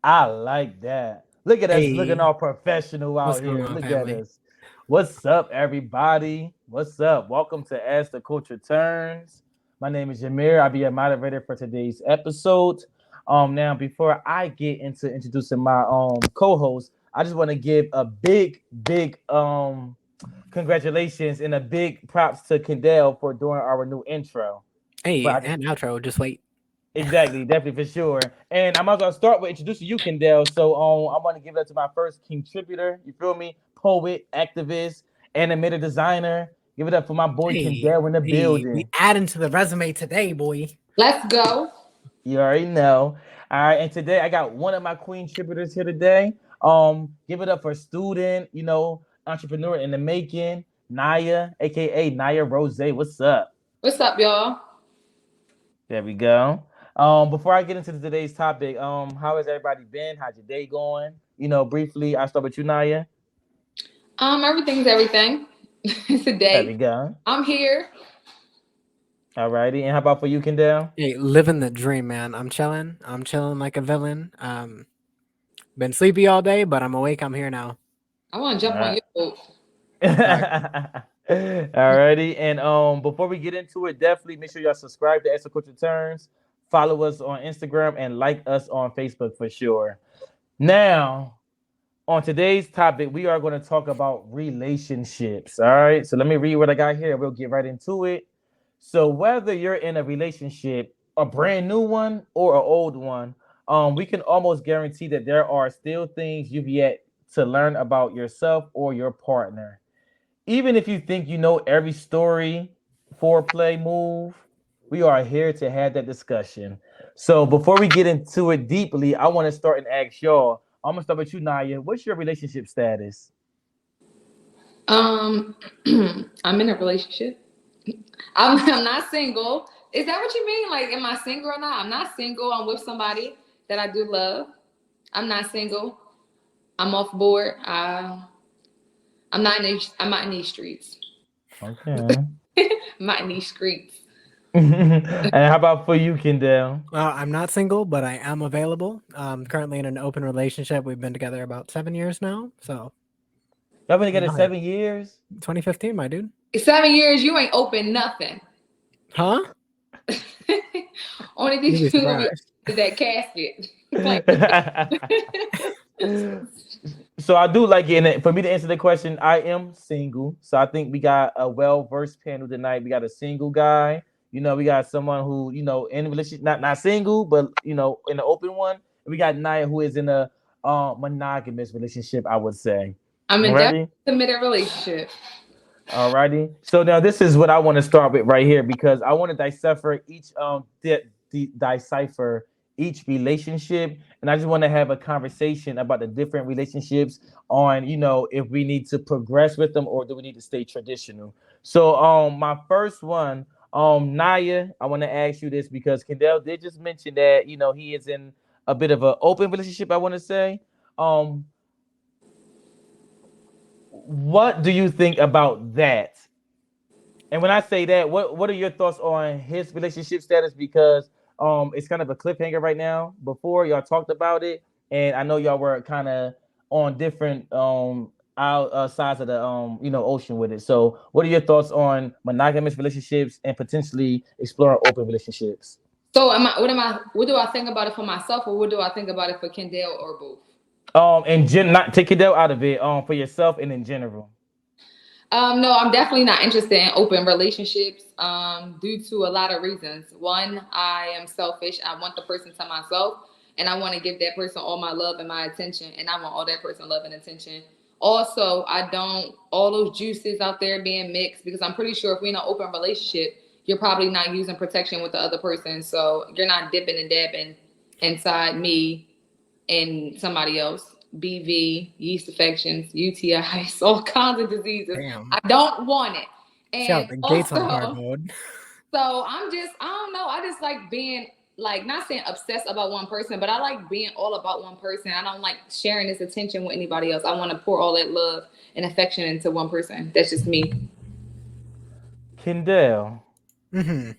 I like that. Look at us looking Hey, all professional what's out going here. on, Look at family? us. What's up, everybody? What's up? Welcome to As the Culture Turns. My name is Jameer. I'll be a moderator for today's episode. Now before I get into introducing my co-host, I just want to give a big congratulations and a big props to Kendall for doing our new intro. But Hey, I just and outro. Just wait. Exactly, definitely for sure. And I'm also gonna start with introducing you, Kendall. So I want to give that to my first contributor. You feel me? Poet, activist, animator, designer. Give it up for my boy Hey, Kendall in the hey, we building. adding to the resume today, boy. Let's go. You already know. All right, and today I got one of my queen contributors here today. Give it up for student, entrepreneur in the making, Naya, aka Naya Rose. What's up? What's up, y'all? There we go. Before I get into today's topic, how has everybody been? How's your day going? Briefly, I start with you, Naya. Everything's everything. It's a There we day. go. I'm here. Alrighty. And how about for you, Kendall? Hey, living the dream, man. I'm chilling. I'm chilling like a villain. Been sleepy all day, but I'm awake. I'm here now. I want to All jump on right. your boat. Fact. Alrighty. And before we get into it, definitely make sure y'all subscribe to Extra Culture Turns. Follow us on Instagram and like us on Facebook for sure. Now, on today's topic, we are going to talk about relationships. All right. So let me read what I got here. We'll get right into it. So whether you're in a relationship, a brand new one or an old one, we can almost guarantee that there are still things you've yet to learn about yourself or your partner. Even if you think you know every story, foreplay move, we are here to have that discussion. So before we get into it deeply, I want to start and ask y'all. I'm gonna start with you, Naya. What's your relationship status? Um, I'm in a relationship. I'm not single. Is that what you mean? Like, am I single or not? I'm not single. I'm with somebody that I do love. I'm not single. I'm off board. I'm not in these streets. Okay. I'm not in these streets. And how about for you, Kendall? I'm not single, but I am available. Currently in an open relationship. We've been together about 7 years now. So Y'all been together I'm out. 7 years? 2015, my dude. 7 years, you ain't open nothing. Huh? Only thing You'll be you gonna be surprised. is that casket. Like, So I do like it. And for me to answer the question, I am single. So I think we got a well-versed panel tonight. We got a single guy. We got someone who, in a relationship, not single, but in an open one. And we got Naya who is in a monogamous relationship, I would say. I'm in definitely Ready? committed relationship. Alrighty. So now this is what I want to start with right here because I want to decipher each relationship, and I just want to have a conversation about the different relationships on if we need to progress with them or do we need to stay traditional. So my first one, Naya, I want to ask you this because Kendall did just mention that he is in a bit of an open relationship. I want to say, um, what do you think about that? And when I say that, what are your thoughts on his relationship status? Because it's kind of a cliffhanger right now. Before y'all talked about it, and I know y'all were kind of on different sides of the ocean with it. So, what are your thoughts on monogamous relationships and potentially exploring open relationships? So what do I think about it for myself or what do I think about it for Kendall or both? And not take it out of it for yourself and in general. No, I'm definitely not interested in open relationships due to a lot of reasons. One, I am selfish. I want the person to myself, and I want to give that person all my love and my attention, and I want all that person love and attention. Also, I don't all those juices out there being mixed because I'm pretty sure if we're in an open relationship, you're probably not using protection with the other person, so you're not dipping and dabbing inside me and somebody else. BV, yeast infections, UTIs, all kinds of diseases. Damn. I don't want it. Shout And the gates on hard also, mode. I don't know. I just like being like not saying obsessed about one person, but I like being all about one person. I don't like sharing this attention with anybody else. I want to pour all that love and affection into one person. That's just me. Kendall, Mm-hmm.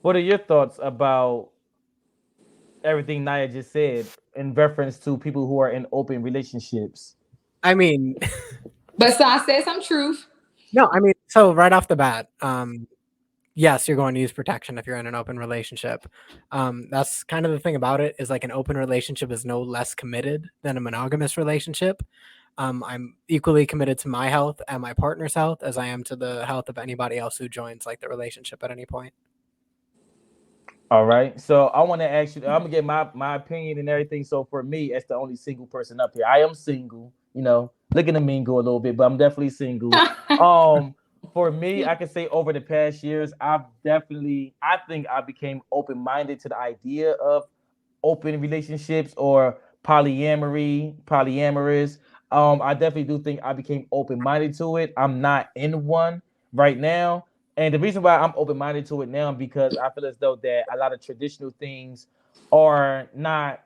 what are your thoughts about everything Naya just said? in reference to people who are in open relationships? I mean, But so I said some truth. no, I mean, so right off the bat, yes, you're going to use protection if you're in an open relationship. That's kind of the thing about it, is like an open relationship is no less committed than a monogamous relationship. I'm equally committed to my health and my partner's health as I am to the health of anybody else who joins like the relationship at any point. All right. So I want to ask you, I'm gonna get my opinion and everything. So for me, as the only single person up here, I am single, looking to mingle a little bit, but I'm definitely single. Um, for me, I can say over the past years, I think I became open-minded to the idea of open relationships or polyamorous. I definitely do think I became open-minded to it. I'm not in one right now. And the reason why I'm open-minded to it now because I feel as though that a lot of traditional things are not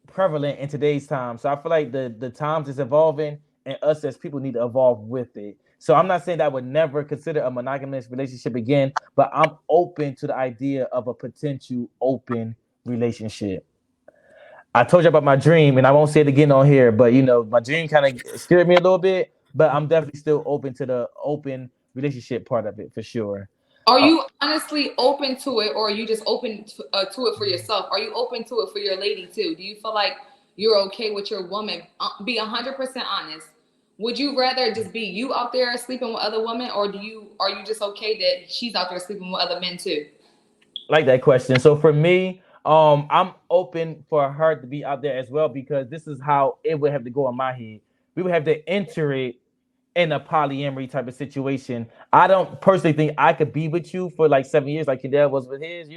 prevalent in today's time. So I feel like the times is evolving and us as people need to evolve with it. So I'm not saying that I would never consider a monogamous relationship again, but I'm open to the idea of a potential open relationship. I told you about my dream, and I won't say it again on here, but my dream kind of scared me a little bit, but I'm definitely still open to the open relationship part of it for sure. Are Uh, you honestly open to it, or are you just open to it for yourself? Are you open to it for your lady too? Do you feel like you're okay with your woman? Be 100% honest. Would you rather just be you out there sleeping with other women, or are you just okay that she's out there sleeping with other men too? like that question. So for me, I'm open for her to be out there as well because this is how it would have to go in my head. We would have to enter it in a polyamory type of situation. I don't personally think I could be with you for like 7 years, like Kendall was with his.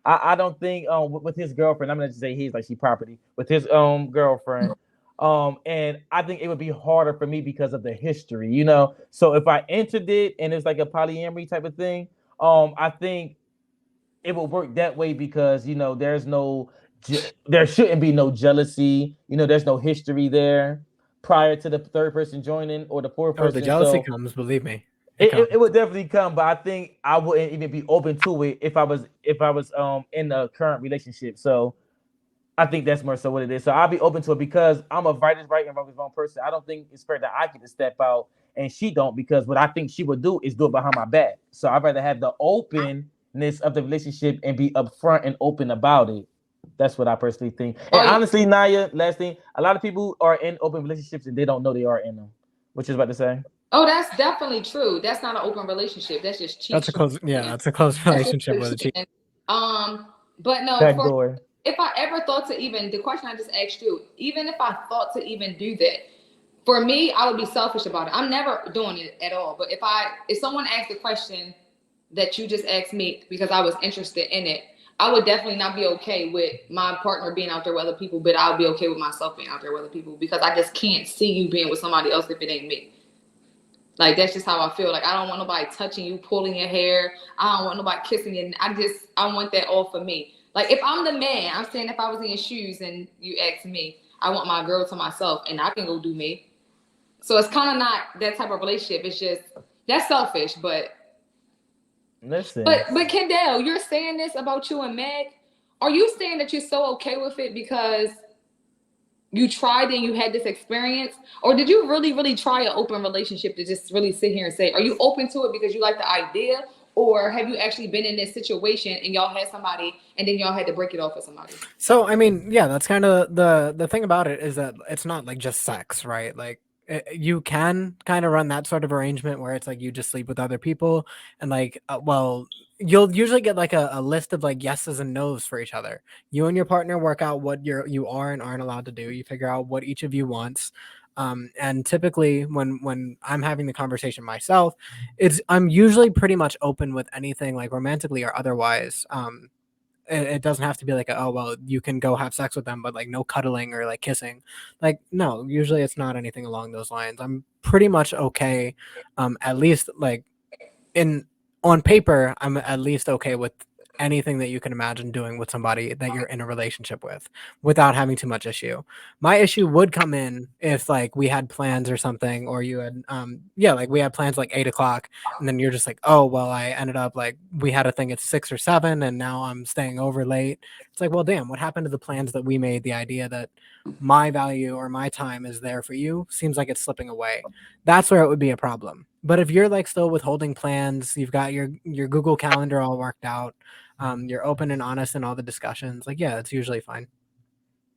I don't think with his girlfriend. I'm gonna just say his like she property with his girlfriend. And I think it would be harder for me because of the history. So if I entered it and it's like a polyamory type of thing, I think it will work that way because there shouldn't be no jealousy. There's no history there prior to the third person joining or the fourth Oh, the person. jealousy So comes, believe me. it would definitely come, but I think I wouldn't even be open to it if I was in a current relationship. So I think that's more so what it is. So I'll be open to it because I'm a right is right and wrong is wrong person. I don't think it's fair that I get to step out and she don't because what I think she would do is do it behind my back. So I'd rather have the openness of the relationship and be upfront and open about it. That's what I personally think. And Are you, honestly, Naya, last thing, a lot of people are in open relationships and they don't know they are in them. What you was about to say? oh, that's definitely true. That's not an open relationship. That's just That's a cheating. close, yeah, that's a close That's just relationship with a cheat. cheating. But no, Backdoor. if I ever thought to even the question I just asked you, even if I thought to even do that, for me, I would be selfish about it. I'm never doing it at all. But if someone asked the question that you just asked me because I was interested in it, I would definitely not be okay with my partner being out there with other people, but I would be okay with myself being out there with other people because I just can't see you being with somebody else if it ain't me. Like that's just how I feel. Like I don't want nobody touching you, pulling your hair. I don't want nobody kissing you. I want that all for me. Like if I'm the man, I'm saying if I was in your shoes and you asked me, I want my girl to myself and I can go do me. So it's kind of not that type of relationship. It's just that's selfish. Listen. But Kendall, you're saying this about you and Meg. Are you saying that you're so okay with it because you tried and you had this experience, or did you really, really try an open relationship to just really sit here and say, are you open to it because you like the idea, or have you actually been in this situation and y'all had somebody and then y'all had to break it off with somebody? So, I mean, yeah, that's kind of the thing about it is that it's not like just sex, right? Like you can kind of run that sort of arrangement where it's like you just sleep with other people and like, well, you'll usually get like a list of like yeses and nos for each other. You and your partner work out what you are and aren't allowed to do. You figure out what each of you wants. And typically when I'm having the conversation myself, I'm usually pretty much open with anything like romantically or otherwise. It doesn't have to be like oh well you can go have sex with them but like no cuddling or like kissing, like no, usually it's not anything along those lines. I'm pretty much okay, at least like in on paper I'm at least okay with anything that you can imagine doing with somebody that you're in a relationship with without having too much issue. My issue would come in if like we had plans or something, or you had like we had plans like 8 o'clock, and then you're just like, oh well, I ended up like we had a thing at 6 or 7, and now I'm staying over late. It's like, well, damn, what happened to the plans that we made? The idea that my value or my time is there for you seems like it's slipping away. That's where it would be a problem. But if you're like still withholding plans, you've got your Google Calendar all worked out, you're open and honest in all the discussions, like yeah, it's usually fine.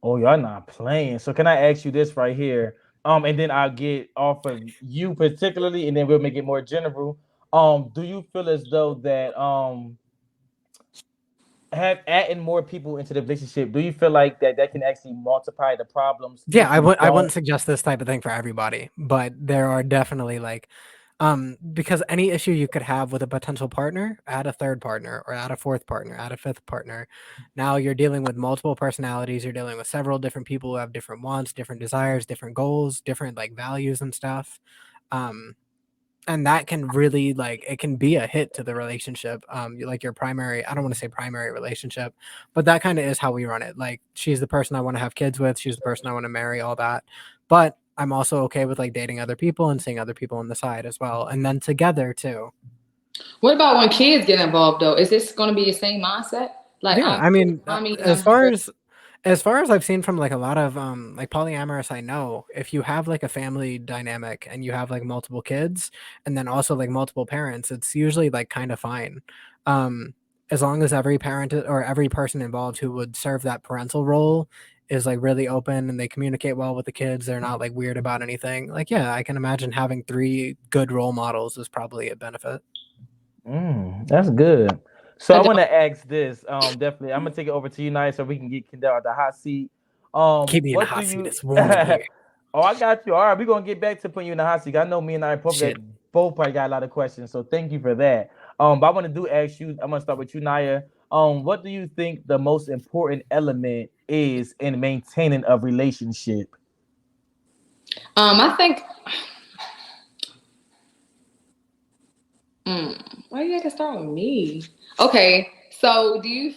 Oh, y'all not playing. So can I ask you this right here? And then I'll get off of you particularly, and then we'll make it more general. Do you feel as though that have adding more people into the relationship, do you feel like that can actually multiply the problems Yeah, if I you wouldn't don't? suggest this type of thing for everybody, but there are definitely like because any issue you could have with a potential partner, add a third partner or add a fourth partner, add a fifth partner. Now you're dealing with multiple personalities, you're dealing with several different people who have different wants, different desires, different goals, different like values and stuff. Um and that can really like it can be a hit to the relationship, like your primary, I don't want to say primary relationship, but that kind of is how we run it. Like she's the person I want to have kids with, she's the person I want to marry, all that. But I'm also okay with like dating other people and seeing other people on the side as well, and then together too. What about when kids get involved though? Is this going to be the same mindset? Like Yeah, I'm I mean, mommy and as I'm far as I've seen from like a lot of like polyamorous I know, if you have like a family dynamic and you have like multiple kids and then also like multiple parents, it's usually like kind of fine. Um as long as every parent or every person involved who would serve that parental role is like really open and they communicate well with the kids, they're not like weird about anything. Like yeah, I can imagine having 3 good role models is probably a benefit. That's good. So I Kendall. want to ask this. Definitely, I'm gonna take it over to you, Nia, so we can get Kendall out the hot seat. Keep me in the What do hot seat. you? It's warm in here. Oh, I got you. All right, we're gonna get back to putting you in the hot seat. I know me and I Shit. both probably got a lot of questions, so thank you for that. But I want to do ask you. I'm gonna start with you, Naya. What do you think the most important element is in maintaining a relationship? I think. Why you got to start with me? Okay, so do you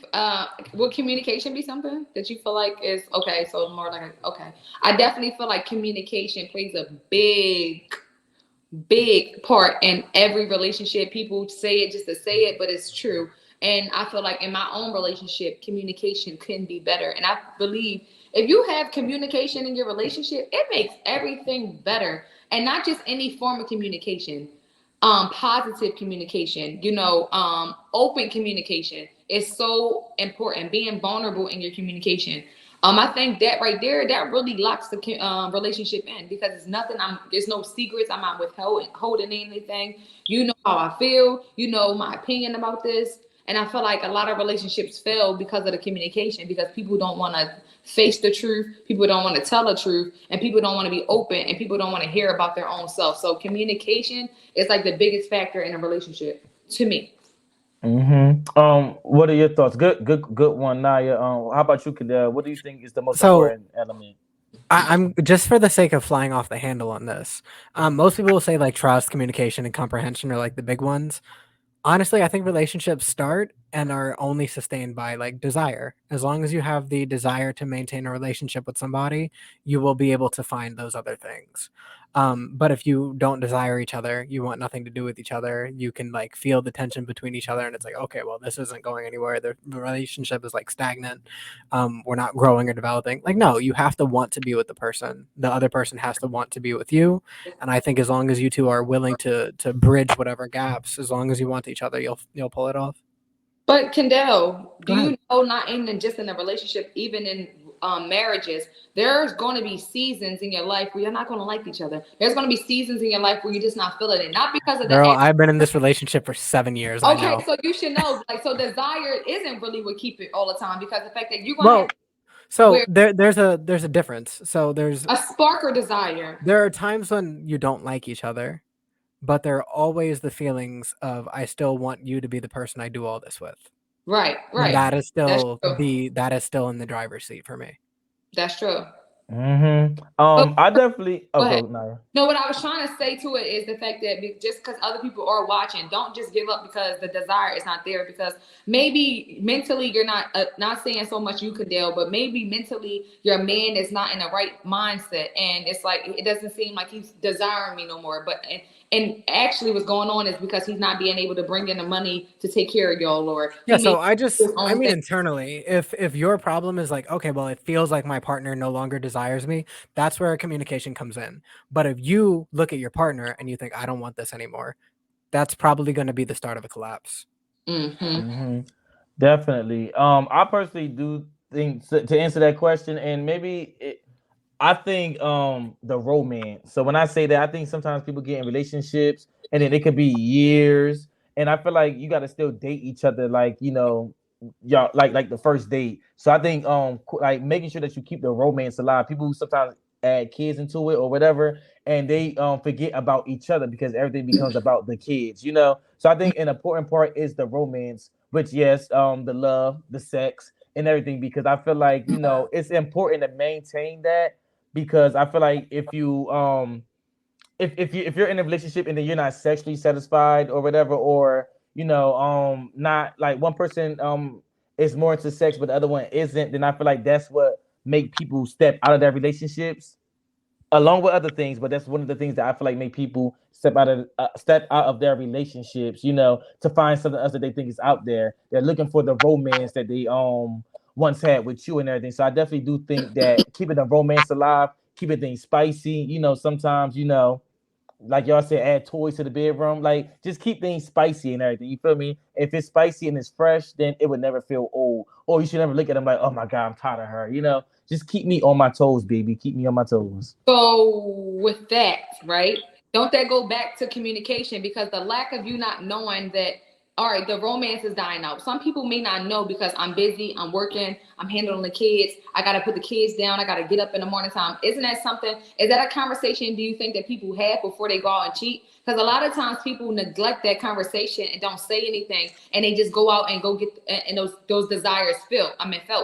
will communication be something that you feel like is okay? So more like okay, I definitely feel like communication plays a big part in every relationship. People say it just to say it, but it's true. And I feel like in my own relationship, communication can be better. And I believe if you have communication in your relationship, it makes everything better. And not just any form of communication, positive communication, open communication is so important. Being vulnerable in your communication. I think that right there, that really locks the relationship in because it's nothing. There's no secrets. I'm not holding anything. You know how I feel. You know my opinion about this, and I feel like a lot of relationships fail because of the communication. Because people don't want to face the truth. People don't want to tell the truth, and people don't want to be open, and people don't want to hear about their own self. So communication is like the biggest factor in a relationship to me. What are your thoughts? Good one, Naya. How about you, Cadell? What do you think is the most So important element? I'm just for the sake of flying off the handle on this. Most people will say like trust, communication, and comprehension are like the big ones. Honestly, I think relationships start and are only sustained by like desire. As long as you have the desire to maintain a relationship with somebody, you will be able to find those other things. But if you don't desire each other, you want nothing to do with each other, you can like feel the tension between each other, and it's like, okay, well, this isn't going anywhere. The relationship is like stagnant. We're not growing or developing. Like, no, you have to want to be with the person. The other person has to want to be with you. And I think as long as you two are willing to bridge whatever gaps, as long as you want each other, you'll pull it off. But Kendall, do Go ahead. you know, not even just in a relationship, even in marriages, there's going to be seasons in your life where you're not going to like each other. There's going to be seasons in your life where you're just not feeling it, not because of the Girl, I've been in this relationship for 7 years. I okay, know. so you should know, like, so desire isn't really what keep it all the time because the fact that you're going to Well, have so where there's a difference. So a spark or desire. there are times when you don't like each other, but there are always the feelings of I still want you to be the person I do all this with. Right, And right. That's true. that is still in the driver's seat for me. That's true. But I definitely. Oh, go ahead. go Naya. No, what I was trying to say to it is the fact that just because other people are watching, don't just give up because the desire is not there. Because maybe mentally you're not saying so much you could deal, but maybe mentally your man is not in the right mindset, and it's like it doesn't seem like he's desiring me no more. But and actually, what's going on is because he's not being able to bring in the money to take care of y'all, or Yeah, he may so his I own mean thing. internally, if your problem is like, okay, well, it feels like my partner no longer desires me, that's where communication comes in. But if you look at your partner and you think, I don't want this anymore, that's probably going to be the start of a collapse. Mm-hmm. Definitely. I personally do think to answer that question, and I think the romance. So when I say that, I think sometimes people get in relationships and then it could be years, and I feel like you got to still date each other, like y'all like the first date. So I think like making sure that you keep the romance alive. People who sometimes add kids into it or whatever, and they forget about each other because everything becomes about the kids. So I think an important part is the romance, which yes, the love, the sex, and everything, because I feel like it's important to maintain that, because I feel like if you're in a relationship and then you're not sexually satisfied or whatever, or not like one person is more into sex but the other one isn't, then I feel like that's what make people step out of their relationships along with other things. But that's one of the things that I feel like make people step out of their relationships, to find something else that they think is out there. They're looking for the romance that they once had with you and everything. So I definitely do think that keeping the romance alive, keeping things spicy, sometimes, like y'all said, add toys to the bedroom. Like, just keep things spicy and everything. You feel me? If it's spicy and it's fresh, then it would never feel old. Or you should never look at them like, oh my God, I'm tired of her. Just keep me on my toes, baby. Keep me on my toes. So with that, right? Don't that go back to communication? Because the lack of you not knowing that, all right, the romance is dying out. Some people may not know because I'm busy, I'm working, I'm handling the kids. I got to put the kids down. I got to get up in the morning time. Isn't that something? Is that a conversation do you think that people have before they go out and cheat? Because a lot of times people neglect that conversation and don't say anything, and they just go out and go get and those desires felt.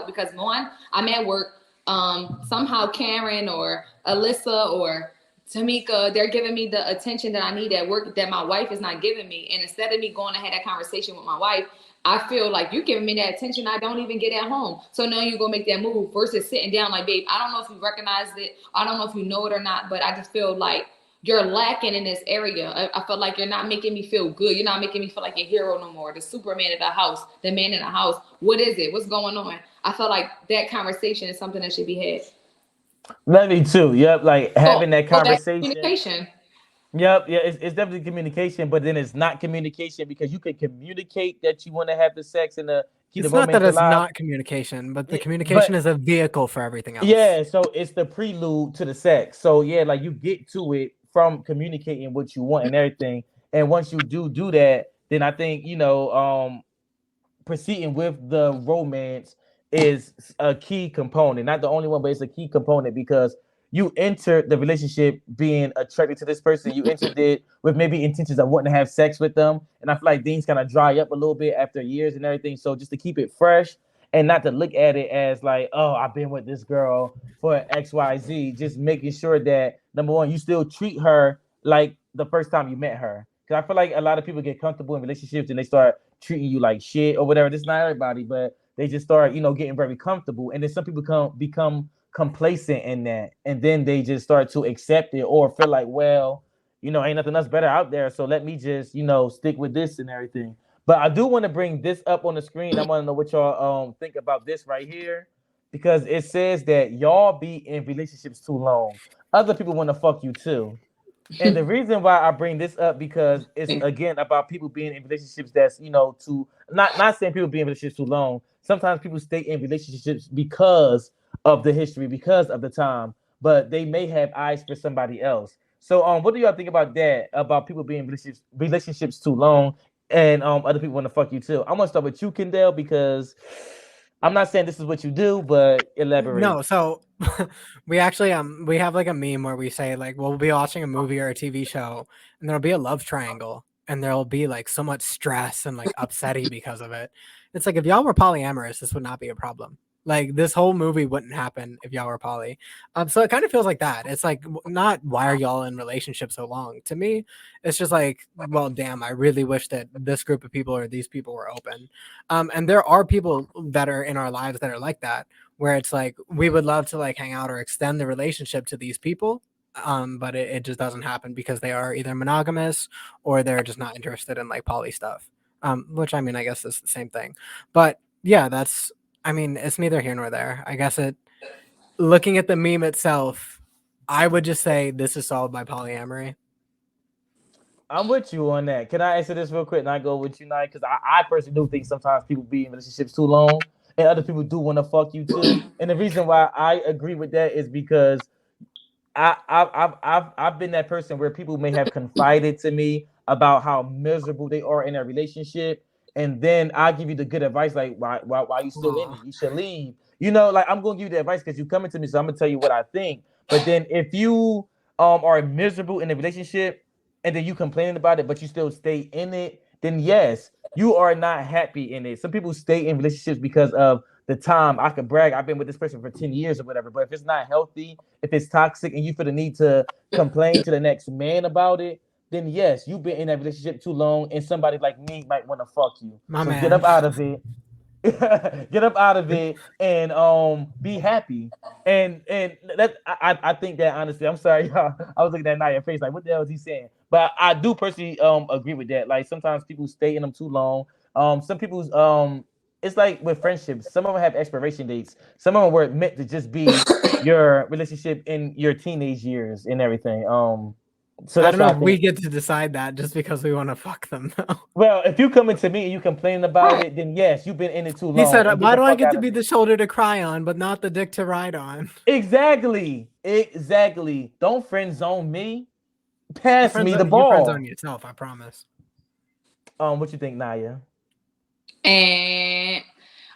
Because one, I'm at work. Somehow Karen or Alyssa or Tamika, they're giving me the attention that I need at work that my wife is not giving me. And instead of me going to have that conversation with my wife, I feel like you're giving me that attention I don't even get at home. So now you go make that move versus sitting down like, babe, I don't know if you recognize it. I don't know if you know it or not, but I just feel like you're lacking in this area. I feel like you're not making me feel good. You're not making me feel like a hero no more. The Superman of the house, the man in the house. What is it? What's going on? I feel like that conversation is something that should be had. Me too. Yep. Like So having that go back to conversation. communication. Yep, yeah, it's definitely communication, but then it's not communication because you can communicate that you want to have the sex and keep the It's not that romance it's alive. not communication, but the communication But is a vehicle for everything else. yeah, so it's the prelude to the sex. So yeah, like you get to it from communicating what you want and everything. And once you do that, then I think proceeding with the romance is a key component. Not the only one, but it's a key component because you entered the relationship being attracted to this person. You entered it with maybe intentions of wanting to have sex with them. And I feel like things kind of dry up a little bit after years and everything. So just to keep it fresh and not to look at it as like, oh, I've been with this girl for XYZ, just making sure that number one, you still treat her like the first time you met her. Because I feel like a lot of people get comfortable in relationships and they start treating you like shit or whatever. This is not everybody, but they just start, getting very comfortable. And then some people become complacent in that. And then they just start to accept it or feel like, well, ain't nothing else better out there. So let me just, stick with this and everything. But I do want to bring this up on the screen. I want to know what y'all think about this right here. Because it says that y'all be in relationships too long. Other people want to fuck you too. And the reason why I bring this up because it's again about people being in relationships that's too not saying people being in relationships too long. Sometimes people stay in relationships because of the history, because of the time, but they may have eyes for somebody else. So what do y'all think about that? About people being in relationships too long and other people want to fuck you too. I'm gonna start with you, Kendall, because I'm not saying this is what you do, but elaborate. No, so we actually we have like a meme where we say like we'll be watching a movie or a TV show and there'll be a love triangle and there'll be like so much stress and like upsetting because of it. It's like if y'all were polyamorous, this would not be a problem. Like this whole movie wouldn't happen if y'all were poly. So it kind of feels like that. It's like not why are y'all in relationship so long? To me, it's just like, well, damn, I really wish that this group of people or these people were open. And there are people that are in our lives that are like that, where it's like we would love to like hang out or extend the relationship to these people. But it just doesn't happen because they are either monogamous or they're just not interested in like poly stuff. Which I mean, I guess is the same thing. But yeah, I mean, it's neither here nor there. I guess looking at the meme itself, I would just say this is solved by polyamory. I'm with you on that. Can I answer this real quick and I go with you, Nye? Because I personally do think sometimes people be in relationships too long and other people do want to fuck you too. And the reason why I agree with that is because I've been that person where people may have confided to me about how miserable they are in a relationship, and then I give you the good advice, like why you still in it? You should leave. You know, like I'm gonna give you the advice because you coming to me, so I'm gonna tell you what I think. But then if you are miserable in a relationship and then you complaining about it, but you still stay in it, then yes, you are not happy in it. Some people stay in relationships because of the time. I could brag, I've been with this person for 10 years or whatever. But if it's not healthy, if it's toxic and you feel the need to complain to the next man about it, then yes, you've been in that relationship too long and somebody like me might want to fuck you. My So man. get up out of it. Get up out of it and be happy. And that I think that honestly, I'm sorry, y'all. I was looking at Naya's face like, what the hell is he saying? But I do personally agree with that. Like sometimes people stay in them too long. Some people's it's like with friendships. Some of them have expiration dates. Some of them were meant to just be your relationship in your teenage years and everything. So I that's don't know why I if we think. get to decide that just because we want to fuck them though. Well, if you coming to me and you complaining about Right. it, then yes, you've been in it too He long. said, And get why the do I fuck get out to of be it. the shoulder to cry on, but not the dick to ride on? Exactly. Exactly. Don't friend zone me. Pass me the You friend zone ball. yourself, I promise. What you think, Naya? And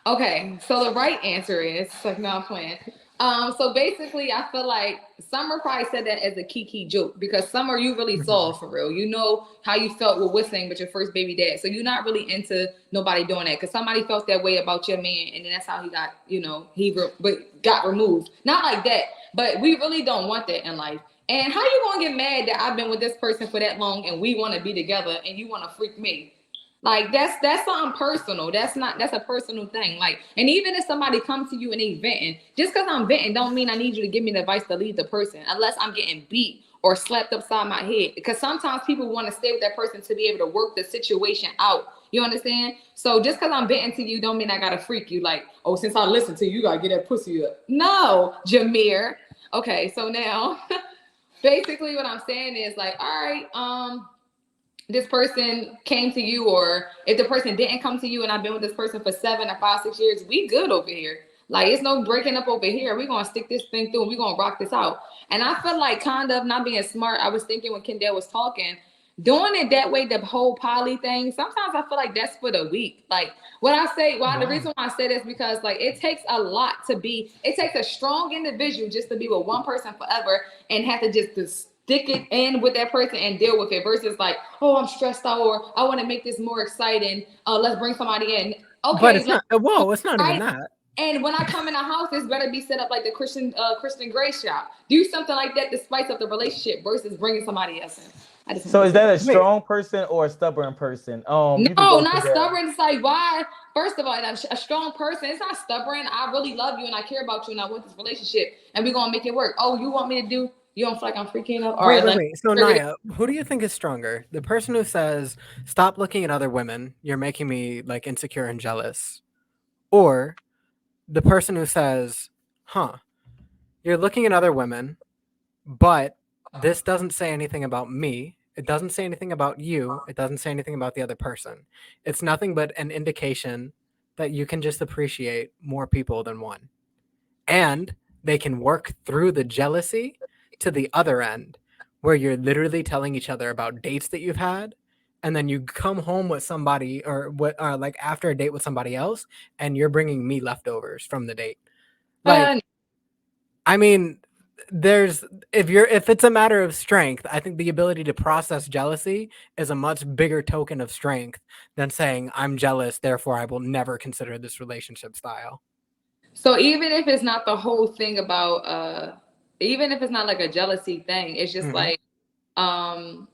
okay, so the right answer is like no, I'm playing. So basically, I feel like Summer probably said that as a kiki joke because Summer, you really saw for real. You know how you felt with whistling with your first baby dad, so you're not really into nobody doing that because somebody felt that way about your man, and then that's how he got, but got removed. Not like that, but we really don't want that in life. And how you gonna get mad that I've been with this person for that long and we want to be together and you want to freak me? Like that's something personal. That's a personal thing. Like, and even if somebody comes to you and they venting, just because I'm venting don't mean I need you to give me the advice to leave the person unless I'm getting beat or slapped upside my head. Because sometimes people want to stay with that person to be able to work the situation out. You understand? So just because I'm venting to you don't mean I gotta freak you. Like, oh, since I listen to you, you gotta get that pussy up. No, Jameer. Okay, so now basically what I'm saying is like, all right, this person came to you, or if the person didn't come to you and I've been with this person for 7 or 5, 6 years, we good over here. Like it's no breaking up over here. We're gonna stick this thing through and we're gonna rock this out. And I feel like kind of not being smart. I was thinking when Kendall was talking, doing it that way, the whole poly thing, sometimes I feel like that's for the weak. Like what I say, well, the reason why I say this because like it takes a lot it takes a strong individual just to be with one person forever and have to just stick it in with that person and deal with it versus like, oh, I'm stressed out or I want to make this more exciting. Let's bring somebody in. Okay, but it's not. Whoa, it's not even right? that. And when I come in the house, this better be set up like the Christian Grey shop. Do something like that to spice up the relationship versus bringing somebody else in. So is that a strong person or a stubborn person? No, not together. stubborn. It's like why? First of all, a strong person. It's not stubborn. I really love you and I care about you and I want this relationship and we're gonna make it work. Oh, you want me to do? You don't feel like I'm freaking out? All right, wait. So Naya, who do you think is stronger? The person who says, "Stop looking at other women. You're making me like insecure and jealous," or the person who says, "Huh, you're looking at other women, but this doesn't say anything about me. It doesn't say anything about you. It doesn't say anything about the other person. It's nothing but an indication that you can just appreciate more people than one. And they can work through the jealousy to the other end, where you're literally telling each other about dates that you've had, and then you come home with somebody or like after a date with somebody else, and you're bringing me leftovers from the date. Like, I mean, if it's a matter of strength, I think the ability to process jealousy is a much bigger token of strength than saying I'm jealous, therefore I will never consider this relationship style. So even if it's not the whole thing about even if it's not like a jealousy thing, it's just like dang,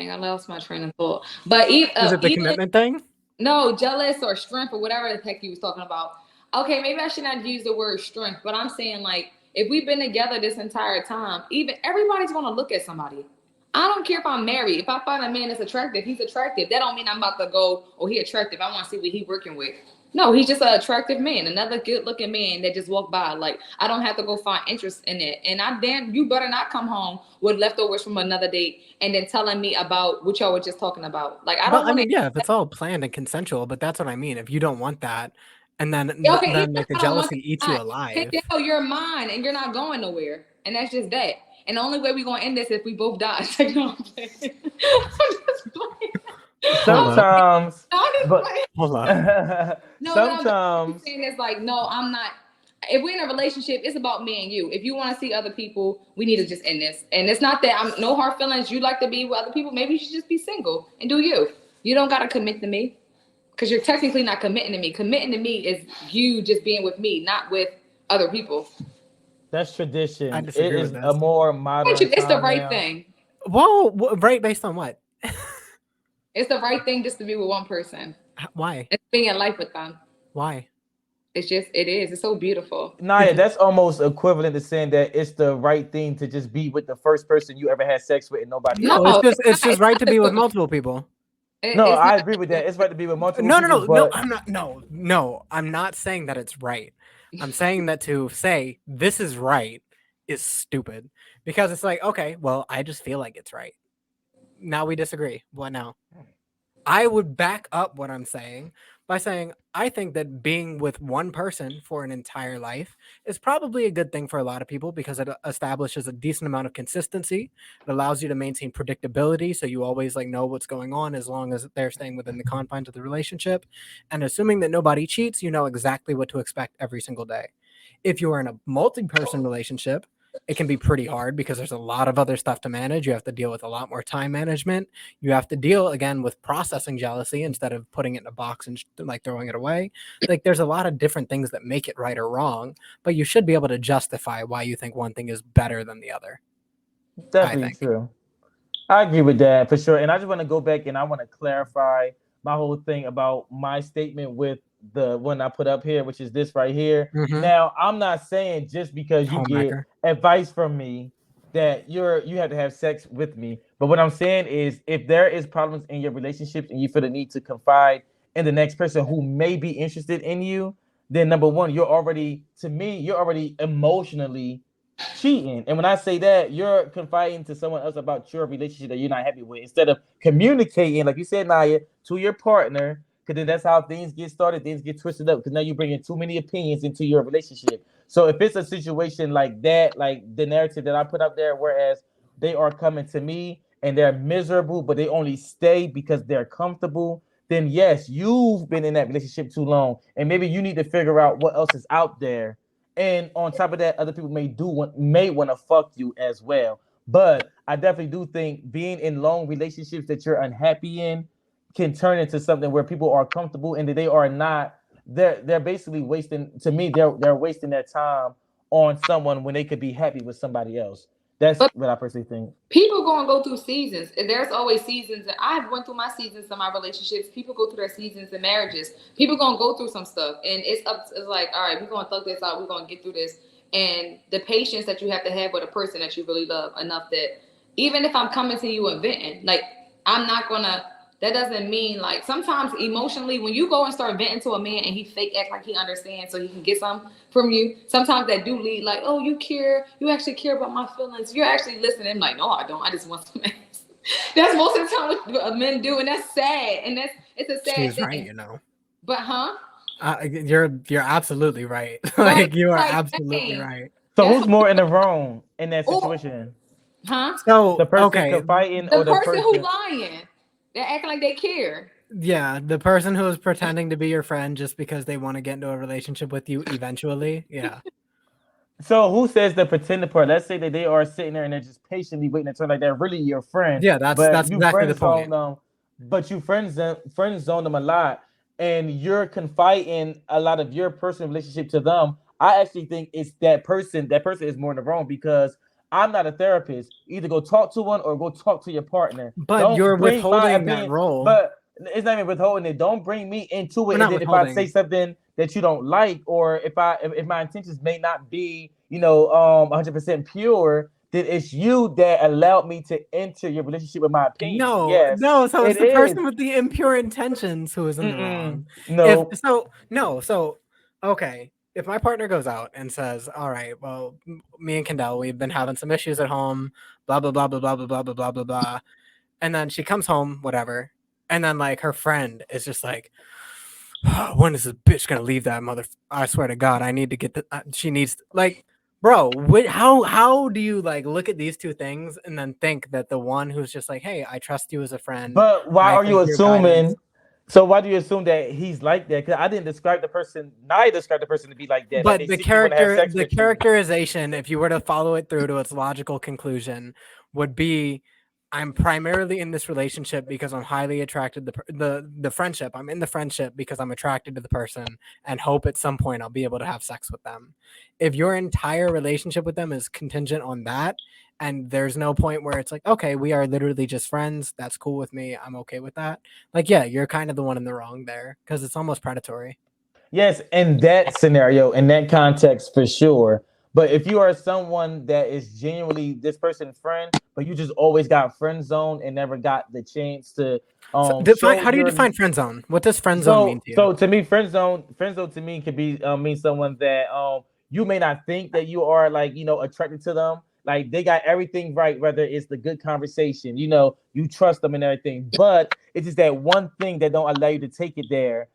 I lost my train of thought. But Is it the even commitment thing? no, jealous or strength or whatever the heck you was talking about. Okay, maybe I should not use the word strength, but I'm saying like if we've been together this entire time, even everybody's gonna look at somebody. I don't care if I'm married. If I find a man that's attractive, he's attractive. That don't mean I'm about to go, oh, he attractive. I want to see what he working with. No, he's just an attractive man, another good-looking man that just walked by. Like I don't have to go find interest in it. And you better not come home with leftovers from another date and then telling me about what y'all were just talking about. Like I don't want to. Yeah, if it's all planned and consensual, but that's what I mean. If you don't want that, and then Okay, like the I don't want jealousy eats you alive. Hell, you're mine, and you're not going nowhere, and that's just that. And the only way we're gonna end this if we both die. So, you know what I'm saying? I'm just playing. Sometimes, but Hold on. No, sometimes what I'm saying is like, no, I'm not. If we're in a relationship, it's about me and you. If you want to see other people, we need to just end this. And it's not that I'm no hard feelings. You like to be with other people. Maybe you should just be single and do you. You don't gotta commit to me because you're technically not committing to me. Committing to me is you just being with me, not with other people. that's tradition. I It disagree is with a this. more modern. It's the time right now. thing. Whoa, right based on what? It's the right thing just to be with one person. Why? It's being in life with them. Why? It is. It's so beautiful. Naya, that's almost equivalent to saying that it's the right thing to just be with the first person you ever had sex with and nobody else. No, it's just right to be with multiple people. I agree with that. It's right to be with multiple people. No, I'm not. No, I'm not saying that it's right. I'm saying that to say this is right is stupid because it's like, okay, well, I just feel like it's right. Now we disagree. What now? I would back up what I'm saying by saying I think that being with one person for an entire life is probably a good thing for a lot of people because it establishes a decent amount of consistency. It allows you to maintain predictability so you always like know what's going on as long as they're staying within the confines of the relationship. And assuming that nobody cheats, you know exactly what to expect every single day. If you are in a multi-person relationship, it can be pretty hard because there's a lot of other stuff to manage. You have to deal with a lot more time management. You have to deal again with processing jealousy instead of putting it in a box and like throwing it away. Like there's a lot of different things that make it right or wrong, but you should be able to justify why you think one thing is better than the other. Definitely true. I agree with that for sure. And I just want to go back and I want to clarify my whole thing about my statement with the one I put up here, which is this right here. Now, I'm not saying just because you get advice from me that you have to have sex with me. But what I'm saying is if there is problems in your relationships and you feel the need to confide in the next person who may be interested in you, then number one, you're already emotionally cheating. And when I say that, you're confiding to someone else about your relationship that you're not happy with instead of communicating, like you said, Naya, to your partner. Because then that's how things get started. Things get twisted up because now you're bringing too many opinions into your relationship. So if it's a situation like that, like the narrative that I put up there, whereas they are coming to me and they're miserable, but they only stay because they're comfortable, then yes, you've been in that relationship too long. And maybe you need to figure out what else is out there. And on top of that, other people may want to fuck you as well. But I definitely do think being in long relationships that you're unhappy in can turn into something where people are comfortable and that they are not. They're basically wasting. To me, they're wasting their time on someone when they could be happy with somebody else. That's what I personally think. People gonna go through seasons, and there's always seasons. And I've went through my seasons in my relationships. People go through their seasons in marriages. People gonna go through some stuff, and it's like, all right, we're gonna thug this out. We're gonna get through this. And the patience that you have to have with a person that you really love enough that even if I'm coming to you and venting, like I'm not gonna. That doesn't mean like sometimes emotionally when you go and start venting to a man and he fake act like he understands so he can get some from you. Sometimes that do lead like, oh, you actually care about my feelings. You're actually listening. I'm like, no, I don't. I just want some ass. That's most of the time what men do, and that's sad. And it's a sad She's thing. right, you know. But you're absolutely right. Like you are absolutely right. So who's more in the wrong in that situation? So the person fighting or the person who lying? They're acting like they care. Yeah, the person who is pretending to be your friend just because they want to get into a relationship with you eventually. Yeah. So who says the pretending part? Let's say that they are sitting there and they're just patiently waiting to turn like they're really your friend. Yeah, that's exactly the point. But you friend zone them a lot. and you're confiding a lot of your personal relationship to them, I actually think it's that person. That person is more in the wrong because I'm not a therapist. Either go talk to one or go talk to your partner. But Don't you're bring my withholding that opinion. role. But it's not even withholding it. Don't bring me into We're it. And not then if I say withholding. something that you don't like, or if my intentions may not be, 100% pure, then it's you that allowed me to enter your relationship with my opinion. No, Yes, no. So it's it the is. person with the impure intentions who is in the wrong. No. So okay. If my partner goes out and says, "All right, well, me and Kendall, we've been having some issues at home, blah blah blah blah blah blah blah blah blah blah blah," and then she comes home, whatever, and then like her friend is just like, "When is this bitch gonna leave that mother? I swear to God, I need to get the. She needs like." Bro, how do you like look at these two things and then think that the one who's just like, hey, I trust you as a friend, But why I are you think your guidance. assuming? So why do you assume that he's like that? Because I didn't describe the person. I described the person to be like that. Like But they secretly want to have sex the with you. characterization, if you were to follow it through to its logical conclusion, would be I'm primarily in this relationship because I'm highly attracted to the friendship. I'm in the friendship because I'm attracted to the person and hope at some point I'll be able to have sex with them. If your entire relationship with them is contingent on that, and there's no point where it's like, okay, we are literally just friends. That's cool with me. I'm okay with that. Like, yeah, you're kind of the one in the wrong there because it's almost predatory. Yes, in that scenario, in that context, for sure. But if you are someone that is genuinely this person's friend, but you just always got friend zone and never got the chance to So show how do you your define friend zone? What does friend zone mean so to you? so to me, friend zone to me could be mean someone that you may not think that you are like attracted to them. Like they got everything right, whether it's the good conversation, you trust them and everything, but it's just that one thing that don't allow you to take it there,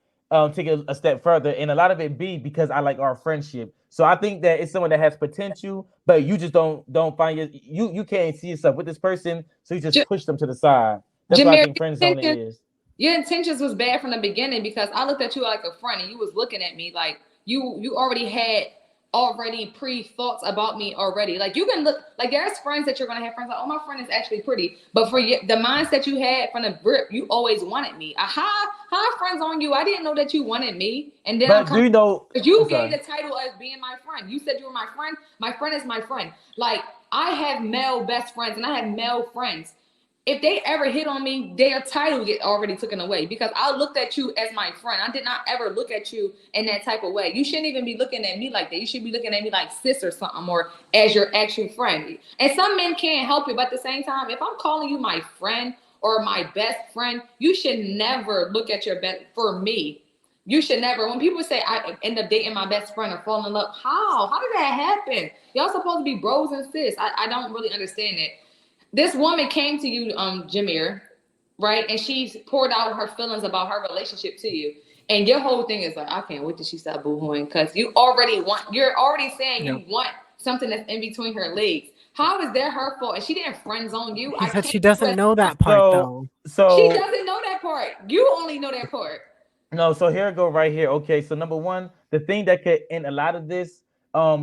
take it a step further, and a lot of it be because I like our friendship. So I think that it's someone that has potential, but you just don't find you can't see yourself with this person, so you just J- push them to the side. That's what I Jameer, think friend zone is. your intentions was bad from the beginning because I looked at you like a friend and you was looking at me like you already had pre-thoughts about me already. Like you can look like there's friends that you're gonna have friends like, oh, my friend is actually pretty. But for the mindset you had from the grip, you always wanted me. Hi, friends on you. I didn't know that you wanted me. And then I'm But do coming you know? because you I'm gave sorry. the title as being my friend. You said you were my friend. My friend is my friend. Like I have male best friends and I have male friends. If they ever hit on me, their title get already taken away because I looked at you as my friend. I did not ever look at you in that type of way. You shouldn't even be looking at me like that. You should be looking at me like sis or something, or as your actual friend. And some men can't help it, but at the same time, if I'm calling you my friend or my best friend, you should never look at your best for me. You should never. When people say I end up dating my best friend or falling in love, how did that happen? Y'all supposed to be bros and sis. I don't really understand it. This woman came to you, Jameer, right? And she's poured out her feelings about her relationship to you. And your whole thing is like, I can't wait till she stop boohooing because you're already saying Yep. you want something that's in between her legs. How is that her fault? And she didn't friend zone you. He I said can't. she doesn't know that part So though. She so doesn't know that part. You only know that part. no, so here I go right here. Okay, so number one, the thing that could end a lot of this,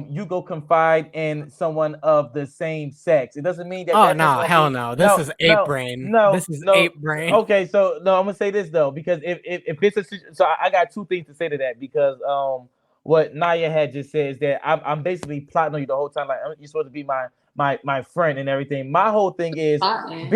you go confide in someone of the same sex. It doesn't mean that Oh that person no, gonna hell be no. This no, is ape no, brain. no, This is no. ape brain. Okay, so no, I'm gonna say this though, because if it's so I got two things to say to that because what Naya had just said is that I'm basically plotting on you the whole time, like you're supposed to be my friend and everything. My whole thing is Man.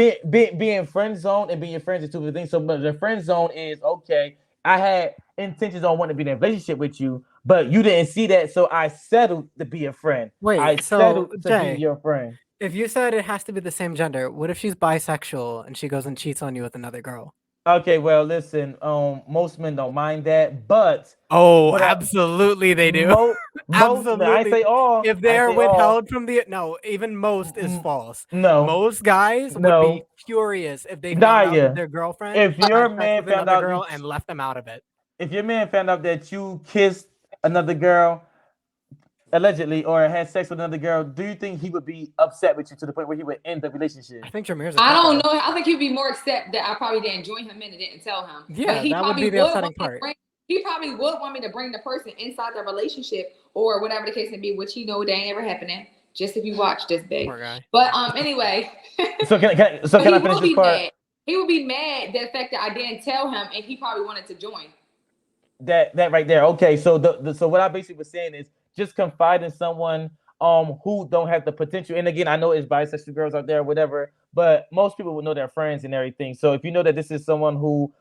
being friend zone and being your friends are two different things. So but the friend zone is okay. I had intentions on wanting to be in a relationship with you, but you didn't see that, so I settled to be a friend. I Wait, so settled to be Jay, your friend. if you said it has to be the same gender, what if she's bisexual and she goes and cheats on you with another girl? Okay, well, listen, most men don't mind that, but Oh, what I absolutely they do. most men, I ain't Absolutely. say all, If I they ain't are say all. withheld from the no, even most is Mm, false. No, Most guys would be no, furious if they found out that Naya. their girlfriend If your had sex man with found another out you, girl and left them out of it. if your man found out that you kissed another girl allegedly or had sex with another girl, do you think he would be upset with you to the point where he would end the relationship? I think Jameer's a I don't couple. know. I think he'd be more upset that I probably didn't join him in and didn't tell him. But Yeah, that would be the upsetting part. he probably would want me to bring the person inside the relationship or whatever the case may be, which he know that ain't ever happening. Just if you watch this big. Poor guy. But anyway. So can I finish this part? Mad. He would be mad the fact that I didn't tell him and he probably wanted to join. That right there. Okay, so so what I basically was saying is just confide in someone who don't have the potential. And again, I know it's bisexual girls out there, whatever, but most people will know their friends and everything. So if you know that this is someone who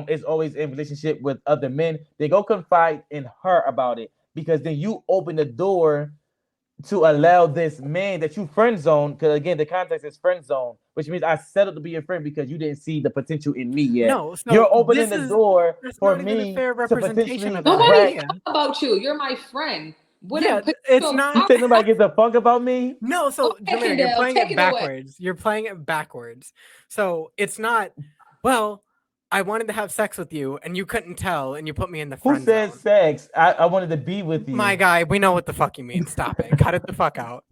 is always in relationship with other men, then go confide in her about it, because then you open the door to allow this man that you friend zone, because again the context is friend zone, which means I settled to be your friend because you didn't see the potential in me yet. No, so You're opening the door that's for not even a me fair to representation potentially of that Nobody drag. idea. talk about you. You're my friend. What Yeah, a it's so not. You think nobody gives a fuck about me? No, so Okay, Jameer, you're Kendall, playing take it it away. backwards. You're playing it backwards. So it's not, well, I wanted to have sex with you and you couldn't tell and you put me in the Who friend said zone. sex? I wanted to be with you. My guy, we know what the fuck you mean. Stop it. Cut it the fuck out.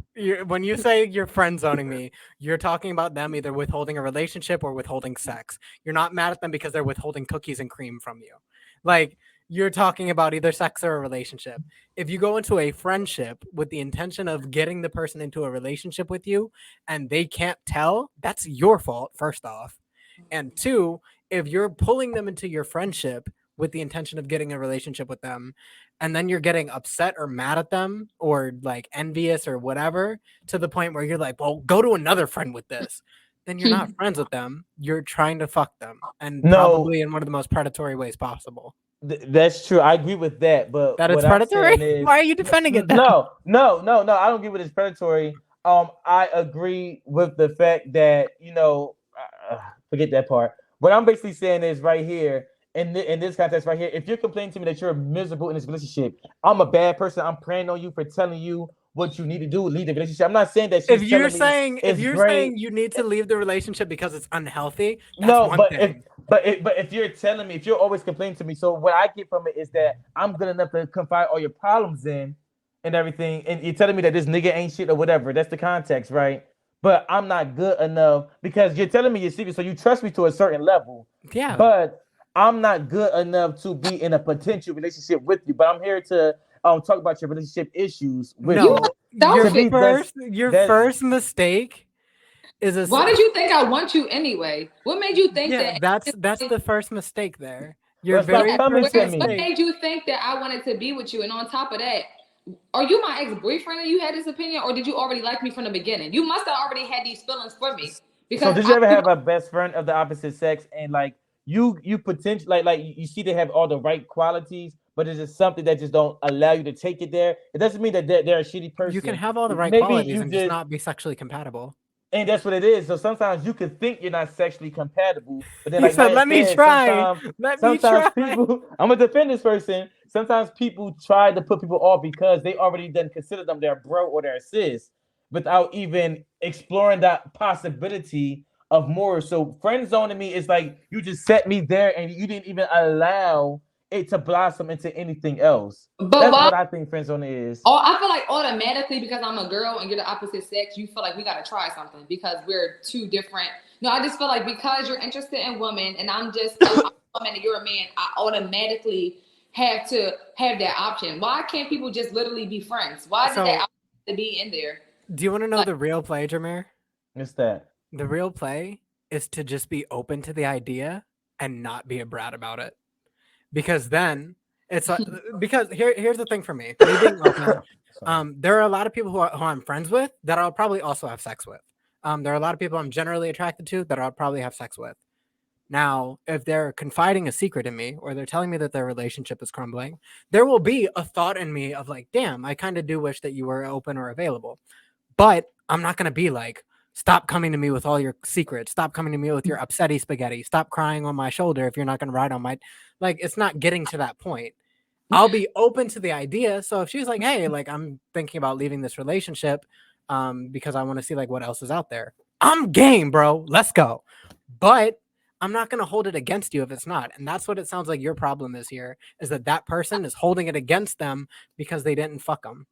When you say you're friend zoning me, you're talking about them either withholding a relationship or withholding sex. You're not mad at them because they're withholding cookies and cream from you. Like, you're talking about either sex or a relationship. If you go into a friendship with the intention of getting the person into a relationship with you and they can't tell, that's your fault, first off. And two, if you're pulling them into your friendship with the intention of getting a relationship with them, and then you're getting upset or mad at them or like envious or whatever to the point where you're like, well, go to another friend with this, then you're not friends with them. You're trying to fuck them, and No. probably in one of the most predatory ways possible. That's true. I agree with that. But That it's what I'm predatory? saying is, Why are you defending it then? no. I don't agree with it's predatory. I agree with the fact that forget that part. What I'm basically saying is right here in this context right here. If you're complaining to me that you're miserable in this relationship, I'm a bad person. I'm preying on you for telling you what you need to do, leave the relationship. I'm not saying that she's If you're telling me saying it's great. saying you need to leave the relationship because it's unhealthy, that's No, one but thing. if you're telling me, if you're always complaining to me, so what I get from it is that I'm good enough to confide all your problems in and everything, and you're telling me that this nigga ain't shit or whatever. That's the context, right? But I'm not good enough because you're telling me your secret, so you trust me to a certain level. Yeah. But I'm not good enough to be in a potential relationship with you. But I'm here to talk about your relationship issues with No, you. your To me, that's- first mistake is a. Why did you think I want you anyway? What made you think Yeah, that? that's the first mistake there. Your Well, stop very coming first to me. What mistake. made you think that I wanted to be with you? And on top of that, are you my ex-boyfriend and you had this opinion, or did you already like me from the beginning? You must have already had these feelings for me. So did you ever have a best friend of the opposite sex and like you potentially like you see they have all the right qualities, but it's just something that just don't allow you to take it there? It doesn't mean that they're a shitty person. You can have all the right Maybe qualities you and just not be sexually compatible. and that's what it is. So sometimes you can think you're not sexually compatible, but then He like said, Naya "Let me said, try. Let me try." sometimes people I'm gonna defend this person. Sometimes people try to put people off because they already done consider them their bro or their sis without even exploring that possibility of more. So friend zoning me is like you just set me there and you didn't even allow it to blossom into anything else. But That's why? what I think friend zoning is. Oh, I feel like automatically because I'm a girl and you're the opposite sex, you feel like we gotta try something because we're two different. No, I just feel like because you're interested in women and I'm just I'm a woman and you're a man, I automatically have to have that option. Why can't people just literally be friends? Why did that option have to be in there? Do you want to know the real play, Jameer? What's that? The real play is to just be open to the idea and not be a brat about it. Because then it's like, because here's the thing for me. Me being open, there are a lot of people who I'm friends with that I'll probably also have sex with. There are a lot of people I'm generally attracted to that I'll probably have sex with. Now, if they're confiding a secret in me or they're telling me that their relationship is crumbling, there will be a thought in me of like, damn, I kind of do wish that you were open or available. But I'm not going to be like, stop coming to me with all your secrets. Stop coming to me with your upsetty spaghetti. Stop crying on my shoulder if you're not going to ride on my... Like, it's not getting to that point. I'll be open to the idea. So if she's like, hey, like, I'm thinking about leaving this relationship because I want to see like what else is out there. I'm game, bro. Let's go. But I'm not going to hold it against you if it's not. And that's what it sounds like your problem is here, is that person is holding it against them because they didn't fuck them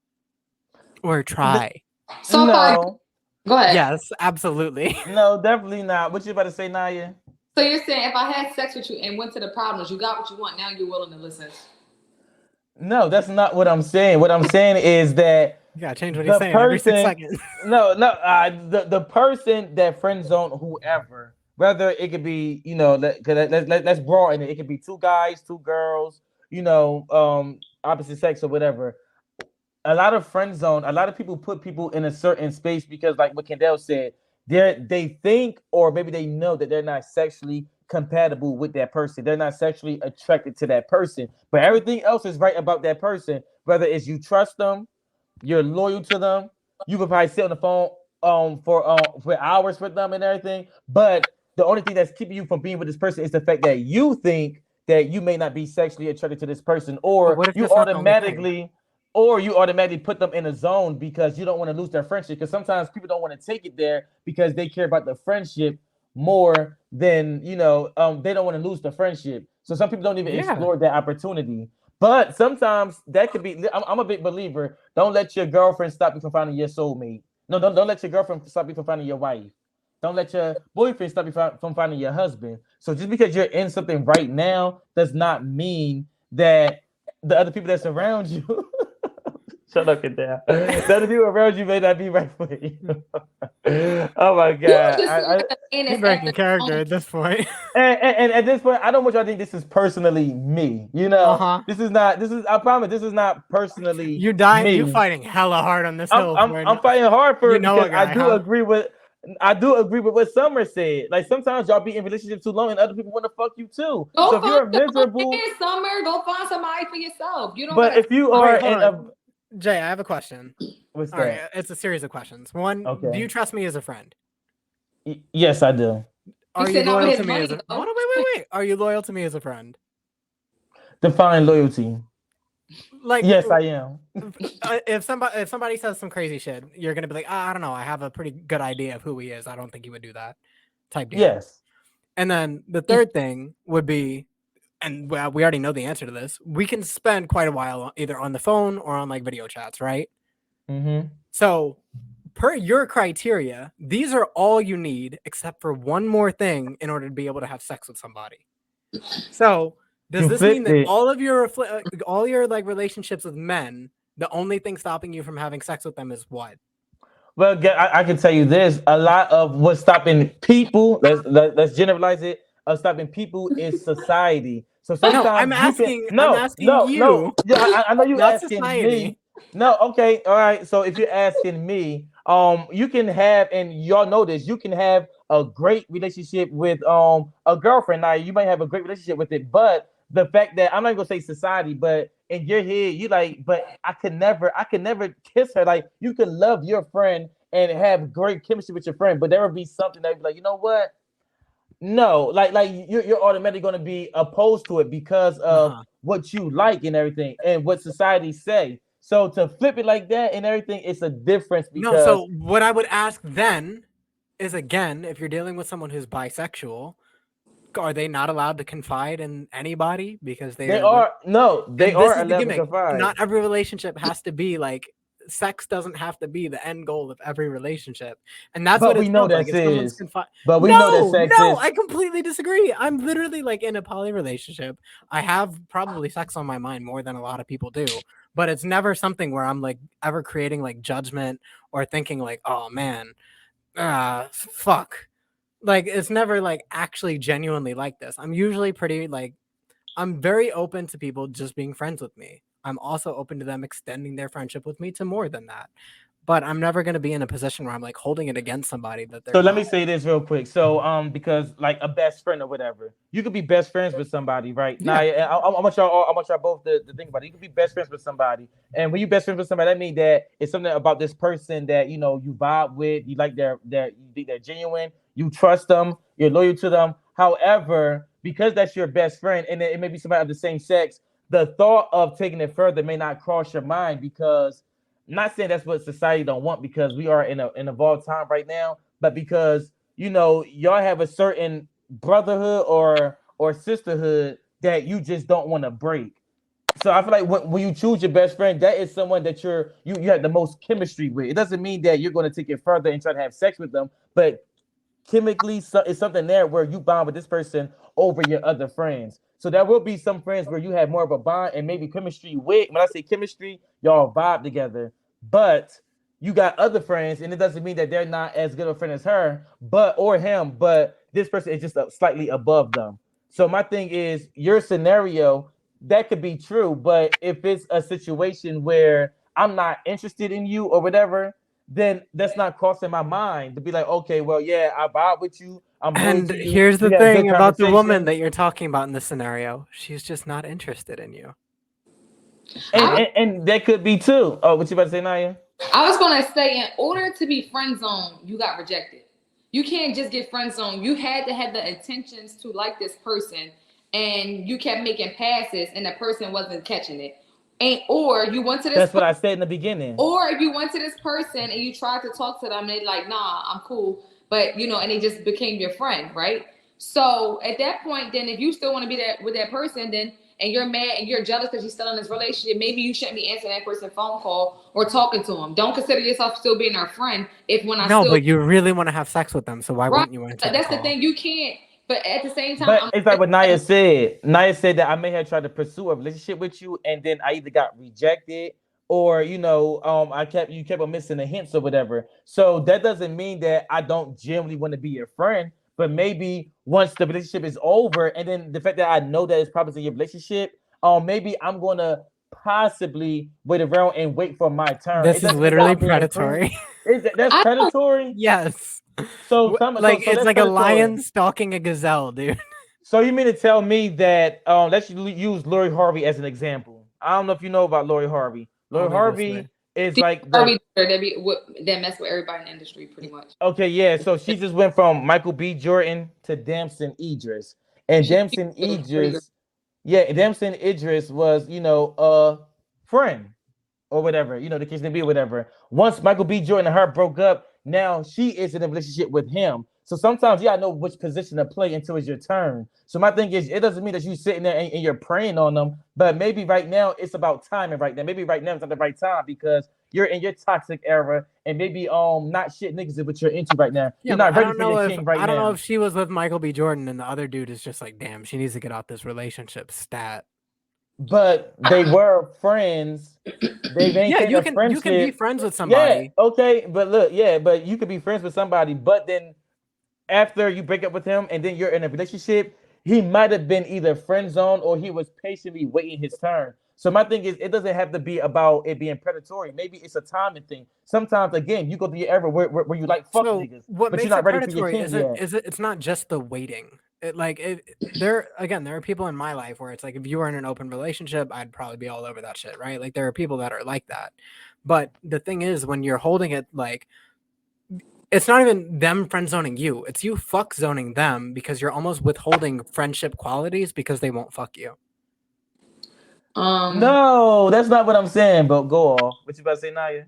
or try. So no. Go ahead. Yes, absolutely. No, definitely not. What you about to say, Naya? So you're saying if I had sex with you and went to the problems, you got what you want, now you're willing to listen. No, that's not what I'm saying. What I'm saying is that you gotta change what he's saying every 6 seconds. No, the person that friend zone whoever, whether it could be, let's broaden it. It could be two guys, two girls. opposite sex or whatever. A lot of a lot of people put people in a certain space because, like what Kendall said, they think or maybe they know that they're not sexually compatible with that person. They're not sexually attracted to that person, but everything else is right about that person. Whether it's you trust them, you're loyal to them, you could probably sit on the phone for hours with them and everything. But the only thing that's keeping you from being with this person is the fact that you think that you may not be sexually attracted to this person, But what if you that's not the only thing? automatically or you automatically put them in a zone because you don't want to lose their friendship. Because sometimes people don't want to take it there because they care about the friendship more than they don't want to lose the friendship. So some people don't even Yeah. explore that opportunity. But sometimes that could be. I'm a big believer. Don't let your girlfriend stop you from finding your soulmate. No, don't let your girlfriend stop you from finding your wife. Don't let your boyfriend stop you from finding your husband. So just because you're in something right now does not mean that the other people that's around you. Shut up, get down. The other people around you may not be right for you. Oh my god! He's breaking character at this point. And at this point, I don't want y'all to think this is personally me. This is not. This is. I promise. This is not personally. You dying? Me. You fighting hella hard on this hill. I'm fighting hard for it because guy, I do agree with. I do agree with what Summer said. Like sometimes y'all be in relationships too long, and other people want to fuck you too. So if you're miserable, Summer, go find somebody for yourself. You don't. But if you are in a Jay, I have a question. What's that? All right, it's a series of questions. One, do you trust me as a friend? Yes, I do. Are you loyal to me as a wait. Are you loyal to me as a friend? Define loyalty. Like yes, I am. If somebody says some crazy shit, you're gonna be like, I don't know. I have a pretty good idea of who he is. I don't think he would do that. Type deal. Yes. And then the third thing would be, and we already know the answer to this. We can spend quite a while either on the phone or on like video chats, right? Mm-hmm. So, per your criteria, these are all you need, except for one more thing in order to be able to have sex with somebody. So, does this mean that all your like relationships with men, the only thing stopping you from having sex with them is what? Well, I can tell you this: a lot of what's stopping people, let's generalize it, of stopping people is society. So sometimes I'm asking you. No. Yeah, I know you're asking society. me. No, okay, all right. So if you're asking me, you can have, and y'all know this, you can have a great relationship with a girlfriend. Now you might have a great relationship with it, but the fact that I'm not gonna say society, but in your head, you like, but I can never kiss her. Like you can love your friend and have great chemistry with your friend, but there will be something that be like, you know what? No, like you're automatically going to be opposed to it because of what you like and everything and what society say. So to flip it like that and everything, it's a difference. Because so what I would ask then is, again, if you're dealing with someone who's bisexual, are they not allowed to confide in anybody because they are allowed to confide. Not every relationship has to be like. Sex doesn't have to be the end goal of every relationship, and that's what we know that is. But we know that sex is. I completely disagree. I'm literally like in a poly relationship. I have probably sex on my mind more than a lot of people do, but it's never something where I'm like ever creating like judgment or thinking like, oh man, fuck. Like it's never like actually genuinely like this. I'm usually pretty like, I'm very open to people just being friends with me. I'm also open to them extending their friendship with me to more than that. But I'm never going to be in a position where I'm like holding it against somebody that they're. So let me say this real quick. So because like a best friend or whatever, you could be best friends with somebody, right? Yeah. Now I want y'all both to think about it. You could be best friends with somebody, and when you best friends with somebody, that means that it's something about this person that you vibe with. You like you think they're genuine. You trust them. You're loyal to them. However, because that's your best friend, and it may be somebody of the same sex, the thought of taking it further may not cross your mind because I'm not saying that's what society don't want because we are in an evolved time right now, but because y'all have a certain brotherhood or sisterhood that you just don't want to break. So I feel like when you choose your best friend, that is someone that you have the most chemistry with. It doesn't mean that you're going to take it further and try to have sex with them, but chemically it's something there where you bond with this person over your other friends. So there will be some friends where you have more of a bond and maybe chemistry with. When I say chemistry, y'all vibe together. But you got other friends, and it doesn't mean that they're not as good a friend as her, or him. But this person is just slightly above them. So my thing is, your scenario that could be true. But if it's a situation where I'm not interested in you or whatever, then that's not crossing my mind to be like, okay, well, yeah, I vibe with you. I'm loyal And to you. here's the We have good thing about the woman conversations. that you're talking about in this scenario. She's just not interested in you. And, I Right? and and that could be too. Oh, what you about to say, Naya? I was gonna say, in order to be friend zone, you got rejected. You can't just get friend zone. You had to have the intentions to like this person, and you kept making passes, and the person wasn't catching it. And or you went to this, That's what I said in the beginning. or you went to this person and you tried to talk to them, and they like, nah, I'm cool, but and they just became your friend, right? So at that point, then if you still want to be that with that person, then and you're mad and you're jealous because you're still in this relationship, maybe you shouldn't be answering that person's phone call or talking to them. Don't consider yourself still being our friend if when I No, still but you really want to have sex with them, so why right. wouldn't you answer the That's the call? thing. You can't. But at the same time, But I'm it's like what Naya said. Naya said that I may have tried to pursue a relationship with you, and then I either got rejected or you kept on missing the hints or whatever. So that doesn't mean that I don't genuinely want to be your friend. But maybe once the relationship is over, and then the fact that I know that it's problems in your relationship, maybe I'm gonna possibly wait around and wait for my turn. It This is doesn't mean literally I'm being a friend. predatory. That's I don't predatory. Yes. So, so It's that's like a predatory. lion stalking a gazelle, dude. So you mean to tell me that let's use Lori Harvey as an example. I don't know if you know about Lori Harvey. Lori Only loosely. Harvey is see like the Harvey that mess with everybody in the industry pretty much. okay, yeah. So she just went from Michael B. Jordan to Damson Idris, and She Damson pretty good. Idris, yeah, Damson Idris was a friend or whatever, the case may be, or whatever. Once Michael B. Jordan and her broke up, now she is in a relationship with him. So sometimes you gotta know which position to play until it's your turn. So my thing is, it doesn't mean that you sitting there and you're praying on them, but maybe right now it's about timing right now. Maybe right now it's not the right time because you're in your toxic era, and maybe not shit niggas is what you're into right now. Yeah, You're but not ready for your king right I don't know now. if she was with Michael B. Jordan and the other dude is just like, damn, she needs to get out this relationship stat. But they were friends. They Yeah, maintained a you can be friendship. friends with Yeah, somebody. okay, but look, yeah, but you could be friends with somebody, but then after you break up with him and then you're in a relationship, he might have been either friend zone or he was patiently waiting his turn. So my thing is, it doesn't have to be about it being predatory. Maybe it's a timing thing. Sometimes, again, you go through your era where you like fuck So niggas, what but you're makes not it ready for your predatory king yet. it's not just the waiting. There are people in my life where it's like if you were in an open relationship, I'd probably be all over that shit, right? Like there are people that are like that. But the thing is when you're holding it like it's not even them friend zoning you. It's you fuck zoning them because you're almost withholding friendship qualities because they won't fuck you. No, that's not what I'm saying. But go off. What you about to say, Naya?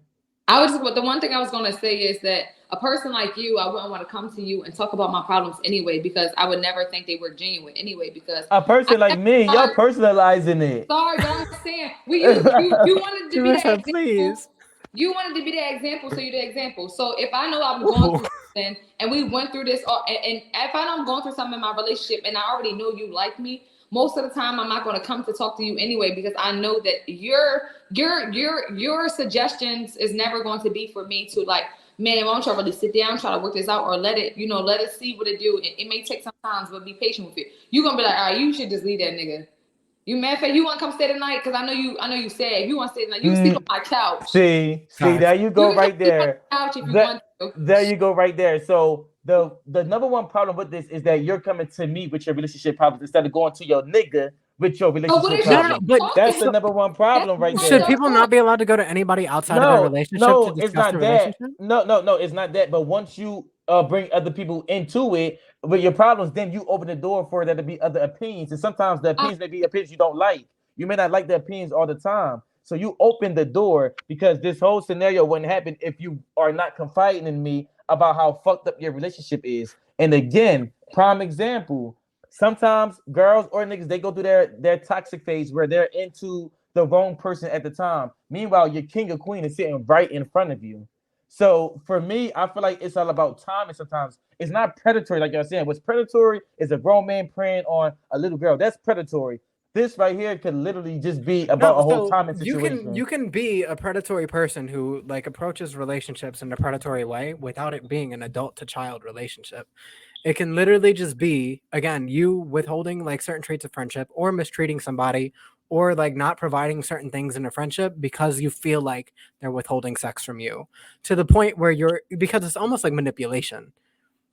But the one thing I was gonna say is that a person like you, I wouldn't want to come to you and talk about my problems anyway because I would never think they were genuine anyway because A person like me, you're personalizing it. sorry, but I'm saying you wanted to be that example. Please. You wanted to be that example, so you're the example. So if I know I'm going through something and we went through this, and if I know I'm going through something in my relationship and I already know you like me, most of the time I'm not going to come to talk to you anyway because I know that your suggestions is never going to be for me to like, man, why don't you really sit down, try to work this out, or let it see what it do. It may take some time, but be patient with it. You're gonna be like, all right, you should just leave that nigga. You mad for you want to come stay tonight? Because I know you said if you want to stay tonight, you can sleep on my couch. See, there you go, right there. Couch if you want to. There you go, right there. So the number one problem with this is that you're coming to me with your relationship problems instead of going to your nigga with your relationship problems. but that's the number one problem right there. Should people not be allowed to go to anybody outside of their relationship to discuss it's not the that. relationship? No, it's not that. But once you bring other people into it with your problems, then you open the door for there to be other opinions. And sometimes the opinions may be opinions you don't like. You may not like the opinions all the time. So you open the door because this whole scenario wouldn't happen if you are not confiding in me about how fucked up your relationship is. And again, prime example, sometimes girls or niggas, they go through their toxic phase where they're into the wrong person at the time. Meanwhile, your king or queen is sitting right in front of you. So for me, I feel like it's all about time, and sometimes it's not predatory, like you're saying. What's predatory is a grown man preying on a little girl. That's predatory. This right here could literally just be about a whole timing situation. You can be a predatory person who like approaches relationships in a predatory way without it being an adult to child relationship. It can literally just be, again, you withholding like certain traits of friendship or mistreating somebody or like not providing certain things in a friendship because you feel like they're withholding sex from you, to the point where because it's almost like manipulation,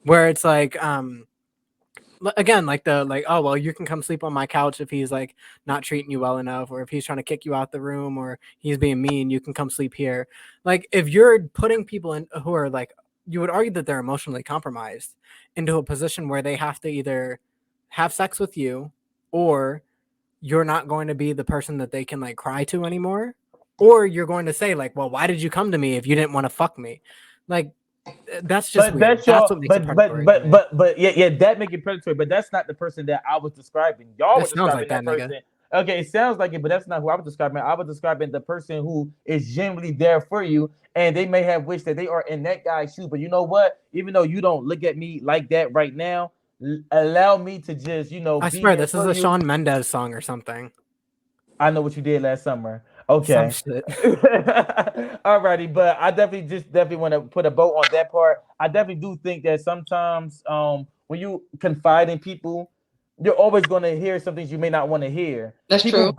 where it's like again, like oh well, you can come sleep on my couch if he's like not treating you well enough, or if he's trying to kick you out the room, or he's being mean, you can come sleep here. Like if you're putting people in who are like, you would argue that they're emotionally compromised into a position where they have to either have sex with you, or you're not going to be the person that they can like cry to anymore, or you're going to say like, well, why did you come to me if you didn't want to fuck me? Like that's just But weird. that's That's your what makes it predatory to me. but yeah, that make it predatory. But that's not the person that I was describing. Y'all It were sounds like describing that that, nigga. person. Okay, it sounds like it, but that's not who I was describing. I was describing the person who is genuinely there for you, and they may have wished that they are in that guy's shoes. But you know what? Even though you don't look at me like that right now, allow me to just I be swear here this is for a you. Shawn Mendes song or something. I know what you did last summer. Some Okay. shit. Alrighty, but I definitely want to put a bow on that part. I definitely do think that sometimes when you confide in people, you're always gonna hear some things you may not want to hear. That's true.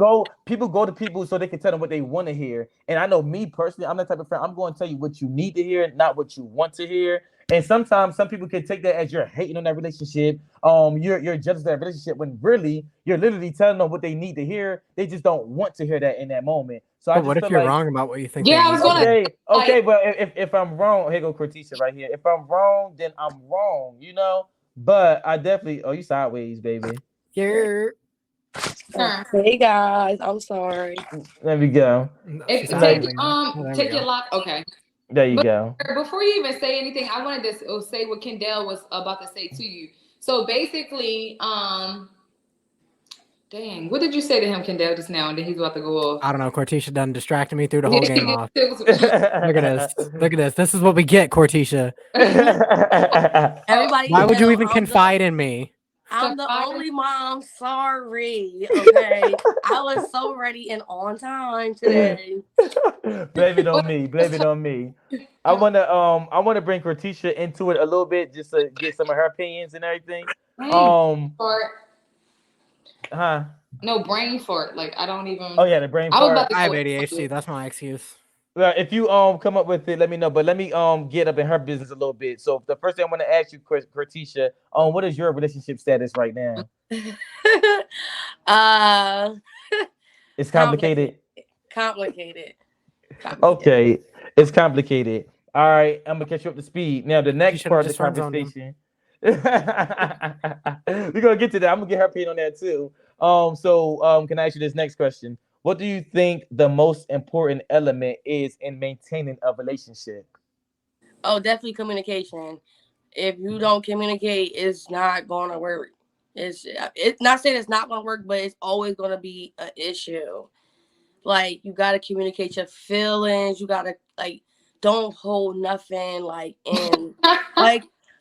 People go to people so they can tell them what they want to hear. And I know me personally, I'm that type of friend. I'm going to tell you what you need to hear, not what you want to hear. And sometimes some people can take that as you're hating on that relationship. You're jealous of that relationship when really you're literally telling them what they need to hear. They just don't want to hear that in that moment. So I But just what if feel you're like, wrong about what you think Yeah, they I was need to gonna hear? okay, well, if I'm wrong, here go Cortisha right here. If I'm wrong, then I'm wrong, you know. But I definitely, oh, you sideways, baby. Yeah. Hey guys, I'm sorry. There we go. No, she's if not Like, doing that. Oh, there we take your go. lock. Okay. there you But go. before you even say anything, I wanted to say what Kendall was about to say to you. So basically, dang, what did you say to him, Kendall, just now? And then he's about to go off. I don't know. Cortisha done distracted me through the Yeah, whole she game did. off. She was- Look at this. Look at this. This is what we get, Cortisha. Everybody Why can would you know even confide in me? I'm the Confide- only mom. Sorry. Okay. I was so ready and on time today. Blame it on me. Blame it on me. I wanna bring Cortisha into it a little bit just to get some of her opinions and everything. fart. Huh? No brain fart. Like I don't even. Oh yeah, the brain I was about part. to I have go. ADHD. That's my excuse. Well, if you come up with it, let me know. But let me get up in her business a little bit. So the first thing I want to ask you, Cortisha, what is your relationship status right now? uh It's complicated. complicated. Okay, it's complicated. All right, I'm gonna catch you up to speed. Now, the next should've part of the just friend-zoned him. conversation. We're gonna get to that. I'm gonna get her opinion on that too. Can I ask you this next question? What do you think the most important element is in maintaining a relationship? Oh, definitely communication. If you don't communicate, it's not gonna work. It's not saying it's not gonna work, but it's always gonna be an issue. Like you gotta communicate your feelings. You gotta like don't hold nothing like in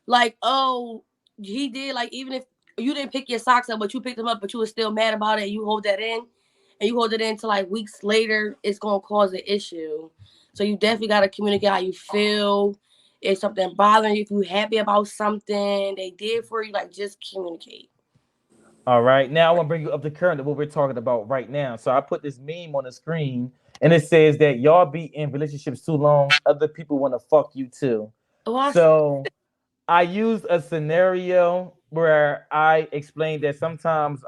like oh he did like even if you didn't pick your socks up but you picked them up but you were still mad about it and you hold that in and you hold it in till like weeks later it's gonna cause an issue. So you definitely gotta communicate how you feel. If something bothering you, if you happy about something they did for you, like just communicate. All right. Now I want to bring you up to current of what we're talking about right now. So I put this meme on the screen and it says that y'all be in relationships too long, other people want to fuck you too. What? So I used a scenario where I explained that sometimes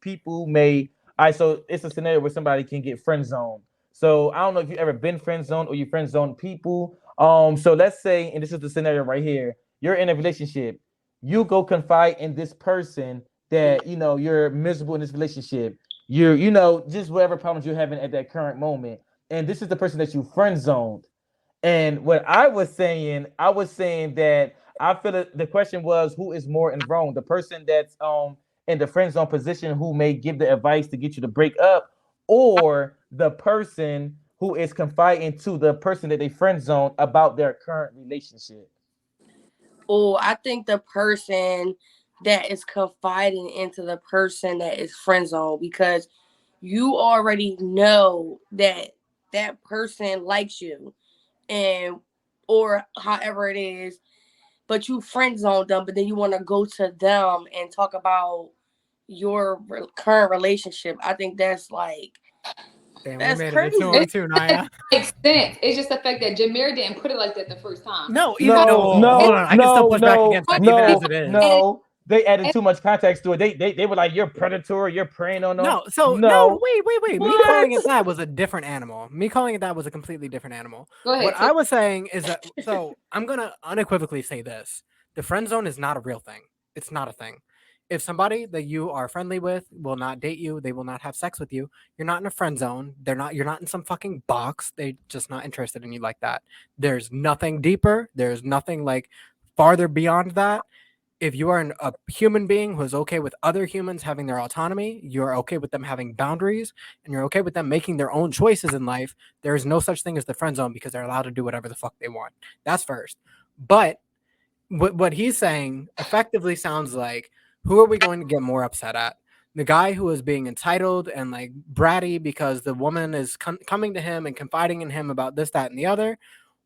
people may so it's a scenario where somebody can get friend zoned. So I don't know if you've ever been friend zoned or you friend zoned people. So let's say, and this is the scenario right here, you're in a relationship, you go confide in this person that you're miserable in this relationship. You're just whatever problems you're having at that current moment. And this is the person that you friend zoned. And what I was saying that I feel that the question was who is more in wrong, the person that's in the friend zone position who may give the advice to get you to break up, or the person who is confiding to the person that they friend zone about their current relationship. Oh, I think the person that is confiding into the person that is friend zone because you already know that that person likes you and or however it is, but you friend zoned them, but then you want to go to them and talk about your current relationship. I think that's like Damn, that's we made crazy. it a 2-on-2, Naya. Makes sense. It's just the fact that Jameer didn't put it like that the first time. No, even No, hold no, on. I can still no, push back no, against that, even as it is. no. They added too much context to it. They were like, you're predatory, you're preying on them. No, so No. wait. Me calling it that was a different animal. Me calling it that was a completely different animal. Go ahead. What I was saying is that, so I'm gonna unequivocally say this: the friend zone is not a real thing. It's not a thing. If somebody that you are friendly with will not date you, they will not have sex with you, you're not in a friend zone. You're not in some fucking box. They're just not interested in you like that. There's nothing deeper. There's nothing like farther beyond that. If you are a human being who is okay with other humans having their autonomy, you're okay with them having boundaries, and you're okay with them making their own choices in life, there is no such thing as the friend zone because they're allowed to do whatever the fuck they want. That's first. But what he's saying effectively sounds like, who are we going to get more upset at? The guy who is being entitled and like bratty because the woman is coming to him and confiding in him about this, that, and the other?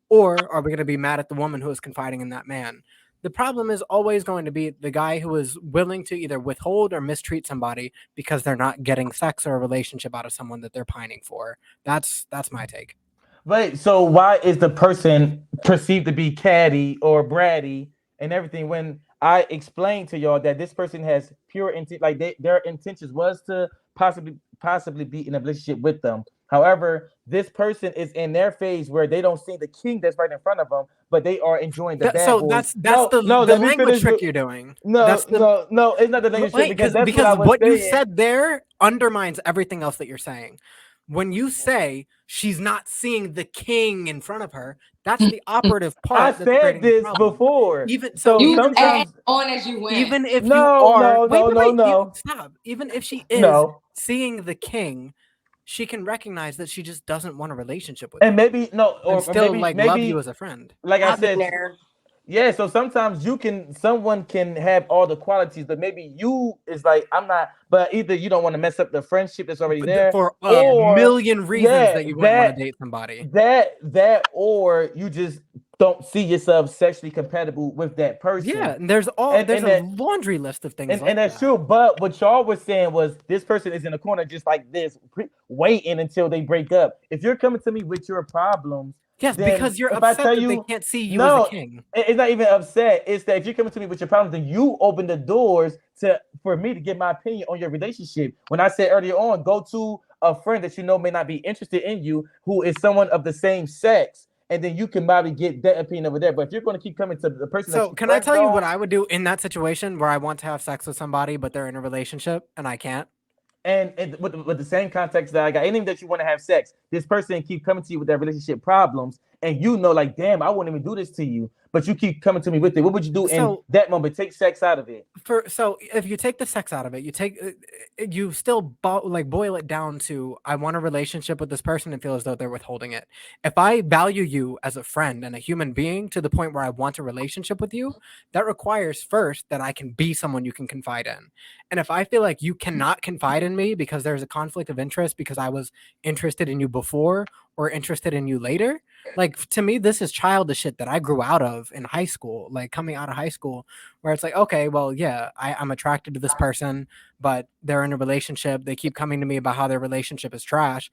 Or are we going to be mad at the woman who is confiding in that man? The problem is always going to be the guy who is willing to either withhold or mistreat somebody because they're not getting sex or a relationship out of someone that they're pining for. That's my take. But so why is the person perceived to be catty or bratty and everything when I explained to y'all that this person has pure intent, like their intentions was to possibly be in a relationship with them. However, this person is in their phase where they don't see the king that's right in front of them, but they are enjoying the bad So boys. that's the let me language finish trick with- you're doing. No, That's the- no, it's not the language trick Wait, because that's because what you saying. said there undermines everything else that you're saying. When you say she's not seeing the king in front of her, that's the operative part. I that's said creating the this problem. before. Even So so, You even add sometimes on as you went. even if you No, are no. stop. Even if she is No. seeing the king, she can recognize that she just doesn't want a relationship with And you maybe no, and or still maybe like maybe love you as a friend. like I I've been said, there. yeah. So sometimes someone can have all the qualities, but maybe you is like I'm not. But either you don't want to mess up the friendship that's already there, For a or million reasons yeah, that you wouldn't want to date somebody. that, or you just don't see yourself sexually compatible with that person. Yeah, and there's a laundry list of things And that's that. true. But what y'all was saying was this person is in a corner just like this, waiting until they break up. If you're coming to me with your problems, Yes, then because you're if I upset tell that you, they can't see you as a king. it's not even upset. It's that if you're coming to me with your problems, then you open the doors for me to get my opinion on your relationship. When I said earlier on, go to a friend that you know may not be interested in you, who is someone of the same sex, and then you can probably get that opinion over there. But if you're going to keep coming to the person, So can I tell you what I would do in that situation where I want to have sex with somebody, but they're in a relationship and I can't? And with the same context that I got, anything that you want to have sex, this person keep coming to you with their relationship problems, and you know, like, damn, I wouldn't even do this to you, but you keep coming to me with it. What would you do in that moment? Take sex out of it. So if you take the sex out of it, you still boil it down to, I want a relationship with this person and feel as though they're withholding it. If I value you as a friend and a human being to the point where I want a relationship with you, that requires first that I can be someone you can confide in. And if I feel like you cannot confide in me because there's a conflict of interest because I was interested in you before or interested in you later, like, to me, this is childish shit that I grew out of in high school, like coming out of high school, where it's like, okay, well, yeah, I'm attracted to this person, but they're in a relationship. They keep coming to me about how their relationship is trash.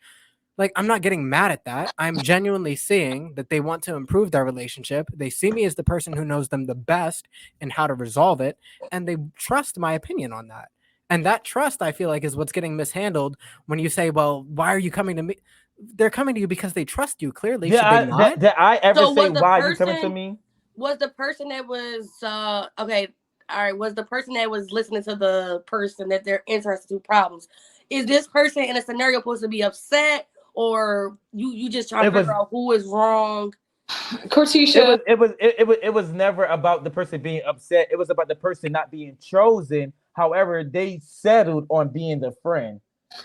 Like, I'm not getting mad at that. I'm genuinely seeing that they want to improve their relationship. They see me as the person who knows them the best and how to resolve it, and they trust my opinion on that. And that trust, I feel like, is what's getting mishandled when you say, well, why are you coming to me? They're coming to you because they trust you, clearly. Should they not? Did I ever So say was the why you person- coming to me? Was the person that was okay, all right, was the person that was listening to the person that they're interested in problems, is this person in a scenario supposed to be upset, or you just trying to figure out who is wrong? Cortisha, It was never about the person being upset. It was about the person not being chosen. However, they settled on being the friend.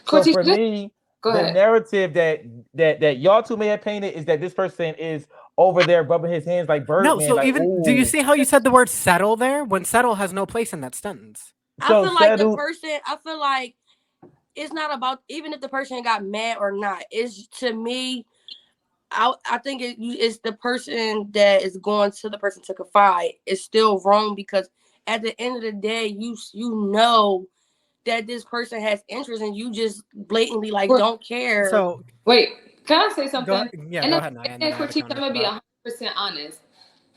So for me, the narrative that y'all two may have painted is that this person is over there rubbing his hands like Birdman. No, so like, even do you see how you said the word settle there? When settle has no place in that sentence. So I feel like the person, I feel like it's not about, even if the person got mad or not, it's, to me, I think it's the person that is going to the person to confide is still wrong, because at the end of the day, you know that this person has interest and you just blatantly like Well, don't care. So Wait, can I say go, something? yeah, And go then, ahead, Naya, and and then then I have a critique, I'm counter gonna for be that. 100% honest.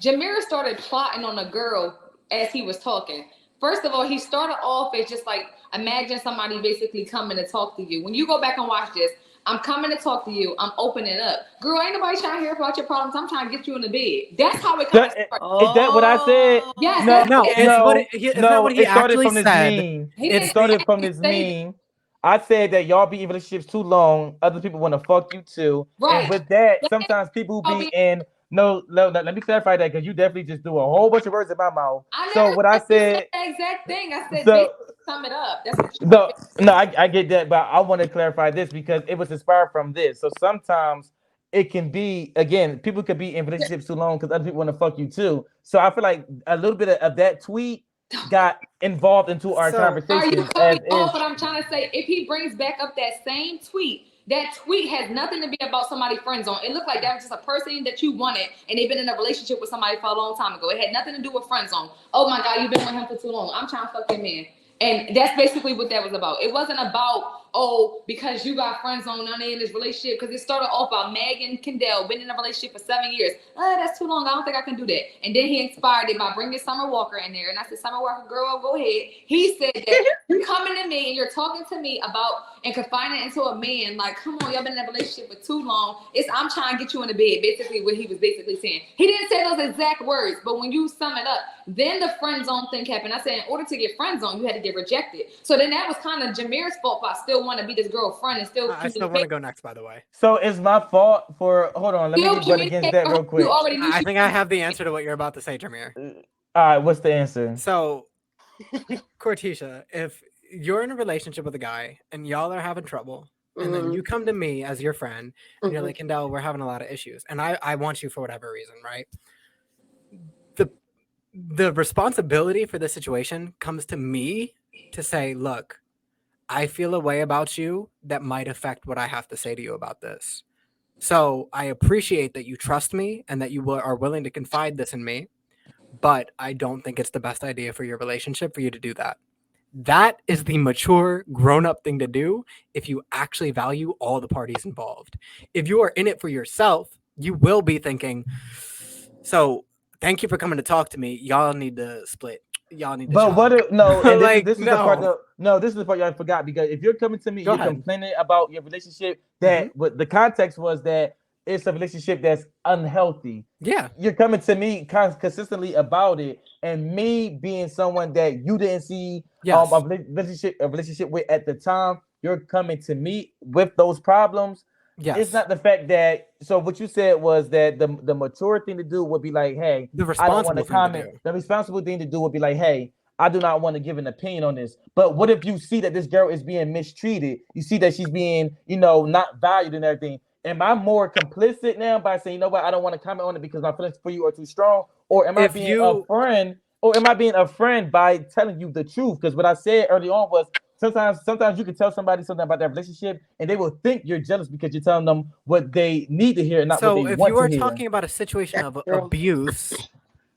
Jameer started plotting on a girl as he was talking. First of all, he started off as just like, imagine somebody basically coming to talk to you. When you go back and watch this, I'm coming to talk to you. I'm opening up. Girl, ain't nobody trying to hear about your problems. I'm trying to get you in the bed. That's how it kind of That, started. is that what I said? Yes, No, that's No, it. it's what no, it's not no. what he It started actually from this said. meme. He It didn't started from actually this say that. meme. I said that y'all be in relationships too long. Other people want to fuck you too. And Right. with that, Let sometimes people y'all be be- in. No, let me clarify that because you definitely just threw a whole bunch of words in my mouth. I So never what I said you said said, the exact thing. I said, so basically, sum it up. That's what you no, said. no, I get that, but I want to clarify this because it was inspired from this. So sometimes it can be again, people could be in relationships too long because other people want to fuck you too. So I feel like a little bit of that tweet got involved into our So Are you conversations cutting as me off? is. What I'm trying to say, if he brings back up that same tweet, that tweet has nothing to be about somebody friend zone. It looked like that was just a person that you wanted, and they've been in a relationship with somebody for a long time ago. It had nothing to do with friend zone. Oh my God, you've been with him for too long. I'm trying to fuck your man. And that's basically what that was about. It wasn't about, oh, because you got friends on none in this relationship. Because it started off by Megan Kendall, been in a relationship for 7 years. That's too long. I don't think I can do that. And then he inspired it by bringing Summer Walker in there. And I said, Summer Walker, girl, go ahead. He said that you're coming to me and you're talking to me about and confining it into a man. Like, come on, y'all been in a relationship for too long. I'm trying to get you in the bed. Basically, what he was basically saying. He didn't say those exact words, but when you sum it up, then the friend zone thing happened. I said, in order to get friend zone, you had to get rejected. So then that was kind of Jameer's fault. But I still want to be this girlfriend and still I still want to go next, by the way. So it's my fault for hold on, let me still get butt against that real You quick. already knew I she think I have the answer to what you're about to say, Jameer. All right, what's the answer? So, Cortisha, if you're in a relationship with a guy and y'all are having trouble, and then you come to me as your friend, and you're like, Kendall, we're having a lot of issues, and I want you for whatever reason, right? The responsibility for the situation comes to me to say, look, I feel a way about you that might affect what I have to say to you about this. So I appreciate that you trust me and that you are willing to confide this in me, but I don't think it's the best idea for your relationship for you to do that. That is the mature, grown-up thing to do if you actually value all the parties involved. If you are in it for yourself, you will be thinking, so thank you for coming to talk to me. Y'all need to split. Y'all need to But shop. what if, no, and Like, this is the part no. that no, this is the part y'all forgot because if you're coming to me, Go you're ahead. complaining about your relationship that what the context was that it's a relationship that's unhealthy. Yeah. You're coming to me consistently about it, and me being someone that you didn't see Yes. a relationship with at the time, you're coming to me with those problems. Yes. It's not the fact that so what you said was that the mature thing to do would be like, hey, the I don't want responsible to thing to comment. do. The responsible thing to do would be like, hey, I do not want to give an opinion on this. But what if you see that this girl is being mistreated? You see that she's being, not valued and everything. Am I more complicit now by saying, you know what, I don't want to comment on it because my feelings for you are too strong? Or am I being a friend? Or am I being a friend by telling you the truth? Because what I said early on was sometimes you can tell somebody something about their relationship and they will think you're jealous because you're telling them what they need to hear and not what they want to hear. So if you are talking about a situation of abuse,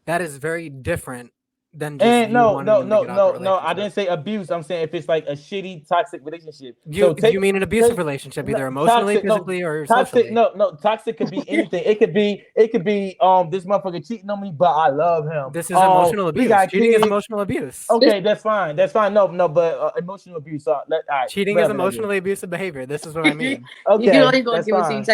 that is very different than just And you wanting them to get out the no, I relationship. didn't say abuse. I'm saying if it's like a shitty, toxic relationship. You mean an abusive relationship, either emotionally, toxic, physically, or toxic, socially? no, toxic could be anything. It could be this motherfucker cheating on me, but I love him. This is emotional We abuse. got Cheating kids. is emotional abuse. Okay, that's fine. No, but emotional abuse. All right, Cheating is emotionally abusive behavior. This is what I mean. Okay, that's fine.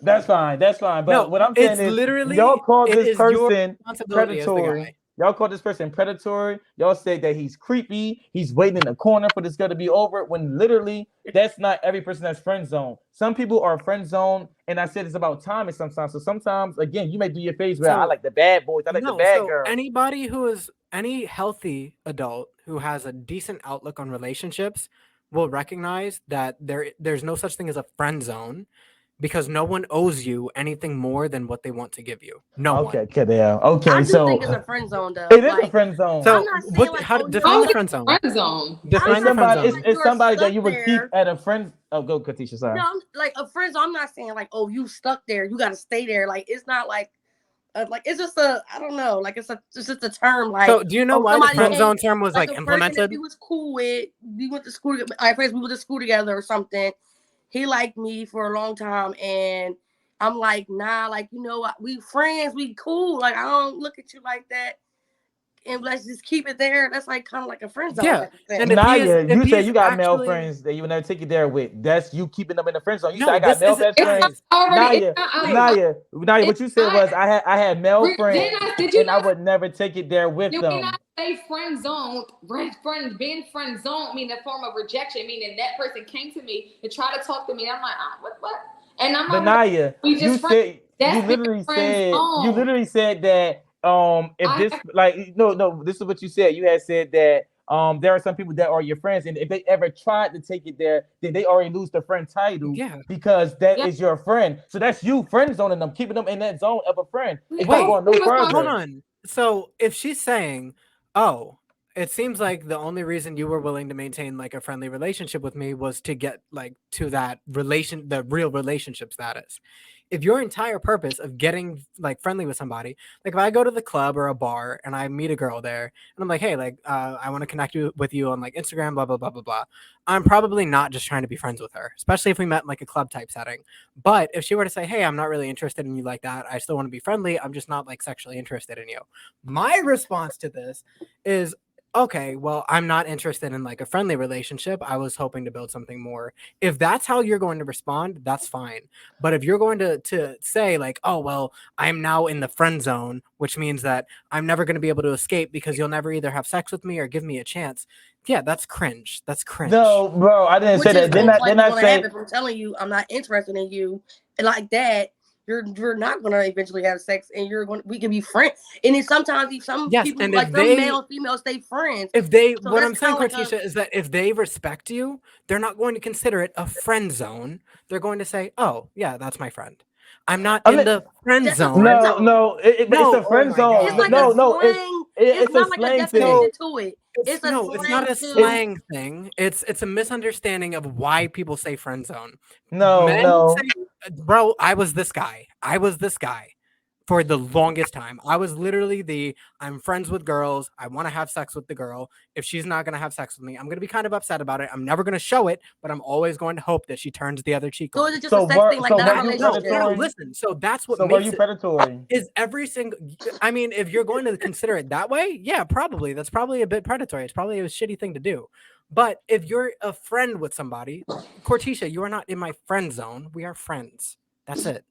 That's fine. That's fine. But No, what I'm it's saying is, literally y'all call it this is your person responsibility as the predatory. guy. Y'all call this person predatory. Y'all say that he's creepy. He's waiting in the corner for this girl to be over. When literally, that's not every person that's friend zone. Some people are friend zone, and I said it's about timing sometimes. So sometimes, again, you may do your phase where I like the bad boys. I like the bad girls. Anybody who is any healthy adult who has a decent outlook on relationships will recognize that there's no such thing as a friend zone. Because no one owes you anything more than what they want to give you. No one. Okay, Kadell. Okay, I so think it's a friend zone, though. It is a friend zone. So, I'm not saying how oh, define the Don't friend zone? friend zone. Define the friend zone. It's somebody that you would stuck keep there. at a friend. Oh, go, Katisha. Sorry. No, like a friend zone. I'm not saying like, oh, you stuck there. You got to stay there. Like it's not like like it's just I don't know, like it's just a term. Like, So do you know why the somebody friend came- zone term was like a person implemented? that we was cool with, we went to school. At first, we went to school together or something. He liked me for a long time, and I'm like, nah, like you know what, we friends, we cool. Like I don't look at you like that, and let's just keep it there. That's like kind of like a friend zone. Yeah, type of thing. and if he is- Naya, if you he said is you got male actually- friends that you would never take it there with. That's you keeping them in the friend zone. You No, said I got this male isn't- best It's friends. not already. Naya, It's not, Naya, what you said was I had male Did friends you and I would never take it there with Did we them. not say friend zone? Being friend zone mean a form of rejection, meaning that person came to me to try to talk to me. I'm like, what? And I'm But like, Naya, we you just said That's you being literally friend said zone. you literally said that if I- this like no this is what you said. You had said that there are some people that are your friends, and if they ever tried to take it there, then they already lose the friend title Yeah. because that is Yeah. your friend. So that's you friend zoning them, keeping them in that zone of a friend. It's Wait, not going no wait, further. Hold on. So if she's saying, "Oh, it seems like the only reason you were willing to maintain like a friendly relationship with me was to get like to that the real relationship status." If your entire purpose of getting like friendly with somebody, like if I go to the club or a bar and I meet a girl there and I'm like, hey, like I want to connect with you on like Instagram, blah blah blah blah blah. I'm probably not just trying to be friends with her, especially if we met in like a club type setting. But if she were to say, hey, I'm not really interested in you like that, I still want to be friendly, I'm just not like sexually interested in you. My response to this is, okay, well, I'm not interested in like a friendly relationship. I was hoping to build something more. If that's how you're going to respond, that's fine. But if you're going to say like, oh, well, I'm now in the friend zone, which means that I'm never going to be able to escape because you'll never either have sex with me or give me a chance. Yeah, that's cringe. That's cringe. No, bro, I didn't Which say is that. Then most I likely then I gonna say happen. If I'm telling you, I'm not interested in you, and like that, you're not gonna eventually have sex, and we can be friends. And then sometimes some Yes, people, and like if some they- male and female, stay friends. If they, So what that's I'm saying, kinda like Cortisha, is that if they respect you, they're not going to consider it a friend zone. They're going to say, "Oh, yeah, that's my friend. I'm not I in mean, the friend That's a zone." friend no, zone. no, it's No, a oh friend my zone. God. It's like No, a no, slang. it's not a like a slang definition thing. to it. It's a no, it's not a slang to- slang thing. It's a misunderstanding of why people say friend zone. No, Men no. say, bro, I was this guy. For the longest time. I was literally I'm friends with girls. I want to have sex with the girl. If she's not going to have sex with me, I'm going to be kind of upset about it. I'm never going to show it, but I'm always going to hope that she turns the other cheek So on. is it just So a sex were- thing, like so not a were you No, relationship? predatory? listen. So that's what So were makes you it predatory? is every single. I mean, if you're going to consider it that way, yeah, probably. That's probably a bit predatory. It's probably a shitty thing to do. But if you're a friend with somebody, Cortisha, you are not in my friend zone. We are friends. That's it.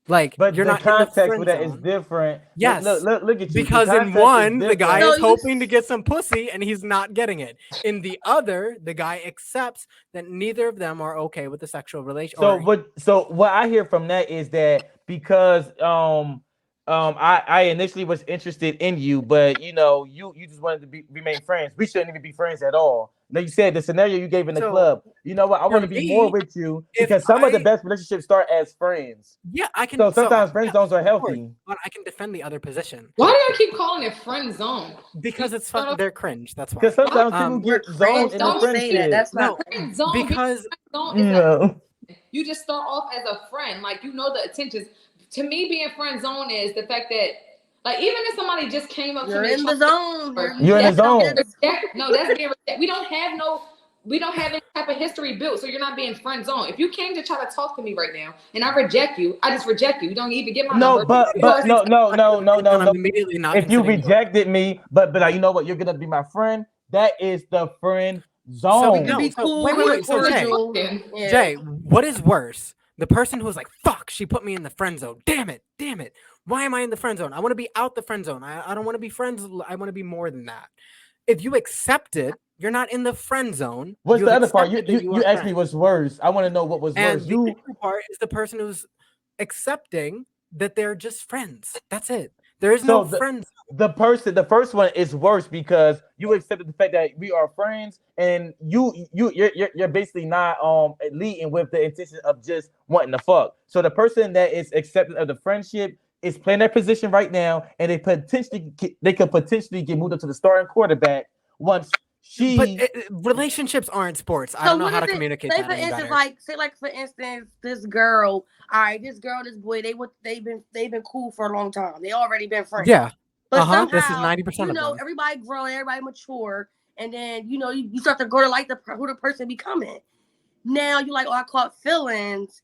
Like But you're the not in the context friend with that is zone. different. Yes. Look at you. Because in context one, is the guy different. is No, you- hoping to get some pussy and he's not getting it. In the other, the guy accepts that neither of them are okay with the sexual relationship. So what I hear from that is that because I initially was interested in you, but you know you just wanted to remain friends. We shouldn't even be friends at all. Like you said, the scenario you gave in the So, club. You know what? I for want to be more me, with you if because some of the I- best relationships start as friends. Yeah, I can. So sometimes friend yes, zones are of course, healthy. but I can defend the other position Why do y'all keep calling it friend zone? because it's fucking. They're cringe. That's why. Because sometimes Um, people get Friends zoned in the don't don't say that. friendship. That's not. No, Friend zone, being because friend zone is No. you just start off as a friend, like you know the intentions. To me, being friend zone is the fact that, like, even if somebody just came up You're to me, in the zone. You're in the that's zone. no, that's being. We don't have any type of history built, so you're not being friend zone. If you came to try to talk to me right now and I reject you, I just reject you. You don't even get my No, number. but no. I'm immediately not. If you considering- rejected me, but like, you know what, you're gonna be my friend. That is the friend zone. We can be So, cool. wait. So Jay, cordial. Yeah. Jay, what is worse? The person who's like, fuck, she put me in the friend zone. Damn it. Why am I in the friend zone? I want to be out the friend zone. I don't want to be friends. I want to be more than that. If you accept it, you're not in the friend zone. What's You've the other part? accepted that You are asked me friends. what's worse. I want to know what was And worse. the other part is the person who's accepting that they're just friends. That's it. There is no So friend zone. the first one is worse because you accepted the fact that we are friends, and you're basically not leading with the intention of just wanting to fuck. So the person that is accepting of the friendship is playing their position right now, and they could potentially get moved up to the starting quarterback once relationships aren't sports. I So don't know what how is to it? communicate Say that for any instance, better. for instance, this girl, all right, this girl, this boy, they've been cool for a long time. They already been friends. Yeah. But This is somehow, 90% of them. everybody grow, everybody mature, and then you start to grow to like who the person becoming. Now you like, oh, I caught feelings.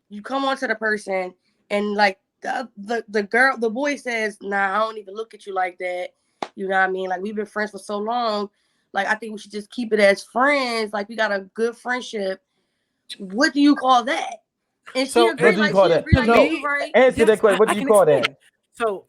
You come on to the person, and like the boy says, nah, I don't even look at you like that. You know what I mean? Like, we've been friends for so long. Like, I think we should just keep it as friends. Like, we got a good friendship. What do you call that? And So, she agreed. What do you Like, call she that? agreed. Like, No, you right. answer that question. What do I you can call explain. that? So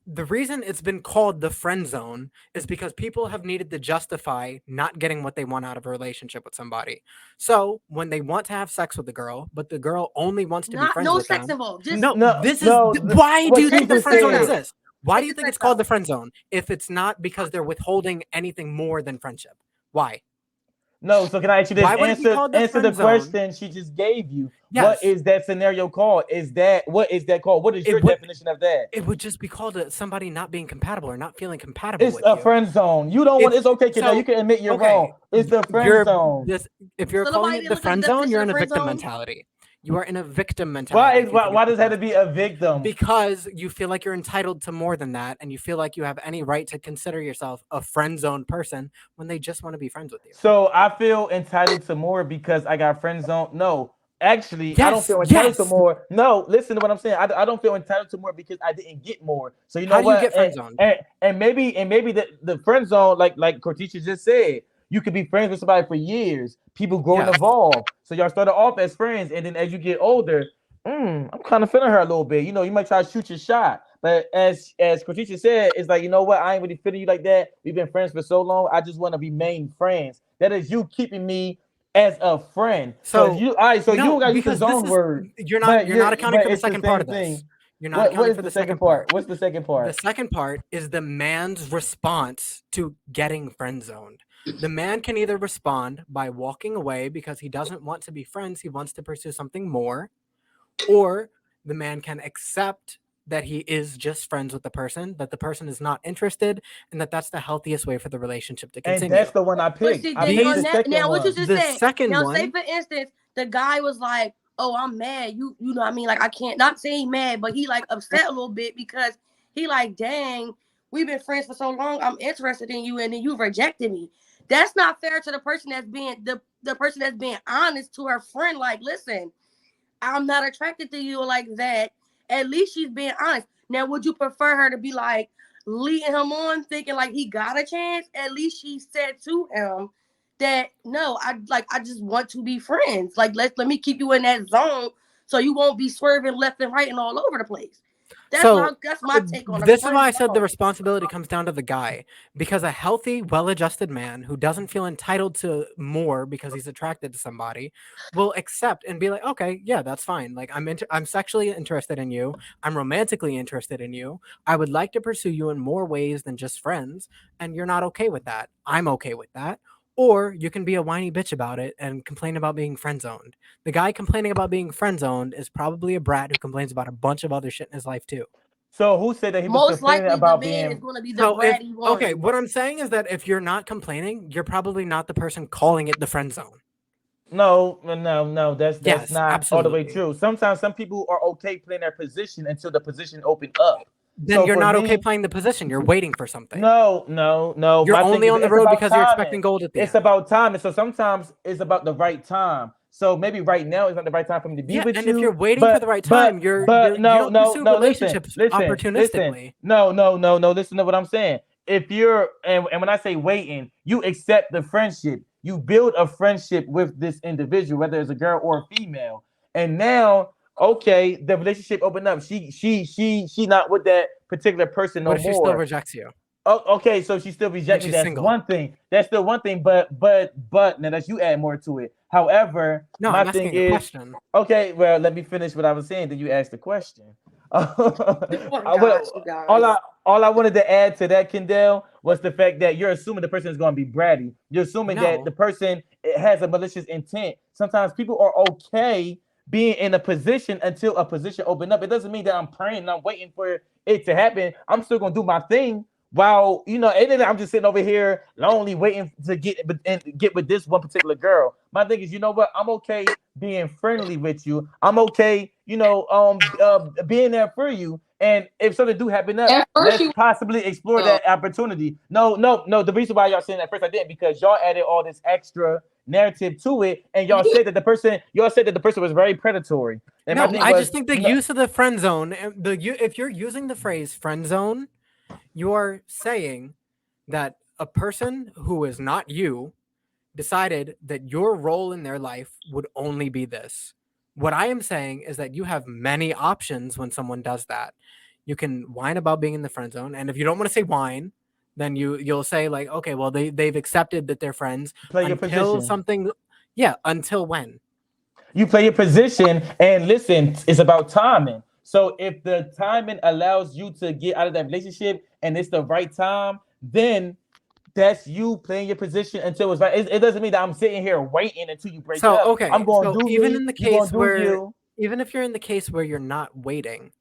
the reason it's been called the friend zone is because people have needed to justify not getting what they want out of a relationship with somebody. So when they want to have sex with the girl, but the girl only wants to be friends No with sex them. involved. Just Why do what you she think the just friend zone said. exists? Why do you It's a think it's sex called the zone. friend zone if it's not because they're withholding anything more than friendship? Why? No, so can I ask you this? Why would it be called the Answer the friend zone? question she just gave you. Yes. What is that scenario called? What is that called? What is your definition of that? It would just be called somebody not being compatible or not feeling compatible It's with a you. friend zone. You don't want. It's okay, Kendall. You can admit you're wrong. It's the friend zone. If you're So calling nobody it the look at friend the zone, you're definition in of a friend victim zone? mentality. You are in a victim mentality. Why does it have to be a victim? Because you feel like you're entitled to more than that, and you feel like you have any right to consider yourself a friend zone person when they just want to be friends with you. So I feel entitled to more because I got friend zone. No, actually, I don't feel entitled to more. No, listen to what I'm saying. I don't feel entitled to more because I didn't get more. So you know How do what? you get friend zoned? And maybe the friend zone, like Cortisha just said, you could be friends with somebody for years. People grow and evolve. So y'all started off as friends, and then as you get older, I'm kind of feeling her a little bit. You know, you might try to shoot your shot. But as Cortisha said, it's like, you know what? I ain't really feeling you like that. We've been friends for so long. I just want to remain friends. That is you keeping me as a friend. So you gotta use his own word. You're not accounting for the second part of this. You're not what accounting is for the second part? What's the second part? The second part is the man's response to getting friend zoned. The man can either respond by walking away because he doesn't want to be friends, he wants to pursue something more, or the man can accept that he is just friends with the person, that the person is not interested, and that's the healthiest way for the relationship to continue. And that's the one I picked. See, I picked the second now, one. what you just The said. second now, one. say for instance, the guy was like, "Oh, I'm mad." You know what I mean? Like, I can't not say mad, but he like upset a little bit because he like, "Dang, we've been friends for so long. I'm interested in you, and then you rejected me." That's not fair to the person that's being the person that's being honest to her friend. Like, listen, I'm not attracted to you like that. At least she's being honest. Now, would you prefer her to be like leading him on, thinking like he got a chance? At least she said to him that no, I just want to be friends. Like, let me keep you in that zone so you won't be swerving left and right and all over the place. That's my take on it. This is why I said the responsibility comes down to the guy, because a healthy, well-adjusted man who doesn't feel entitled to more because he's attracted to somebody will accept and be like, okay, yeah, that's fine. Like, I'm sexually interested in you. I'm romantically interested in you. I would like to pursue you in more ways than just friends, and you're not okay with that. I'm okay with that. Or you can be a whiny bitch about it and complain about being friend zoned. The guy complaining about being friend zoned is probably a brat who complains about a bunch of other shit in his life too. So who said that he was most complaining likely about the man being? is going to be the bratty one. Okay, what I'm saying is that if you're not complaining, you're probably not the person calling it the friend zone. No, that's Yes, not absolutely. all the way true. Sometimes some people are okay playing their position until the position opened up. Then So you're for not me- okay playing the position. You're waiting for something. No. You're My only thing is on the it's road about because you're timing. expecting gold at the It's end. about time, and so sometimes it's about the right time. So maybe right now is not the right time for me to be with and you. if you're waiting for the right time, you don't pursue relationships opportunistically. No. Listen to what I'm saying. If you're and when I say waiting, you accept the friendship. You build a friendship with this individual, whether it's a girl or a female. And now, okay, the relationship opened up. She not with that particular person no What if more. she still rejects you? Oh, okay, so she still rejects me. she's That's single. one thing. That's still one thing. But now that you add more to it. However, No, my I'm thing asking a is question. okay. Well, let me finish what I was saying. Then you ask the question. gosh, you guys. All I wanted to add to that, Kendall, was the fact that you're assuming the person is going to be bratty. You're assuming that the person has a malicious intent. Sometimes people are okay being in a position until a position open up. It doesn't mean that I'm praying and I'm waiting for it to happen. I'm still gonna do my thing while and then I'm just sitting over here lonely, waiting to get with this one particular girl. My thing is, you know what? I'm okay being friendly with you. I'm okay, being there for you. And if something do happen up, At first let's you possibly explore no. that opportunity. No, no, no. The reason why y'all saying that first I didn't because y'all added all this extra narrative to it, and y'all said that the person was very predatory. And my No, thing I was, just think the use of the friend zone, if you're using the phrase friend zone, you are saying that a person who is not you decided that your role in their life would only be this. What I am saying is that you have many options when someone does that. You can whine about being in the friend zone, and if you don't want to say whine, then you'll say like, okay, well they've accepted that they're friends play your until position. something. Yeah, until when? You play your position, and listen, it's about timing. So if the timing allows you to get out of that relationship and it's the right time, then that's you playing your position until it's right. It doesn't mean that I'm sitting here waiting until you break So up. okay, I'm going so to do even me. in the You going case to do where you. even if you're in the case where you're not waiting,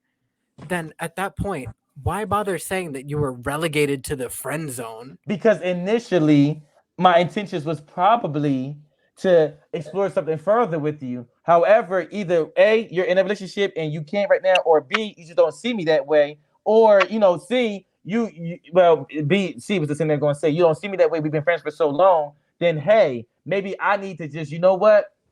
then at that point, why bother saying that you were relegated to the friend zone? Because initially my intentions was probably to explore something further with you. However, either A, you're in a relationship and you can't right now, or B, you just don't see me that way, or C, C was the thing they're going to say, you don't see me that way. We've been friends for so long. Then hey, maybe I need to just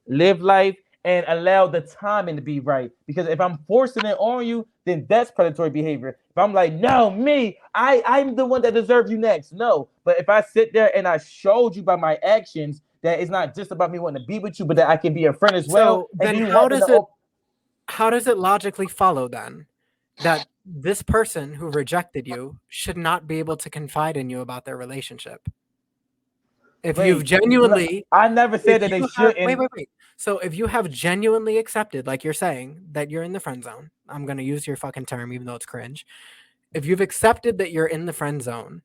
live life and allow the timing to be right. Because if I'm forcing it on you, then that's predatory behavior. If I'm like, no, I'm the one that deserves you next. No. But if I sit there and I showed you by my actions that it's not just about me wanting to be with you, but that I can be a friend as well. So then how does it logically follow then that this person who rejected you should not be able to confide in you about their relationship? If you've genuinely I never said that they shouldn't. wait. So if you have genuinely accepted, like you're saying, that you're in the friend zone, I'm gonna use your fucking term even though it's cringe. If you've accepted that you're in the friend zone,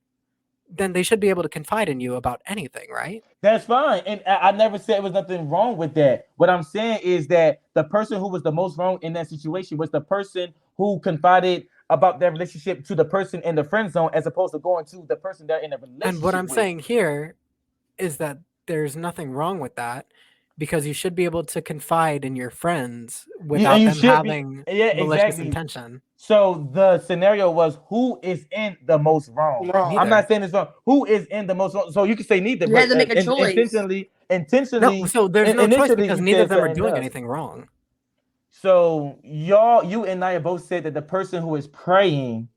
then they should be able to confide in you about anything, right? That's fine. And I never said there was nothing wrong with that. What I'm saying is that the person who was the most wrong in that situation was the person who confided about their relationship to the person in the friend zone as opposed to going to the person they're in a relationship And what I'm with. saying here is that there's nothing wrong with that because you should be able to confide in your friends without You them should be. having Yeah, malicious exactly. intention. So the scenario was who is in the most wrong. Wrong. I'm not saying it's wrong. Who is in the most wrong? So you can say neither, You but had to make a choice. intentionally. No, so there's no choice initially because you neither said of them are something doing else. anything wrong. So you and Naya both said that the person who is preying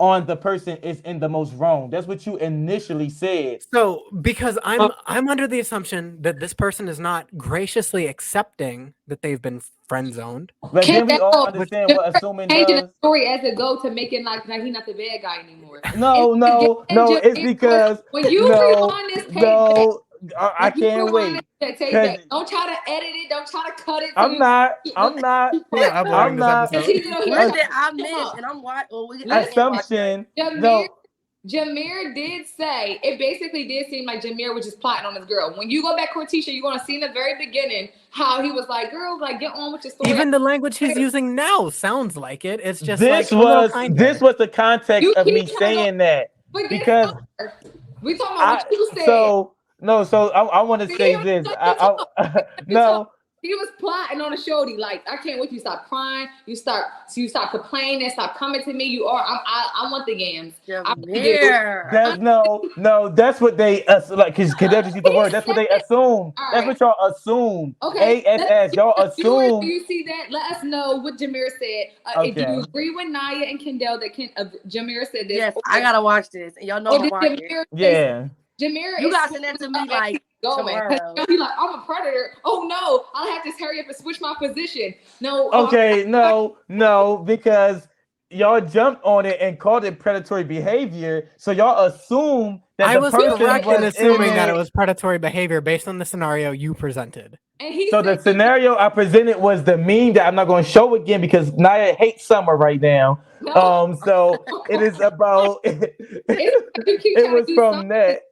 on the person is in the most wrong. That's what you initially said. So because I'm under the assumption that this person is not graciously accepting that they've been friend zoned. But then we all Kendall, understand what assuming changing the does. story as it go to make it like he's not the bad guy anymore. No, it's because when you rewind this tape back, I can't wait. that tape back, don't try to edit it. Don't try to cut it. I'm not. We're uploading this episode. What did I miss? And I'm watching. Assumption. No. Jameer did say it basically did seem like Jameer was just plotting on this girl. When you go back, Cortisha, you're gonna see in the very beginning how he was like, "Girl, like get on with your story." Even the language he's using now sounds like it. It's just this was the context of me saying that because we talking about what you said. So I want to say this. No. He was plotting on a shorty. Like, I can't wait till you stop crying. You start complaining. Stop coming to me. I want the yams. That's that's what they like. Cause they just use the word. That's what they assume. Right. That's what y'all assume. Okay. ASS. Y'all assume. Do you see that? Let us know what Jameer said. Okay. Do you agree with Naya and Kendall that Jameer said this? Yes, I gotta watch this, and y'all know I'm watching. Yeah. Jameer, you guys send that to me like tomorrow. Be like, I'm a predator. Oh no, I'll have to hurry up and switch my position. No. Okay, no, because y'all jumped on it and called it predatory behavior. So y'all assume that I was correct in assuming that it was was predatory behavior based on the scenario you presented. So the scenario I presented was the meme that I'm not going to show again because Naya hates summer right now. No. So it is about. It was from that.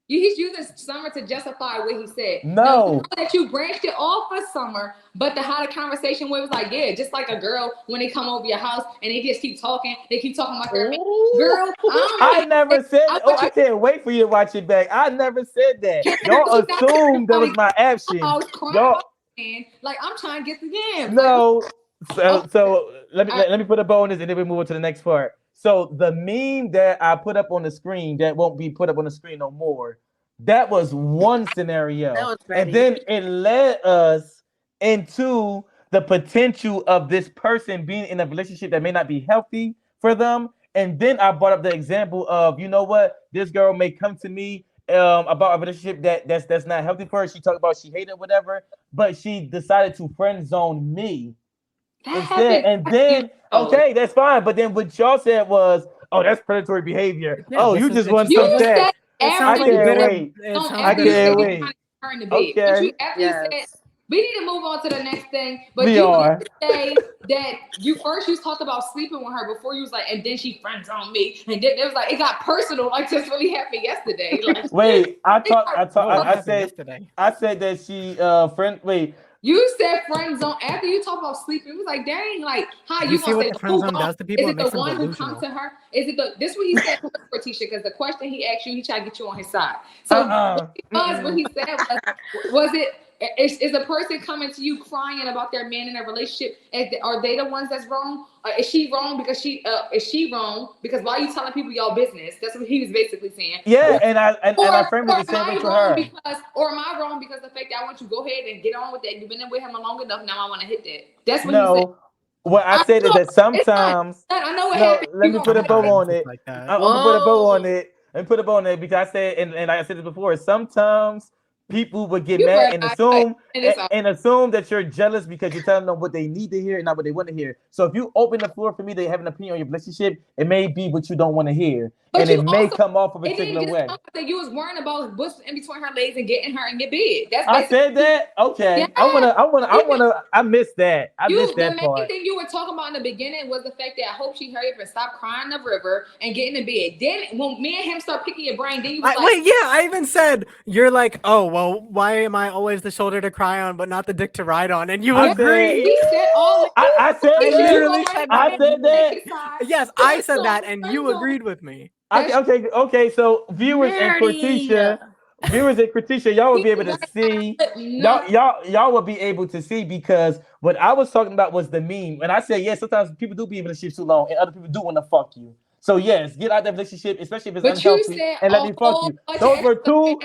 He's using Summer to justify what he said. No. Now, we know that you branched it off for Summer, but how the conversation was like, yeah, just like a girl when they come over your house and they just keep talking. They keep talking about their man. Girl, I never said. I can't wait for you to watch it back. I never said that. Y'all assumed that was my action. Y'all, like I'm trying to get the game. no. So let me put a bow on this, and then we move on to the next part. So the meme that I put up on the screen that won't be put up on the screen no more. That was one scenario, That was and then it led us into the potential of this person being in a relationship that may not be healthy for them. And then I brought up the example of, you know what, this girl may come to me about a relationship that's not healthy for her. She talked about she hated whatever, but she decided to friend zone me instead. And then okay, that's fine. But then what y'all said was, oh, that's predatory behavior. Yeah, oh, you just want You some sex. I can't wait. I can't wait. Okay. We need to move on to the next thing. But We you are. say that you talked about sleeping with her before you was like, and then she friends on me, and then it was like it got personal. Like this really happened yesterday. Like, wait, I said that she friend. Wait, you said friend zone after you talk about sleeping. It was like, dang, like how you see gonna what say the friend zone does to people? Is It it makes the them one who delusional. comes to her? Is it this what he said for Tisha? Because the question he asked you, he tried to get you on his side. So what he said was it? Is a person coming to you crying about their man in a relationship? Are they the ones that's wrong? Is she wrong because is she wrong because why are you telling people y'all business? That's what he was basically saying. Yeah, and I framed it the same way for her. Or am I wrong because the fact that I want you to go ahead and get on with that? You've been in with him long enough. Now I want to hit that. That's what he said. What I said is that sometimes. I know what happened. Let me put a bow on it. Like that. I'm gonna put a bow on it. And put a bow on it because I said, and I said this before. Sometimes people would get mad and assume that you're jealous because you're telling them what they need to hear and not what they want to hear. So if you open the floor for me to have an opinion on your relationship, it may be what you don't want to hear, and it may come off a particular way. That you was worrying about what's in between her legs and getting her in your bed. That's I said that. Okay, yeah. I missed that. I missed that part. The main thing you were talking about in the beginning was the fact that I hope she hurry up and stop crying in the river and get in the bed. Then when me and him start picking your brain, then you was wait, yeah, I even said you're like, oh well, why am I always the shoulder to cry on but not the dick to ride on? And you agree. He said all. I said that. I said that. Yes, I said that, and you agreed with me. Okay. So viewers and Cortisha, y'all will be able to see. Y'all will be able to see because what I was talking about was the meme. And I said, yes, sometimes people do be in relationships too long, and other people do want to fuck you. So yes, get out that relationship, especially if it's unhealthy, and let me fuck you. Those were two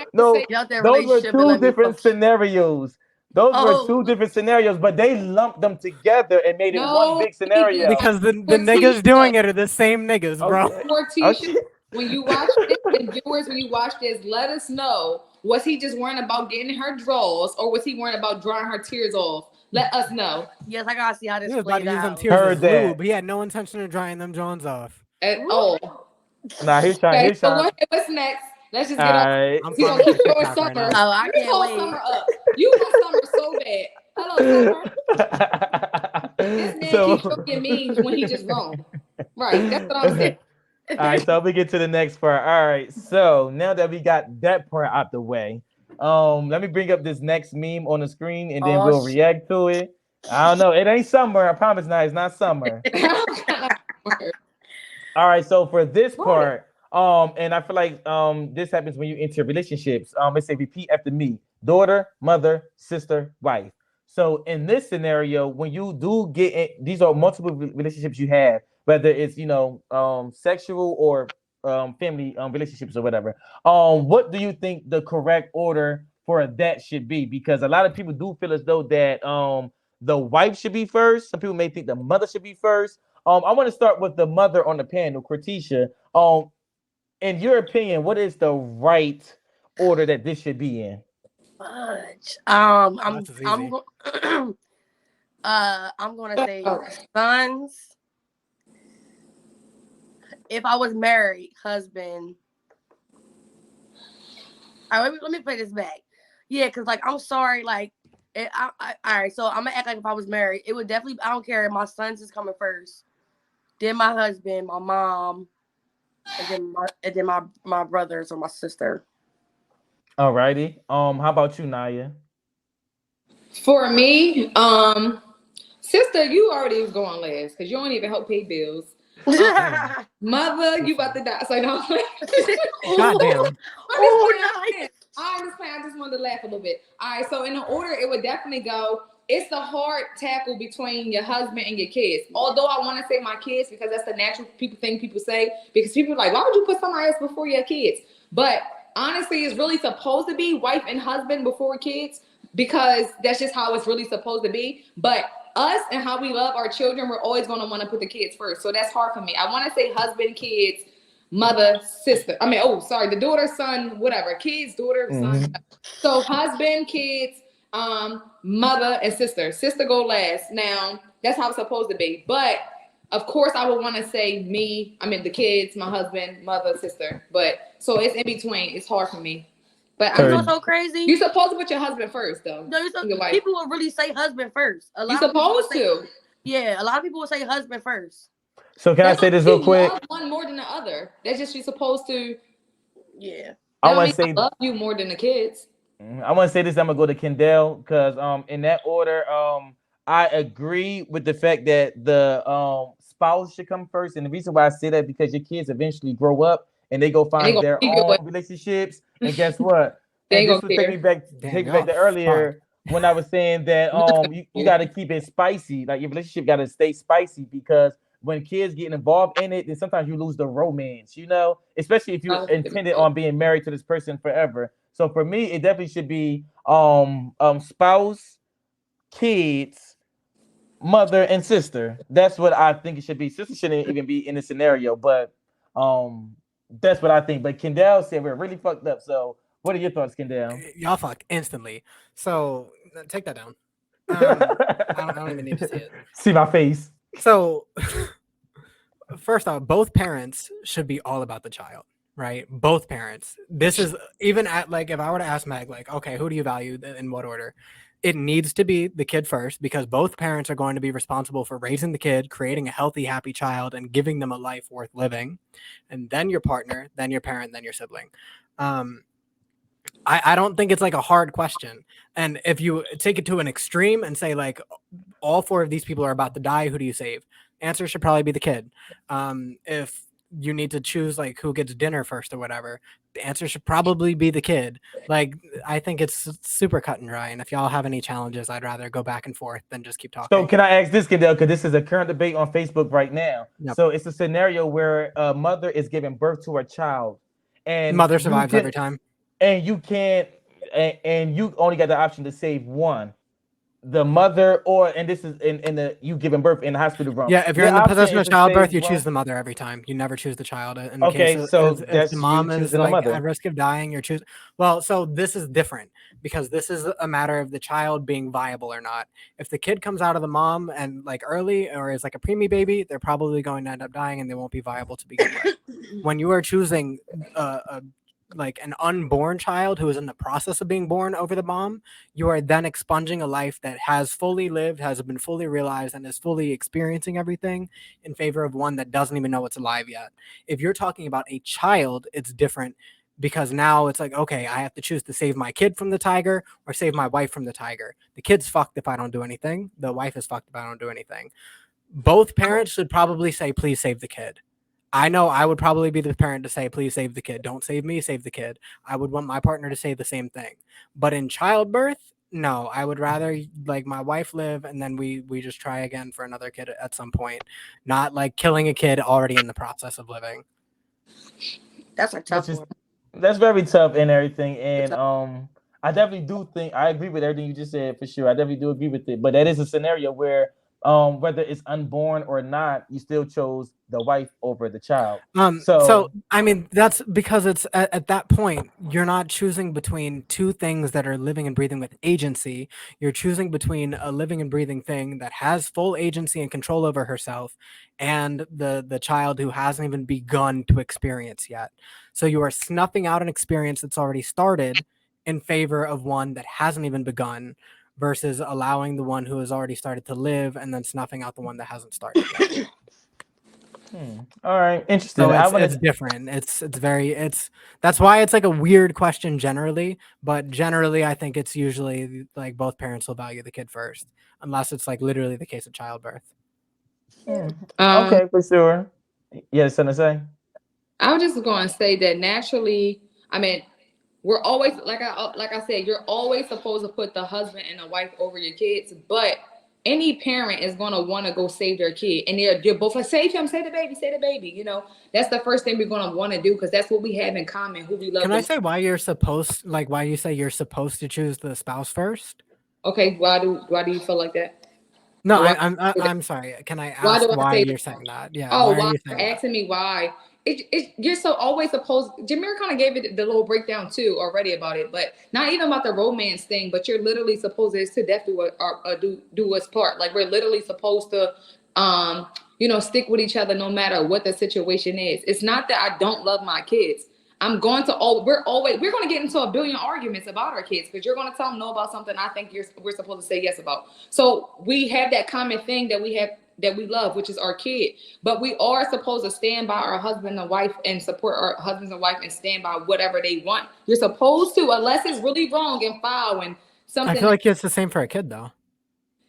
different scenarios. Those were two different scenarios, but they lumped them together and made it one big scenario. Because the niggas doing it are the same niggas, bro. Okay. When you watch this, and viewers, when you watch this, let us know. Was he just worrying about getting her drawers, or was he worrying about drying her tears off? Let us know. Yes, I gotta see how this plays out. He was about to use them tears as lube. He had no intention of drying them Jones off. Nah, he's trying. What's next? Let's just get on. He's gonna keep showing Summer. Oh, I can't wait. Summer up. You want Summer so bad. Hello, Summer. This man keeps showing memes when he just wrong. Right. That's what I'm saying. All right, so we get to the next part. All right, so now that we got that part out the way, let me bring up this next meme on the screen, and then we'll react to it. I don't know, it ain't Summer. I promise, not. It's not Summer. All right, so for this part, and I feel like this happens when you enter relationships. Let's say repeat after me: daughter, mother, sister, wife. So in this scenario, when you do get in, these are multiple relationships you have, whether it's sexual or family relationships or whatever. What do you think the correct order for that should be? Because a lot of people do feel as though that the wife should be first. Some people may think the mother should be first. I want to start with the mother on the panel, Cortisha. In your opinion, what is the right order that this should be in? I'm gonna say sons. If I was married, husband. All right, let me play this back. Yeah, because I'm sorry, all right, so I'm gonna act like if I was married, it would definitely, I don't care if my sons is coming first, then my husband, my mom, and then my brothers or my sister. Alrighty. How about you, Naya? For me, sister, you already was going last because you don't even help pay bills. Mm. Mother, you about to die. So no, I'm God damn. I understand. I just wanted to laugh a little bit. All right, so in the order, it would definitely go. It's the hard tackle between your husband and your kids. Although I want to say my kids because that's the natural thing people say. Because people are like, why would you put somebody else before your kids? But honestly, it's really supposed to be wife and husband before kids because that's just how it's really supposed to be. But us and how we love our children, we're always going to want to put the kids first. So that's hard for me. I want to say husband, kids, mother, sister. I mean, the daughter, son, whatever. Kids, daughter, son. Mhm. So husband, kids, mother, and sister. Sister go last. Now, that's how it's supposed to be. But of course, I would want to say me, the kids, my husband, mother, sister. But so it's in between. It's hard for me. But You know I'm what's so crazy? you supposed to put your husband first, though. No, people will really say husband first. A lot You of people will supposed say, to. yeah, a lot of people will say husband first. So can I That say don't this mean real you quick? love one more than the other. That's just you're supposed to. Yeah. I That don't want mean to say I love you more than the kids. I want to say this. I'm gonna go to Kendall because in that order I agree with the fact that the spouse should come first, and the reason why I say that because your kids eventually grow up and they go And they find gonna their keep your own way. relationships, and guess what? They And ain't this gonna would take care. me back Damn, take me back y'all to fucked. earlier when I was saying that you got to keep it spicy, like your relationship got to stay spicy because when kids get involved in it, then sometimes you lose the romance, especially if you intended on being married to this person forever. So for me, it definitely should be spouse, kids, mother, and sister. That's what I think it should be. Sister shouldn't even be in the scenario, but that's what I think. But Kendall said we're really fucked up. So what are your thoughts, Kendall? Y'all fucked instantly. So take that down. I don't even need to see it. See my face. So first off, both parents should be all about the child, right? Both parents. This is even at like if I were to ask Meg, like, okay, who do you value in what order? It needs to be the kid first because both parents are going to be responsible for raising the kid, creating a healthy, happy child, and giving them a life worth living. And then your partner, then your parent, then your sibling. I don't think it's like a hard question. And if you take it to an extreme and say like all four of these people are about to die, who do you save? Answer should probably be the kid. If you need to choose like who gets dinner first or whatever, the answer should probably be the kid. Like I think it's super cut and dry. And if y'all have any challenges, I'd rather go back and forth than just keep So talking. can I ask this, Kendall? Because this is a current debate on Facebook right now. Yep. So it's a scenario where a mother is giving birth to a child, and Mother survives every time. and you can't, and you only got the option to save one, the mother, and this is in the you giving birth in the hospital room. Yeah, if you're Your in the option position is of to childbirth, save you one. choose the mother every time. You never choose the child. In Okay, case so if the that's you mom is choosing a like mother. at risk of dying, you're choosing. Well, so this is different because this is a matter of the child being viable or not. If the kid comes out of the mom and like early or is like a preemie baby, they're probably going to end up dying and they won't be viable to begin with. When you are choosing like an unborn child who is in the process of being born over the mom, you are then expunging a life that has fully lived, has been fully realized, and is fully experiencing everything in favor of one that doesn't even know it's alive yet. If you're talking about a child, it's different because now it's like, okay, I have to choose to save my kid from the tiger or save my wife from the tiger. The kid's fucked if I don't do anything. The wife is fucked if I don't do anything. Both parents should probably say, please save the kid. I know I would probably be the parent to say, please save the kid. Don't save me, save the kid. I would want my partner to say the same thing. But in childbirth, no, I would rather like my wife live and then we just try again for another kid at some point. Not like killing a kid already in the process of living. That's a tough Which is one. that's very tough and everything. It's And I definitely do think I agree with everything you just said for sure. I definitely do agree with it. But that is a scenario where whether it's unborn or not, you still chose the wife over the child. So I mean that's because it's at that point you're not choosing between two things that are living and breathing with agency. You're choosing between a living and breathing thing that has full agency and control over herself and the child who hasn't even begun to experience yet. So you are snuffing out an experience that's already started in favor of one that hasn't even begun versus allowing the one who has already started to live and then snuffing out the one that hasn't started yet. All right, interesting. So I it's want it's to. different. It's that's why it's like a weird question generally, but generally I think it's usually like both parents will value the kid first, unless it's like literally the case of childbirth. Um, Okay, for sure. Yeah, something to say. I was just going to say that naturally, I mean, we're always like I said, you're always supposed to put the husband and the wife over your kids, but any parent is gonna want to go save their kid, and they're both like, save him, save the baby. You know, that's the first thing we're gonna want to do because that's what we have in common, who we love. Can I say why you're supposed like why you say you're supposed to choose the spouse first? Okay, why do you feel like that? No, Why, I'm sorry. Can I why ask do I why say you're that? saying that? Yeah, Oh, why are why you you're saying that? asking me why? You're so always supposed. Jameer kind of gave it the little breakdown too already about it, but not even about the romance thing. But you're literally supposed to. It's to death do us part. Like we're literally supposed to, stick with each other no matter what the situation is. It's not that I don't love my kids. I'm going to we're going to get into a billion arguments about our kids because you're going to tell them no about something I think we're supposed to say yes about. So we have that common thing that we love, which is our kid. But we are supposed to stand by our husband and wife and support our husbands and wife and stand by whatever they want. You're supposed to, unless it's really wrong and foul and I something. feel like it's the same for a kid though.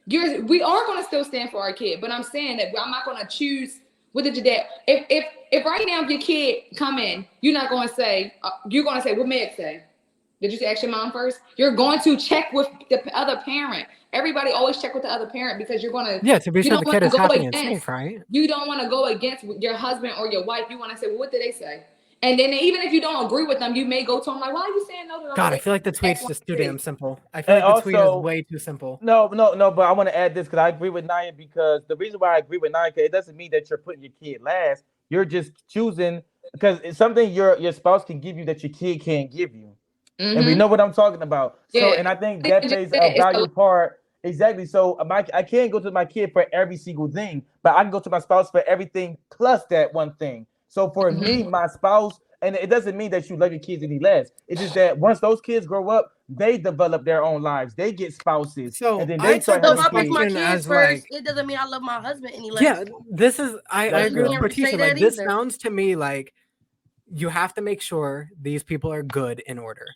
We are going to still stand for our kid, but I'm saying that I'm not going to choose with it today. If right now if your kid come in, you're not going to say what Meg say. Did you ask your mom first? You're going to check with the other parent. Everybody always check with the other parent because you're going to. Yeah, to be You sure the don't want kid to is go happy and against. safe, right? You don't want to go against your husband or your wife. You want to say, well, what did they say? And then even if you don't agree with them, you may go to them like, why are you saying no to them? God, I feel like the tweet's just too damn simple. I feel And like the tweet is also, way too simple. no, but I want to add this because I agree with Naya because the reason why I agree with Naya, 'cause it doesn't mean that you're putting your kid last. You're just choosing because it's something your spouse can give you that your kid can't give you. And we know what I'm talking about. So, Yeah. and I think that plays a value part. Exactly. So, I can't go to my kid for every single thing, but I can go to my spouse for everything plus that one thing. So, for me, my spouse, and it doesn't mean that you love your kids any less. It's just that once those kids grow up, they develop their own lives. They get spouses, So and then I they took start So this having if I put kids. my question kids as first, like, it doesn't mean I love my husband any less. yeah, this is I That's agree with true. Patricia. Say Like that this either. sounds to me like you have to make sure these people are good in order.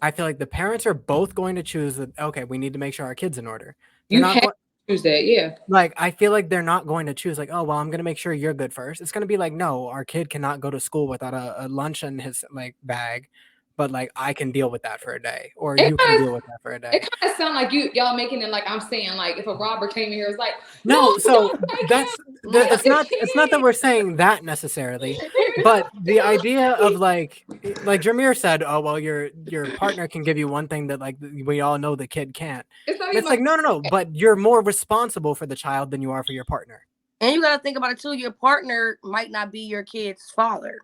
I feel like the parents are both going to choose that. Okay, we need to make sure our kids in order. They're You not have going. to choose that, yeah. Like I feel like they're not going to choose like, oh well, I'm gonna make sure you're good first. It's gonna be like, no, our kid cannot go to school without a lunch in his like bag, but like I can deal with that for a day, or It you can kind deal of with that for a it day. kind of sound like y'all making it like I'm saying like if a robber came in here, it's like No, so don't take that's him. it's not that we're saying that necessarily, but the idea of like Jameer said, oh well, your partner can give you one thing that like we all know the kid can't. It's not And it's even like no, but you're more responsible for the child than you are for your partner. And you got to think about it too. Your partner might not be your kid's father.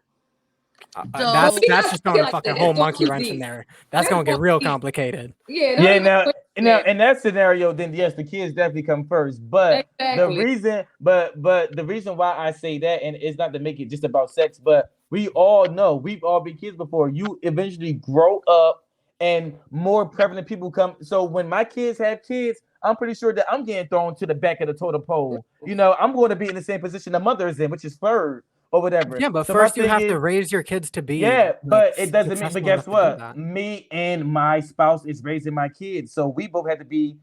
So That's just throwing a like fucking that. whole It's going monkey too wrench in deep. there. That's That's gonna get going real deep. complicated. Yeah, don't Yeah, even now, put now that. in that scenario, then yes, the kids definitely come first. But the Exactly. reason, but the reason why I say that, and it's not to make it just about sex, but we all know we've all been kids before. You eventually grow up, and more prevalent people come. So when my kids have kids, I'm pretty sure that I'm getting thrown to the back of the totem pole. You know, I'm going to be in the same position the mother is in, which is third or whatever. Yeah, but So my first you thing have is, to raise your kids to be yeah, like but it doesn't mean. But successful guess enough to do what? that. Me and my spouse is raising my kids, so we both have to be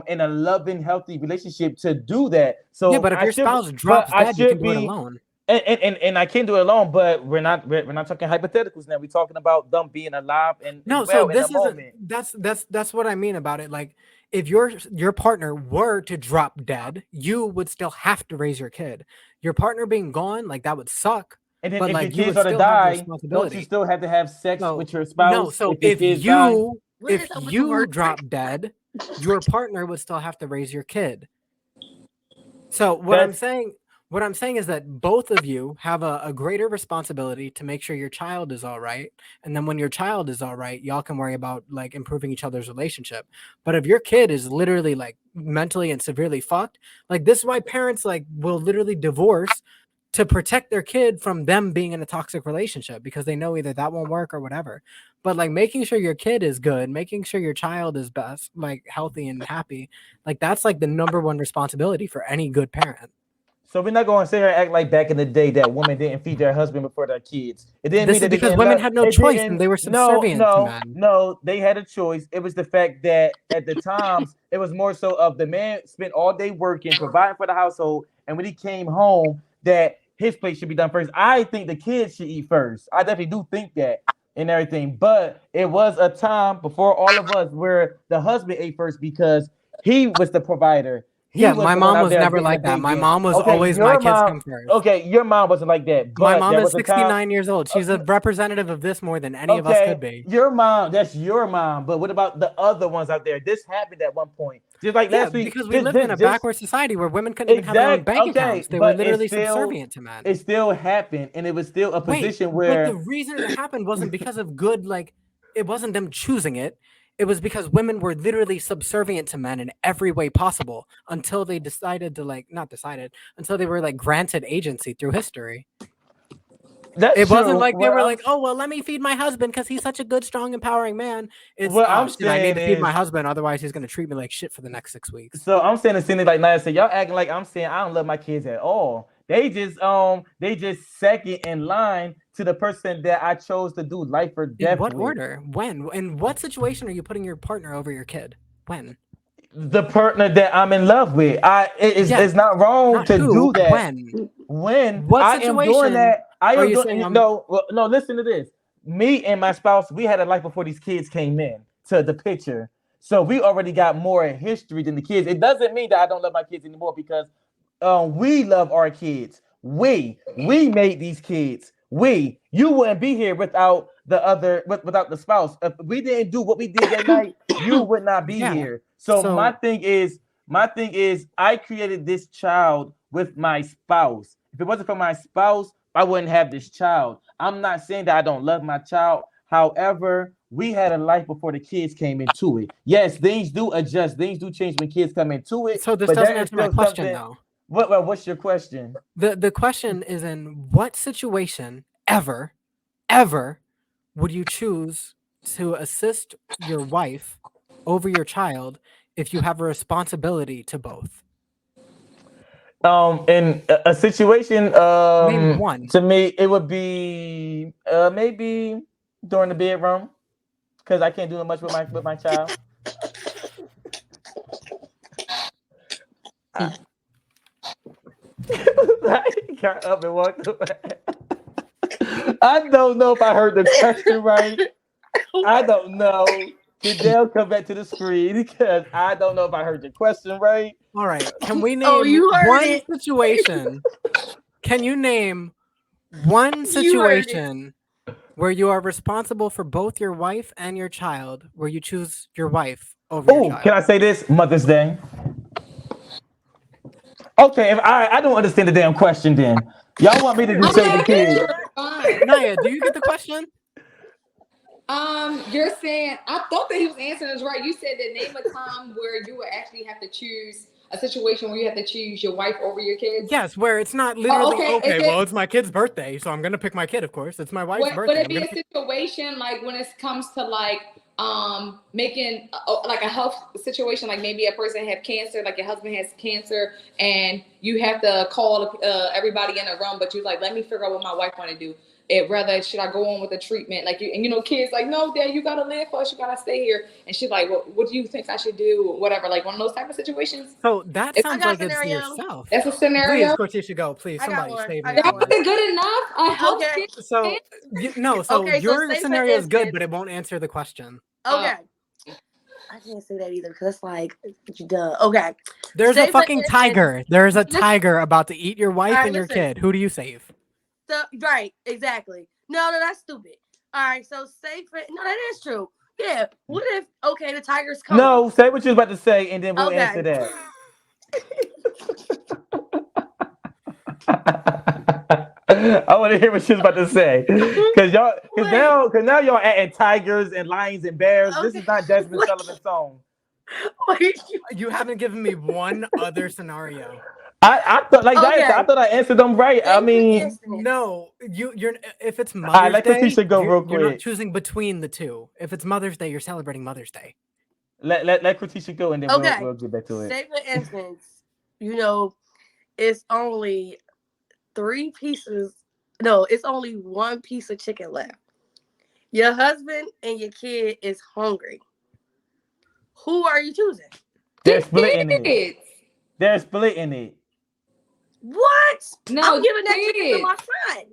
in a loving, healthy relationship to do that. So Yeah, but if I your should, spouse but drops I dead, you can should do it be, alone. and I can't do it alone. But we're not talking hypotheticals now. We're talking about them being alive and No, so well in the this is moment. that's what I mean about it. Like if your partner were to drop dead, you would still have to raise your kid. Your partner being gone, like that would suck. And then But if your like you kids would are to still have the die, don't you responsibility. still have to have sex So with your no, spouse so if your kids die? What if is up with the you word? drop dead, your partner would still have to raise your kid. So That's what I'm saying is that both of you have a greater responsibility to make sure your child is all right. And then when your child is all right, y'all can worry about like improving each other's relationship. But if your kid is literally like mentally and severely fucked, like this is why parents like will literally divorce to protect their kid from them being in a toxic relationship because they know either that won't work or whatever. But like making sure your kid is good, making sure your child is best, like healthy and happy, like that's like the number one responsibility for any good parent. So we're not going to sit here and act like back in the day that women didn't feed their husband before their kids. It didn't This mean is that they because didn't women love. had no It choice didn't. and they were subservient to men. No. They had a choice. It was the fact that at the times it was more so of the man spent all day working, providing for the household, and when he came home, that his plate should be done first. I think the kids should eat first. I definitely do think that and everything. But it was a time before all of us where the husband ate first because he was the provider. He Yeah, was my the one mom out was there never getting like the that. My bacon. mom was Okay, always my your kids mom. come first. Okay, your mom wasn't like that. My But mom there is was a time. 69 years old. She's a representative of this more than any of us could be. Your mom, that's your mom. But what about the other ones out there? This happened at one point. Just like Yeah, last week. because we lived in a backward society where women couldn't even have their own bank Okay, accounts. They were but literally subservient to men. it still happened, and it was still a Wait, position but where the reason it happened wasn't because of good, like, it wasn't them choosing it. It was because women were literally subservient to men in every way possible until they decided to, like, not decided, until they were, like, granted agency through history. that's It wasn't true. like they What were I'm- like, oh, well, let me feed my husband because he's such a good, strong, empowering man. It's, What oh, I'm shit, I need to saying feed my is- husband, otherwise he's going to treat me like shit for the next 6 weeks. So I'm saying the same thing like Nia said. Y'all acting like I'm saying I don't love my kids at all. They just second in line to the person that I chose to do life or death In what with. order? When? In what situation are you putting your partner over your kid? When? The partner that I'm in love with. It's not wrong Not to who, do that. when? What What I am doing situation that, I are am you doing. saying I'm- No, listen to this. Me and my spouse, we had a life before these kids came in to the picture. So we already got more history than the kids. It doesn't mean that I don't love my kids anymore because we love our kids. We made these kids. You wouldn't be here without without the spouse. If we didn't do what we did that night, you would not be Yeah. here. So So- my thing is, I created this child with my spouse. If it wasn't for my spouse, I wouldn't have this child. I'm not saying that I don't love my child. However, we had a life before the kids came into it. Yes, things do adjust. Things do change when kids come into it. So this but doesn't that is answer my still question, something- though. What's your question? The question is, in what situation ever would you choose to assist your wife over your child if you have a responsibility to both? In a situation, Name one. to me, it would be maybe during the bedroom because I can't do much with my child. He got up and walked away. I don't know if I heard the question right. I don't know. Goodell, come back to the screen because I don't know if I heard the question right. All right. Can we name Oh, you heard one it. situation? Can you name one You heard it. situation where you are responsible for both your wife and your child, where you choose your wife over your Oh, child? can I say this? Mother's Day. Okay, if I don't understand the damn question then. Y'all want me to just say the kid. Fine. Naya, do you get the question? You're saying I thought that he was answering this right. You said that name a time where you would actually have to choose a situation where you have to choose your wife over your kids. Yes, where it's not literally okay. okay. Is it- Well, it's my kid's birthday, so I'm gonna pick my kid. Of course, it's my wife's Would birthday. it I'm be gonna a pick- situation like when it comes to like making like a health situation, like maybe a person have cancer, like your husband has cancer, and you have to call everybody in the room, but you're like, let me figure out what my wife want to do. Whether should I go on with the treatment, like kids like, no, Dad, you gotta live for us, you gotta stay here, and she's like, well, what do you think I should do, whatever, like one of those type of situations. So that It's- sounds I got like a it's scenario. yourself. That's a Please, scenario. Cortisha, go. Please, I got somebody one. save I me. got That one. wasn't good enough. I hope Okay. So no, Okay, so your say for scenario is good, instance- but it won't answer the question. Okay. I can't say that either because it's like, duh. Okay. There's Say a for fucking instance- tiger. There's a Listen- tiger about to eat your wife Alright, and your listen. kid. Who do you save? So right, exactly. No, that's stupid. All right, so say for that is true. Yeah. What if the tiger's coming? No, say what you're about to say, and then we'll Okay. answer that. I want to hear what she was about to say, because now y'all adding tigers and lions and bears. This Okay. is not Jasmine Wait. Sullivan's song. Wait, You haven't given me one other scenario. I thought like that. Okay. I thought I answered them right. I say for mean, instance- No, you're if it's right, Mother's let Day, Katisha go real you're not quick. choosing between the two. If it's Mother's Day, you're celebrating Mother's Day. let Katisha go, and then Okay. we'll get back to it. Say for instance, it's only 3 pieces. No, it's only 1 piece of chicken left. Your husband and your kid is hungry. Who are you choosing? They're The splitting it. kids. They're splitting it. What? No, I'm giving that chicken to kids. my son.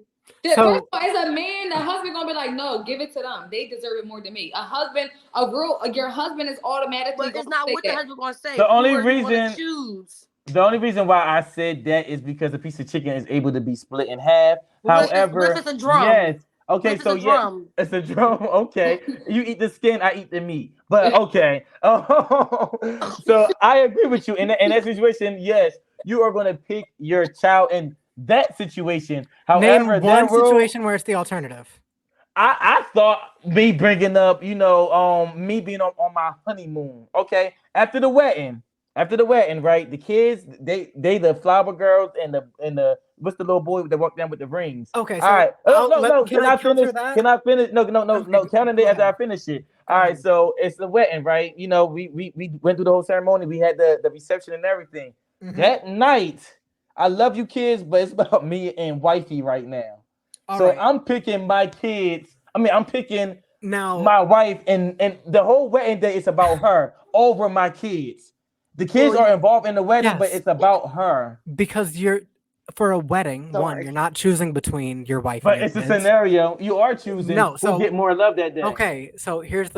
First So- of all, as a man, the husband gonna be like, no, give it to them. They deserve it more than me. Your husband is automatically. But it's not say what the that. husband gonna say. The only Who are you gonna reason- choose. The only reason why I said that is because a piece of chicken is able to be split in half. However, What if it's a drum? yes. Okay, What if so it's a yeah, drum? it's a drum. Okay, you eat the skin, I eat the meat. But okay, so I agree with you in that situation. Yes, you are going to pick your child in that situation. Name However, one that rule, situation where it's the alternative. I thought me bringing up, me being on my honeymoon. Okay, after the wedding, right? The kids, they the flower girls and the what's the little boy that walked down with the rings? Okay, so All right. No. can Can I I finish? counter that? Can I finish? No. Okay, Counting go it after I ahead. finish it. Go All right. ahead. So it's the wedding, right? We went through the whole ceremony. We had the reception and everything. Mhm. That night, I love you kids, but it's about me and wifey right now. All So right. I'm picking my kids. I'm picking Now, my wife, and the whole wedding day is about her over my kids. The kids Well, are involved in the wedding, but yes. it's about her. because you're for a wedding, one, Sorry. you're not choosing between your wife But and your it's a kids. scenario. You are choosing No, who so- get more love that day. Okay, so here's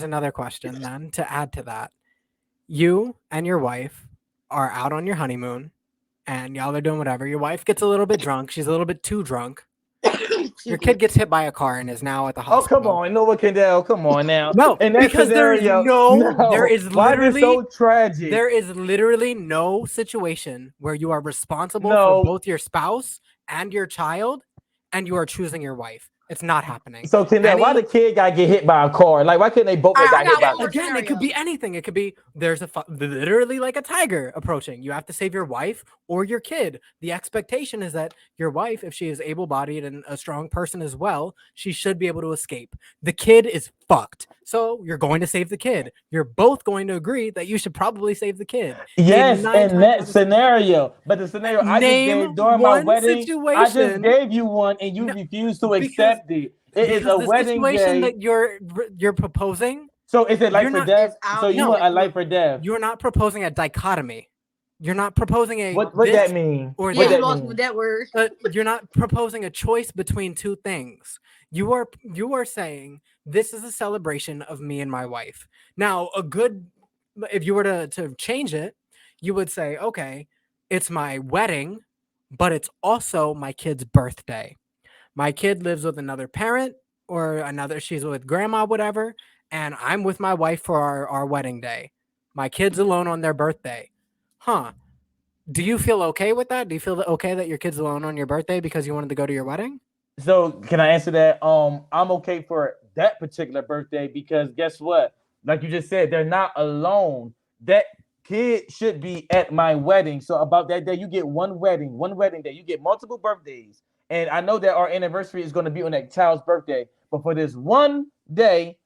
another question then to add to that. You and your wife are out on your honeymoon and y'all are doing whatever. Your wife gets a little bit drunk. She's a little bit too drunk. Your kid gets hit by a car and is now at the Oh, hospital. come on, Noah Kendall. Come on now. No, In that because there is scenario, there is why is it so literally tragic? there is literally no situation where you are responsible No. for both your spouse and your child and you are choosing your wife. It's not happening. So Kendall, why Any- the kid got get hit by a car? Like, why couldn't they both All have right, got I hit by a got car? one Again, it could be anything. It could be there's literally like a tiger approaching. You have to save your wife or your kid. The expectation is that your wife, if she is able-bodied and a strong person as well, she should be able to escape. The kid is fucked. So you're going to save the kid. You're both going to agree that you should probably save the kid. Yes, nine in times that out of 10. scenario. But the scenario I just Name gave during my one wedding, I just situation- gave you one and you No, refused to because- accept it. It is Because a the wedding situation day. that you're proposing, So is it life you're or not- death? It's So you out. want a life or death? you're not proposing a dichotomy. You're not proposing a What this that mean? or Yeah, What you that lost mean? with that word. you're not proposing a choice between two things. You are saying this is a celebration of me and my wife. Now, if you were to change it, you would say, okay, it's my wedding, but it's also my kid's birthday. My kid lives with another parent or she's with grandma, whatever, and I'm with my wife for our wedding day. My kid's alone on their birthday. Huh. Do you feel okay with that? Do you feel okay that your kid's alone on your birthday because you wanted to go to your wedding? So can I answer that? I'm okay for that particular birthday because guess what? Like you just said, they're not alone. That kid should be at my wedding. So about that day, you get one wedding day. You get multiple birthdays. And I know that our anniversary is going to be on that child's birthday. But for this one day,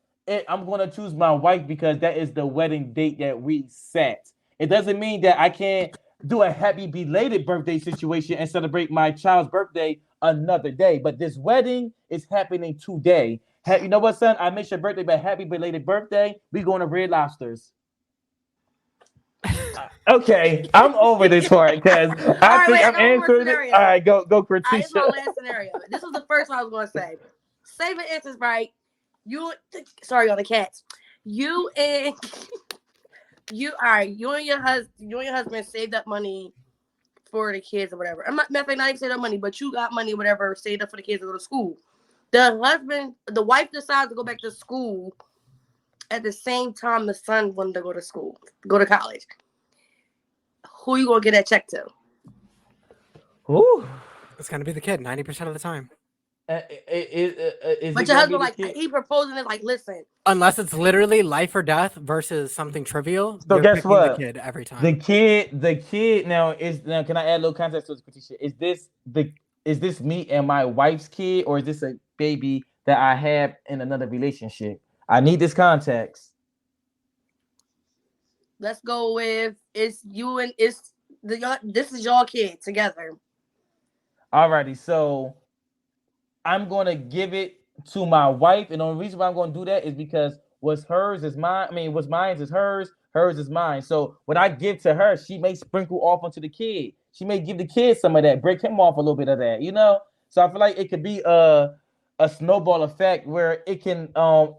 I'm going to choose my wife because that is the wedding date that we set. It doesn't mean that I can't do a happy belated birthday situation and celebrate my child's birthday another day. But this wedding is happening today. You know what, son? I missed your birthday, but happy belated birthday. We going to Red Lobsters. Okay, I'm over this part because I think I'm answering it. All right, go, All right, this is my Kratisha. last scenario. This was the first one I was going to say. Say for instance, right? Sorry on the cats. You and your husband saved up money for the kids or whatever. I'm not even saved up money, but you got money, whatever, saved up for the kids to go to school. The wife decides to go back to school at the same time the son wanted to go to college. Who you gonna get that check to? Ooh. It's gonna be the kid 90% of the time. But your husband, like, he proposing it, like, listen. Unless it's literally life or death versus something trivial. So you're guess picking what? The kid every time. The kid now can I add a little context to this, Kratisha? Is this me and my wife's kid, or is this a baby that I have in another relationship? I need this context. Let's go with it's This is y'all kid together. Alrighty, so I'm gonna give it to my wife, and the only reason why I'm gonna do that is because what's hers is mine. I mean, what's mine is hers. Hers is mine. So what I give to her, she may sprinkle off onto the kid. She may give the kid some of that, break him off a little bit of that, you know. So I feel like it could be a snowball effect where it can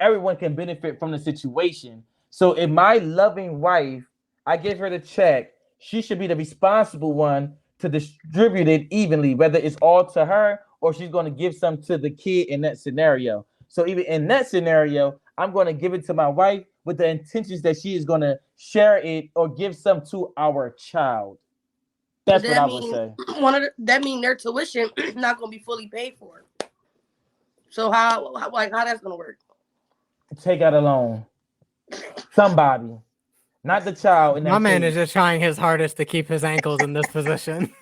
everyone can benefit from the situation. So if my loving wife, I give her the check, she should be the responsible one to distribute it evenly, whether it's all to her or she's going to give some to the kid in that scenario. So even in that scenario, I'm going to give it to my wife with the intentions that she is going to share it or give some to our child. That's what I would say. That mean their tuition not going to be fully paid for. So how that's going to work? Take out a loan. Somebody. Not the child. My man is just trying his hardest to keep his ankles in this position.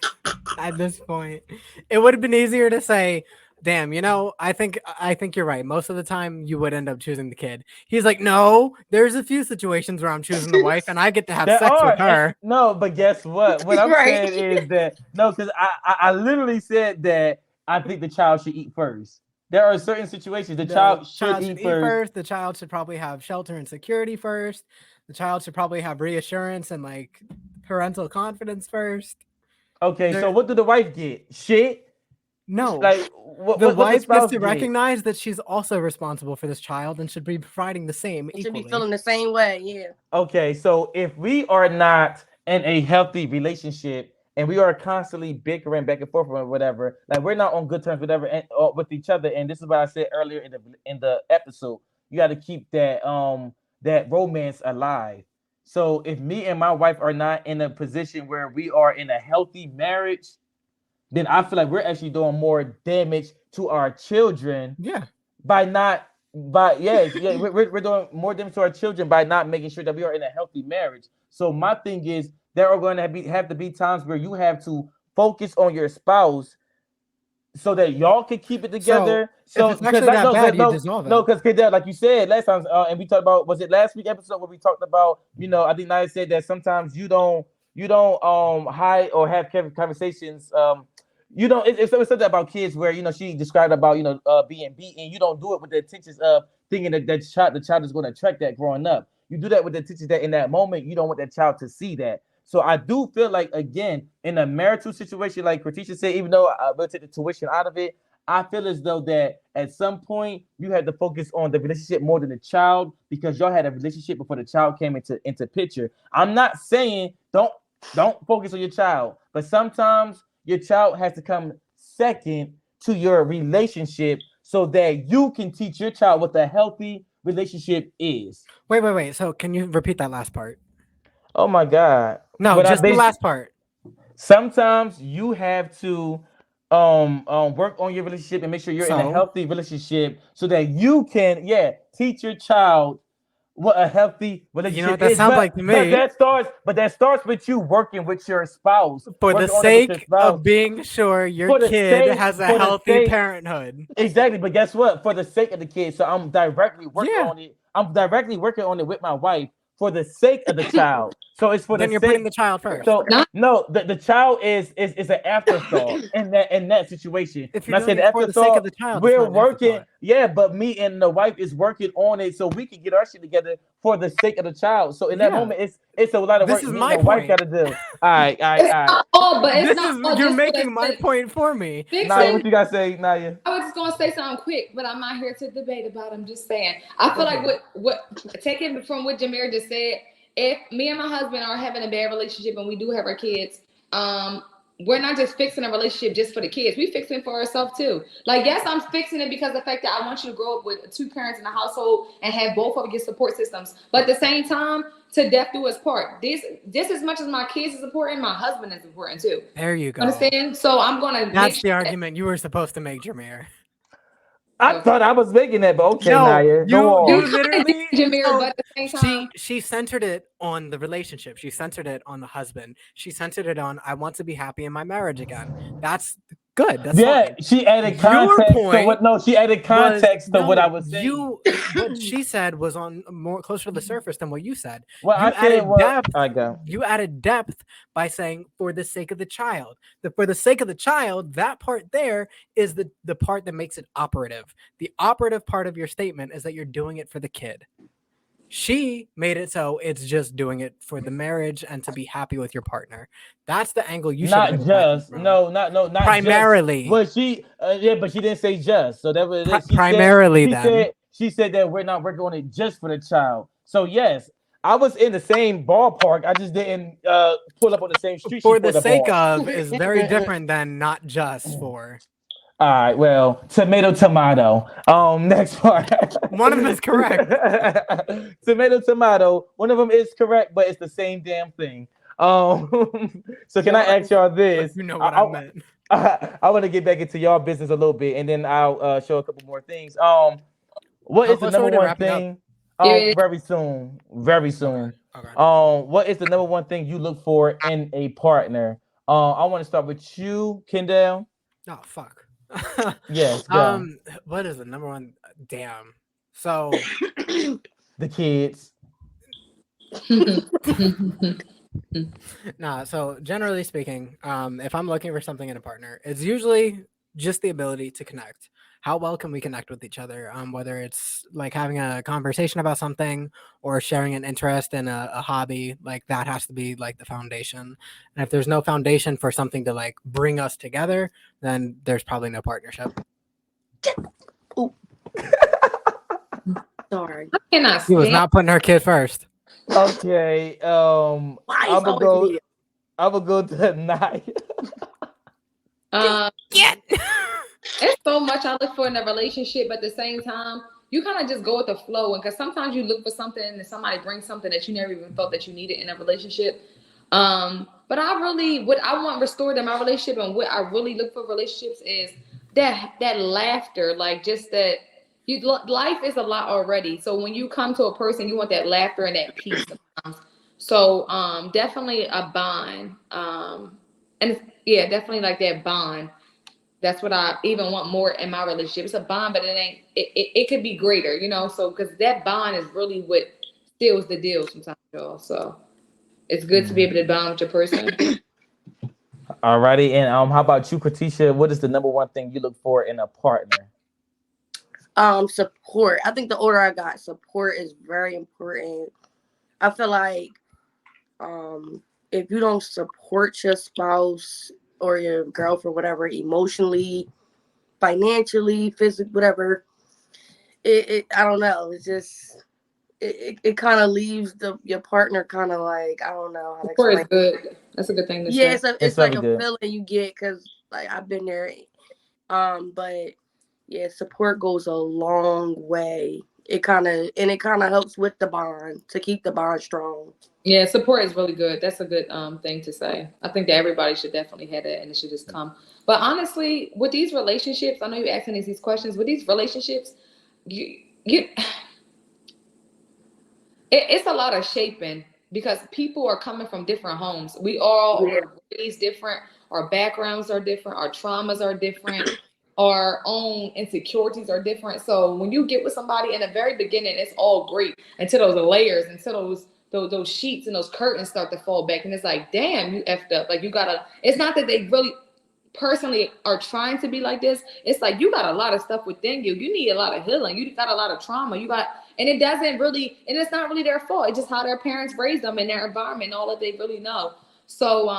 At this point, it would have been easier to say, "Damn, you know, I think you're right. Most of the time, you would end up choosing the kid." He's like, "No, there's a few situations where I'm choosing the wife, and I get to have sex with her." No, but guess what? What I'm saying is that no, because I literally said that I think the child should eat first. There are certain situations the child should eat first. The child should probably have shelter and security first. The child should probably have reassurance and like parental confidence first. Okay, so what do the wife get? Shit? No. Like the wife gets to recognize that she's also responsible for this child and should be providing the same. It should be feeling the same way, yeah. Okay, so if we are not in a healthy relationship and we are constantly bickering back and forth or whatever, like we're not on good terms, whatever, and, with each other, and this is what I said earlier in the episode, you got to keep that that romance alive. So if me and my wife are not in a position where we are in a healthy marriage, then I feel like we're actually doing more damage to our children. Yeah. We're doing more damage to our children by not making sure that we are in a healthy marriage. So my thing is there are going to have to be times where you have to focus on your spouse so that y'all can keep it together. So if it's actually that bad, you dissolve it. No, because like you said last time, and we talked about, was it last week episode where we talked about, you know, I think Nia said that sometimes you don't hide or have conversations. You know, it's something about kids where, you know, she described about, you know, being beaten. You don't do it with the intentions of thinking that the child is going to attract that growing up. You do that with the intentions that in that moment you don't want that child to see that. So I do feel like, again, in a marital situation, like Kratisha said, even though I will take the tuition out of it, I feel as though that at some point you had to focus on the relationship more than the child, because y'all had a relationship before the child came into picture. I'm not saying don't focus on your child, but sometimes your child has to come second to your relationship so that you can teach your child what the healthy relationship is. Wait. So can you repeat that last part? Oh my God. No, just the last part. Sometimes you have to work on your relationship and make sure you're in a healthy relationship so that you can teach your child what a healthy relationship is. You know what that sounds like to me. But that starts with you working with your spouse. For the sake of being sure your kid has a healthy parenthood. Exactly. But guess what? For the sake of the kid. So I'm directly working on it. I'm directly working on it with my wife for the sake of the child. So it's for then you're putting the child first. So no, the child is an afterthought in that situation. If you're doing it for the sake of the child, we're working. Yeah, but me and the wife is working on it so we can get our shit together for the sake of the child. So in that moment, it's a lot of work me and my wife got to do. All right. Oh, but it's not. You're making my point for me. Naya, what you got to say, Naya? I was just gonna say something quick, but I'm not here to debate about it. I'm just saying. I feel like what taking from what Jameer just said. If me and my husband are having a bad relationship and we do have our kids, we're not just fixing a relationship just for the kids. We fixing it for ourselves too. Like, yes, I'm fixing it because of the fact that I want you to grow up with two parents in the household and have both of your support systems. But at the same time, to death do us part. This as much as my kids is important, my husband is important too. There you go. Understand? So I'm gonna. That's the argument you were supposed to make, Jameer. I thought I was making that, but okay, no, Naya. You literally, Jameer, but at the same time, she centered it on the relationship. She centered it on the husband. She centered it on, I want to be happy in my marriage again. That's good. That's fine. She added Your context to point what. No, she added context to what I was saying. What she said was on more closer to the surface than what you said. What You I said added was, depth. I go. You added depth by saying for the sake of the child. For the sake of the child, that part there is the part that makes it operative. The operative part of your statement is that you're doing it for the kid. She made it so it's just doing it for the marriage and to be happy with your partner. That's the angle you should Not have been just attacking from. not Primarily. just. But she but she didn't say just. So that was it. Primarily, she said that we're not working on it just for the child. So yes, I was in the same ballpark. I just didn't pull up on the same street. For the sake of is very different than not just for. All right, well, tomato. Next part. One of them is correct. Tomato. One of them is correct, but it's the same damn thing. So can I ask y'all this? You know what I meant. I want to get back into y'all business a little bit, and then I'll show a couple more things. What is the number one thing? Very soon. Okay. What is the number one thing you look for in a partner? I want to start with you, Kendall. Oh fuck. Yes. What is the number one? Damn. So the kids. Nah. So generally speaking, if I'm looking for something in a partner, it's usually just the ability to connect. How well can we connect with each other? Whether it's like having a conversation about something or sharing an interest in a hobby, like that has to be like the foundation. And if there's no foundation for something to like bring us together, then there's probably no partnership. Oh. Sorry. She was not putting her kid first. Okay. I'm gonna go to Naya. It's so much I look for in a relationship, but at the same time, you kind of just go with the flow. And because sometimes you look for something and somebody brings something that you never even thought that you needed in a relationship. But what I want restored in my relationship and what I really look for relationships is that laughter, like just that life is a lot already. So when you come to a person, you want that laughter and that peace sometimes. So definitely a bond. And yeah, definitely like that bond. That's what I even want more in my relationship. It's a bond, but it could be greater, you know? So, because that bond is really what seals the deal sometimes, y'all. So, it's good to be able to bond with your person. Alrighty. And how about you, Katisha? What is the number one thing you look for in a partner? Support. I think the older I got, support is very important. I feel like if you don't support your spouse or your girlfriend, whatever, emotionally, financially, physically, whatever, I don't know. It's just it kind of leaves your partner kind of like, I don't know how to explain. Support is good. That's a good thing to say. Yeah, it's like a feeling you get because like I've been there. But yeah, support goes a long way. It kind of helps with the bond to keep the bond strong. Yeah, support is really good. That's a good thing to say. I think that everybody should definitely have that, and it should just come. But honestly, with these relationships, I know you're asking these questions. With these relationships, it's a lot of shaping because people are coming from different homes. We all are raised different. Our backgrounds are different. Our traumas are different. Our own insecurities are different. So when you get with somebody in the very beginning, it's all great until those layers, until those sheets and those curtains start to fall back. And it's like, damn, you effed up. Like it's not that they really personally are trying to be like this. It's like, you got a lot of stuff within you. You need a lot of healing. You got a lot of trauma. And it doesn't really, and it's not really their fault. It's just how their parents raised them in their environment and all that they really know. So,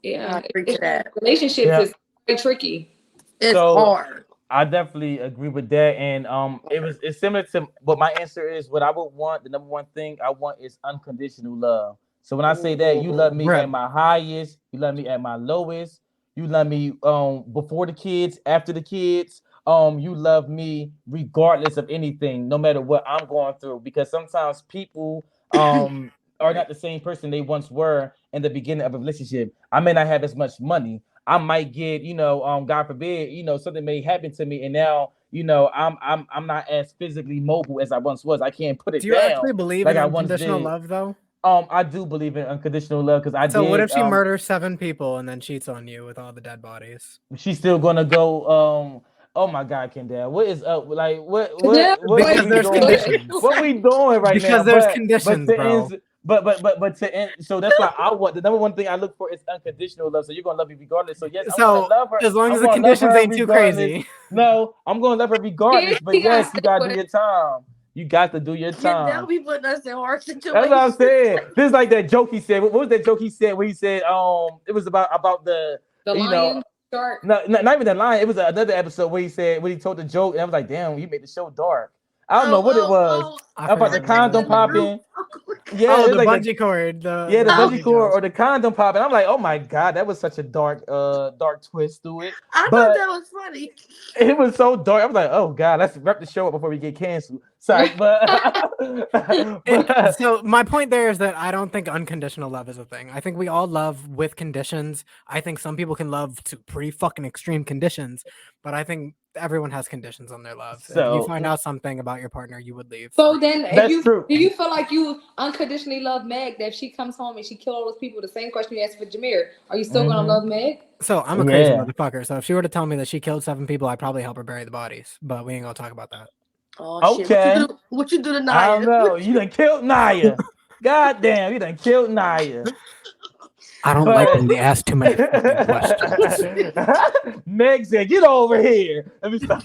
yeah, relationships is very tricky. It's hard. I definitely agree with that, and it's similar to what my answer is. What I would want, the number one thing I want is unconditional love. So when I say that, you love me at my highest, you love me at my lowest, you love me before the kids, after the kids, you love me regardless of anything, no matter what I'm going through. Because sometimes people are not the same person they once were in the beginning of a relationship. I may not have as much money. I might get, God forbid, something may happen to me, and now I'm not as physically mobile as I once was. I can't put it Do you down actually believe like in I once unconditional did. love, though? I do believe in unconditional love because I So did. what if she murders 7 people and then cheats on you with all the dead bodies? She's still gonna go. Oh my God, Kendall, what is up? Like Kendall, what Because we there's doing? conditions. What we doing right now? Because there's But conditions, to bro. end, but to end. So that's why I want the number one thing I look for is unconditional love. So you're gonna love me regardless. So yes, I'm So gonna love her. as long I'm as the gonna love conditions her ain't too regardless. crazy. No, I'm gonna love her regardless. But He gotta yes, you stick gotta with do it. your time. You got to do your They'll time. be putting us in hard situations. That's what I'm saying. This is like that joke he said. What was that joke he said? Where he said, it was about the The you lion know, shark. not even the line. It was another episode where he told the joke, and I was like, damn, you made the show dark. I don't know what it was I about the forgot what it condom was now. popping. Yeah, Oh, it was the like bungee cord. the The bungee bungee cord jump. or the condom popping. I'm like, oh my God, that was such a dark twist to it. I thought But that was funny. it was so dark. I was like, oh God, let's wrap the show up before we get canceled. Sorry, but, So my point there is that I don't think unconditional love is a thing. I think we all love with conditions. I think some people can love to pretty fucking extreme conditions, but I think everyone has conditions on their love. If you So- find out something about your partner, you would leave. So then, That's do true. you feel like you unconditionally love Meg? That if she comes home and she killed all those people, the same question you asked for Jameer, are you still gonna Mhm. love Meg? So I'm a crazy Yeah. motherfucker. So if she were to tell me that she killed 7 people, I'd probably help her bury the bodies. But we ain't gonna talk about that. Oh shit! Okay. What you do to I Naya? don't know. You done killed Naya. God damn, you done killed Naya. I don't like when they ask too many fucking questions. Meg said, "Get over here." Let me stop.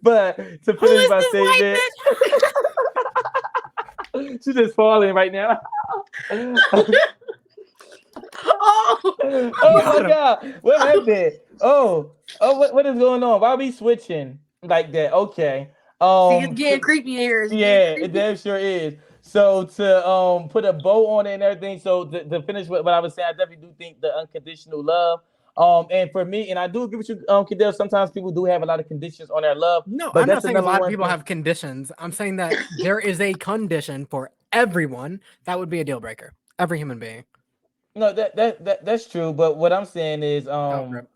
But to finish my statement, she's just falling right now. Oh, Oh my God, what happened? What is going on? Why are we switching like that? Okay. see, it's getting creepy in here. It's Yeah, getting it creepy. damn sure is. So to put a bow on it and everything. So to finish what I was saying, I definitely do think the unconditional love. And for me, and I do agree with you, Cadell, sometimes people do have a lot of conditions on their love. No, but I'm not that's the saying a number lot of one people thing. have conditions. I'm saying that there is a condition for everyone that would be a deal breaker. Every human being. No, that's true. But what I'm saying is, rip.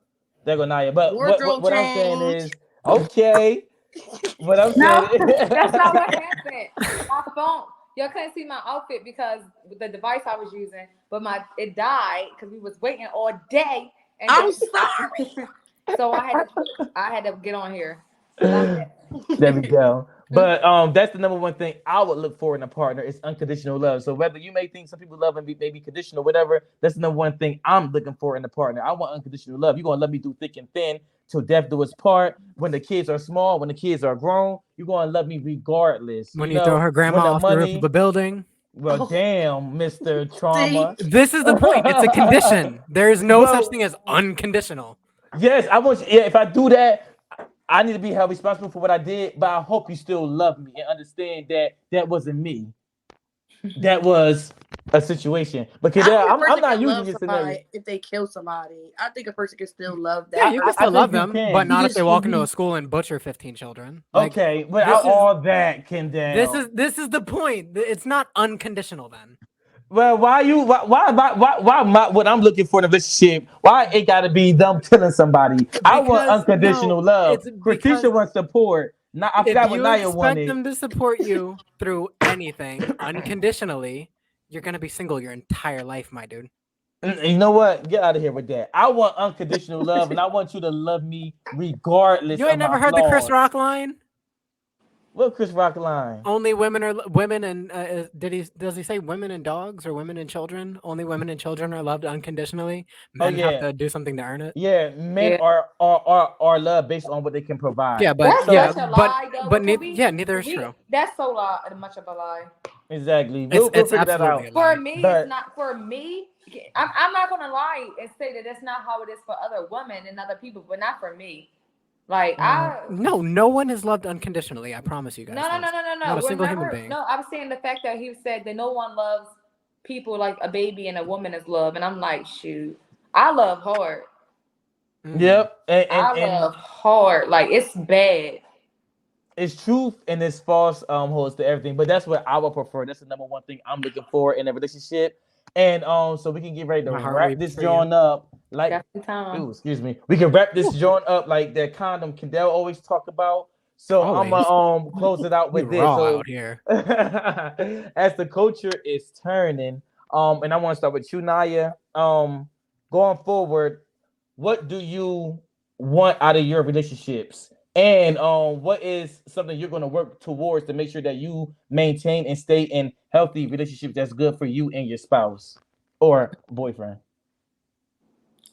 there go Naya. But Wardrobe what I'm saying change. is, okay. What I'm No, saying, that's not what happened. My phone, y'all couldn't see my outfit because the device I was using, but it died because we was waiting all day. And I'm sorry. So I had to get on here. So I'm back. There we go. But that's the number one thing I would look for in a partner is unconditional love. So whether you may think some people love and maybe conditional, whatever, that's the number one thing I'm looking for in a partner. I want unconditional love. You're gonna love me through thick and thin till death do us part. When the kids are small, when the kids are grown, you're gonna love me regardless. When you throw her grandma off the roof of a building. Well, Oh. damn, Mr. Trauma. This is the point. It's a condition. There is no Well, such thing as unconditional. Yes, I want you. Yeah, if I do that, I need to be held responsible for what I did. But I hope you still love me and understand that that wasn't me. That was a situation. Because I'm not using this scenario. If they kill somebody, I think a person can still love that. Yeah, you can still think love you them, can. but not You if they just- walk into a school and butcher 15 children. Like, Okay, without this is- all that, Kendall. This is the point. It's not unconditional then. Well, why what I'm looking for in a relationship? Why it gotta be them killing somebody? I want Because, unconditional no, love. it's because- Kritisha wants support. I If forgot what you Naya expect wanted. them to support you through anything unconditionally, you're gonna be single your entire life, my dude. And you know what? Get out of here with that. I want unconditional love, and I want you to love me regardless. You ain't of never my heard the Chris flaws. Rock line? What Chris Rock line? Only women and does he say women and dogs or women and children? Only women and children are loved unconditionally. Men yeah. have to do something to earn it. Yeah, men Yeah. are loved based on what they can provide. Yeah, but That's yeah, such a but lie, though. but Can we- neither is we- true. That's so much of a lie. Exactly. It's We'll figure that out. absolutely a lie. For me, But- it's not for me. I'm not gonna lie and say that that's not how it is for other women and other people, but not for me. Like No one is loved unconditionally. I promise you guys. no. Not a single human being. No, I was saying the fact that he said that no one loves people like a baby and a woman is love, and I'm like, shoot, I love hard. Mm. Yep. And I love hard. Like it's bad. it's truth and it's false holds to everything. But that's what I would prefer. That's the number one thing I'm looking for in a relationship. And so we can get ready to My heart wrap weeps this for you. joint up. Like, Got some time. ooh, excuse me. We can wrap this joint up like that condom Kendall always talk about. So I'm Always. gonna close it out We with this. raw So out here. as the culture is turning, and I want to start with you, Naya. Going forward, what do you want out of your relationships? And what is something you're going to work towards to make sure that you maintain and stay in healthy relationships that's good for you and your spouse or boyfriend?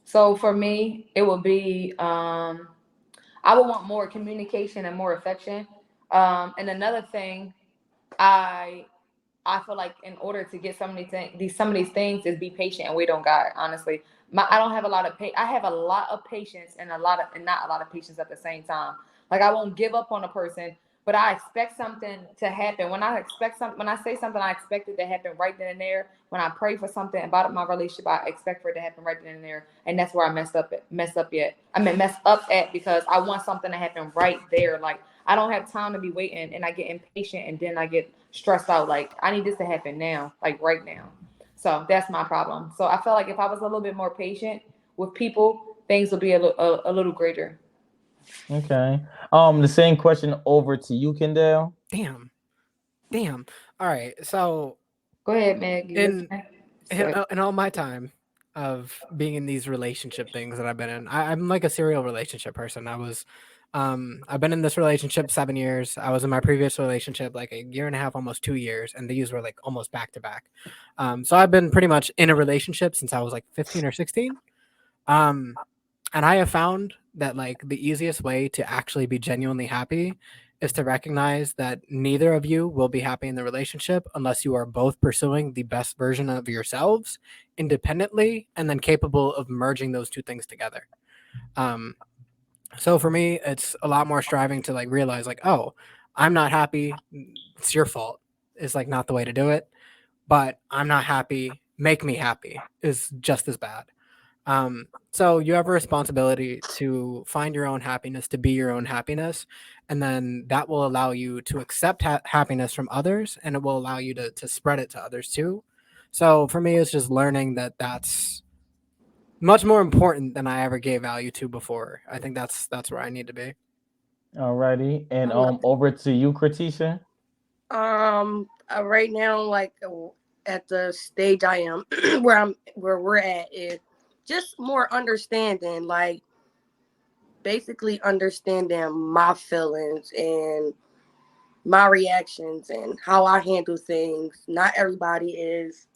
So for me, it would be I would want more communication and more affection. And another thing, I I feel like in order to get some of these things is be patient and wait on God. Honestly, I don't have a lot of I have a lot of patience and not a lot of patience at the same time. Like I won't give up on a person, but I expect something to happen. When I say something, I expect it to happen right then and there. When I pray for something about my relationship, I expect for it to happen right then and there, and that's where I mess up at because I want something to happen right there. Like I don't have time to be waiting, and I get impatient, and then I get stressed out. Like I need this to happen now, like right now. So that's my problem. So I feel like if I was a little bit more patient with people, things would be a little greater. Okay. The same question over to you, Kendall. Damn. All right. So Go ahead, Meg. in all my time of being in these relationship things that I've been in, I'm like a serial relationship person. I've been in this relationship 7 years. I was in my previous relationship like a year and a half, almost 2 years, and these were like almost back to back. So I've been pretty much in a relationship since I was like 15 or 16. And I have found that like the easiest way to actually be genuinely happy is to recognize that neither of you will be happy in the relationship unless you are both pursuing the best version of yourselves independently and then capable of merging those two things together. Um, so for me, it's a lot more striving to like realize like, oh, I'm not happy. It's your fault. Is like not the way to do it. But I'm not happy. Make me happy is just as bad. So you have a responsibility to find your own happiness, to be your own happiness, and then that will allow you to accept happiness from others, and it will allow you to spread it to others too. So for me, it's just learning that that's much more important than I ever gave value to before. I think that's where I need to be. Alrighty. And I love over to you, Kratisha. Right now, like at the stage I am, where we're at is just more understanding, like basically understanding my feelings and my reactions and how I handle things. Not everybody is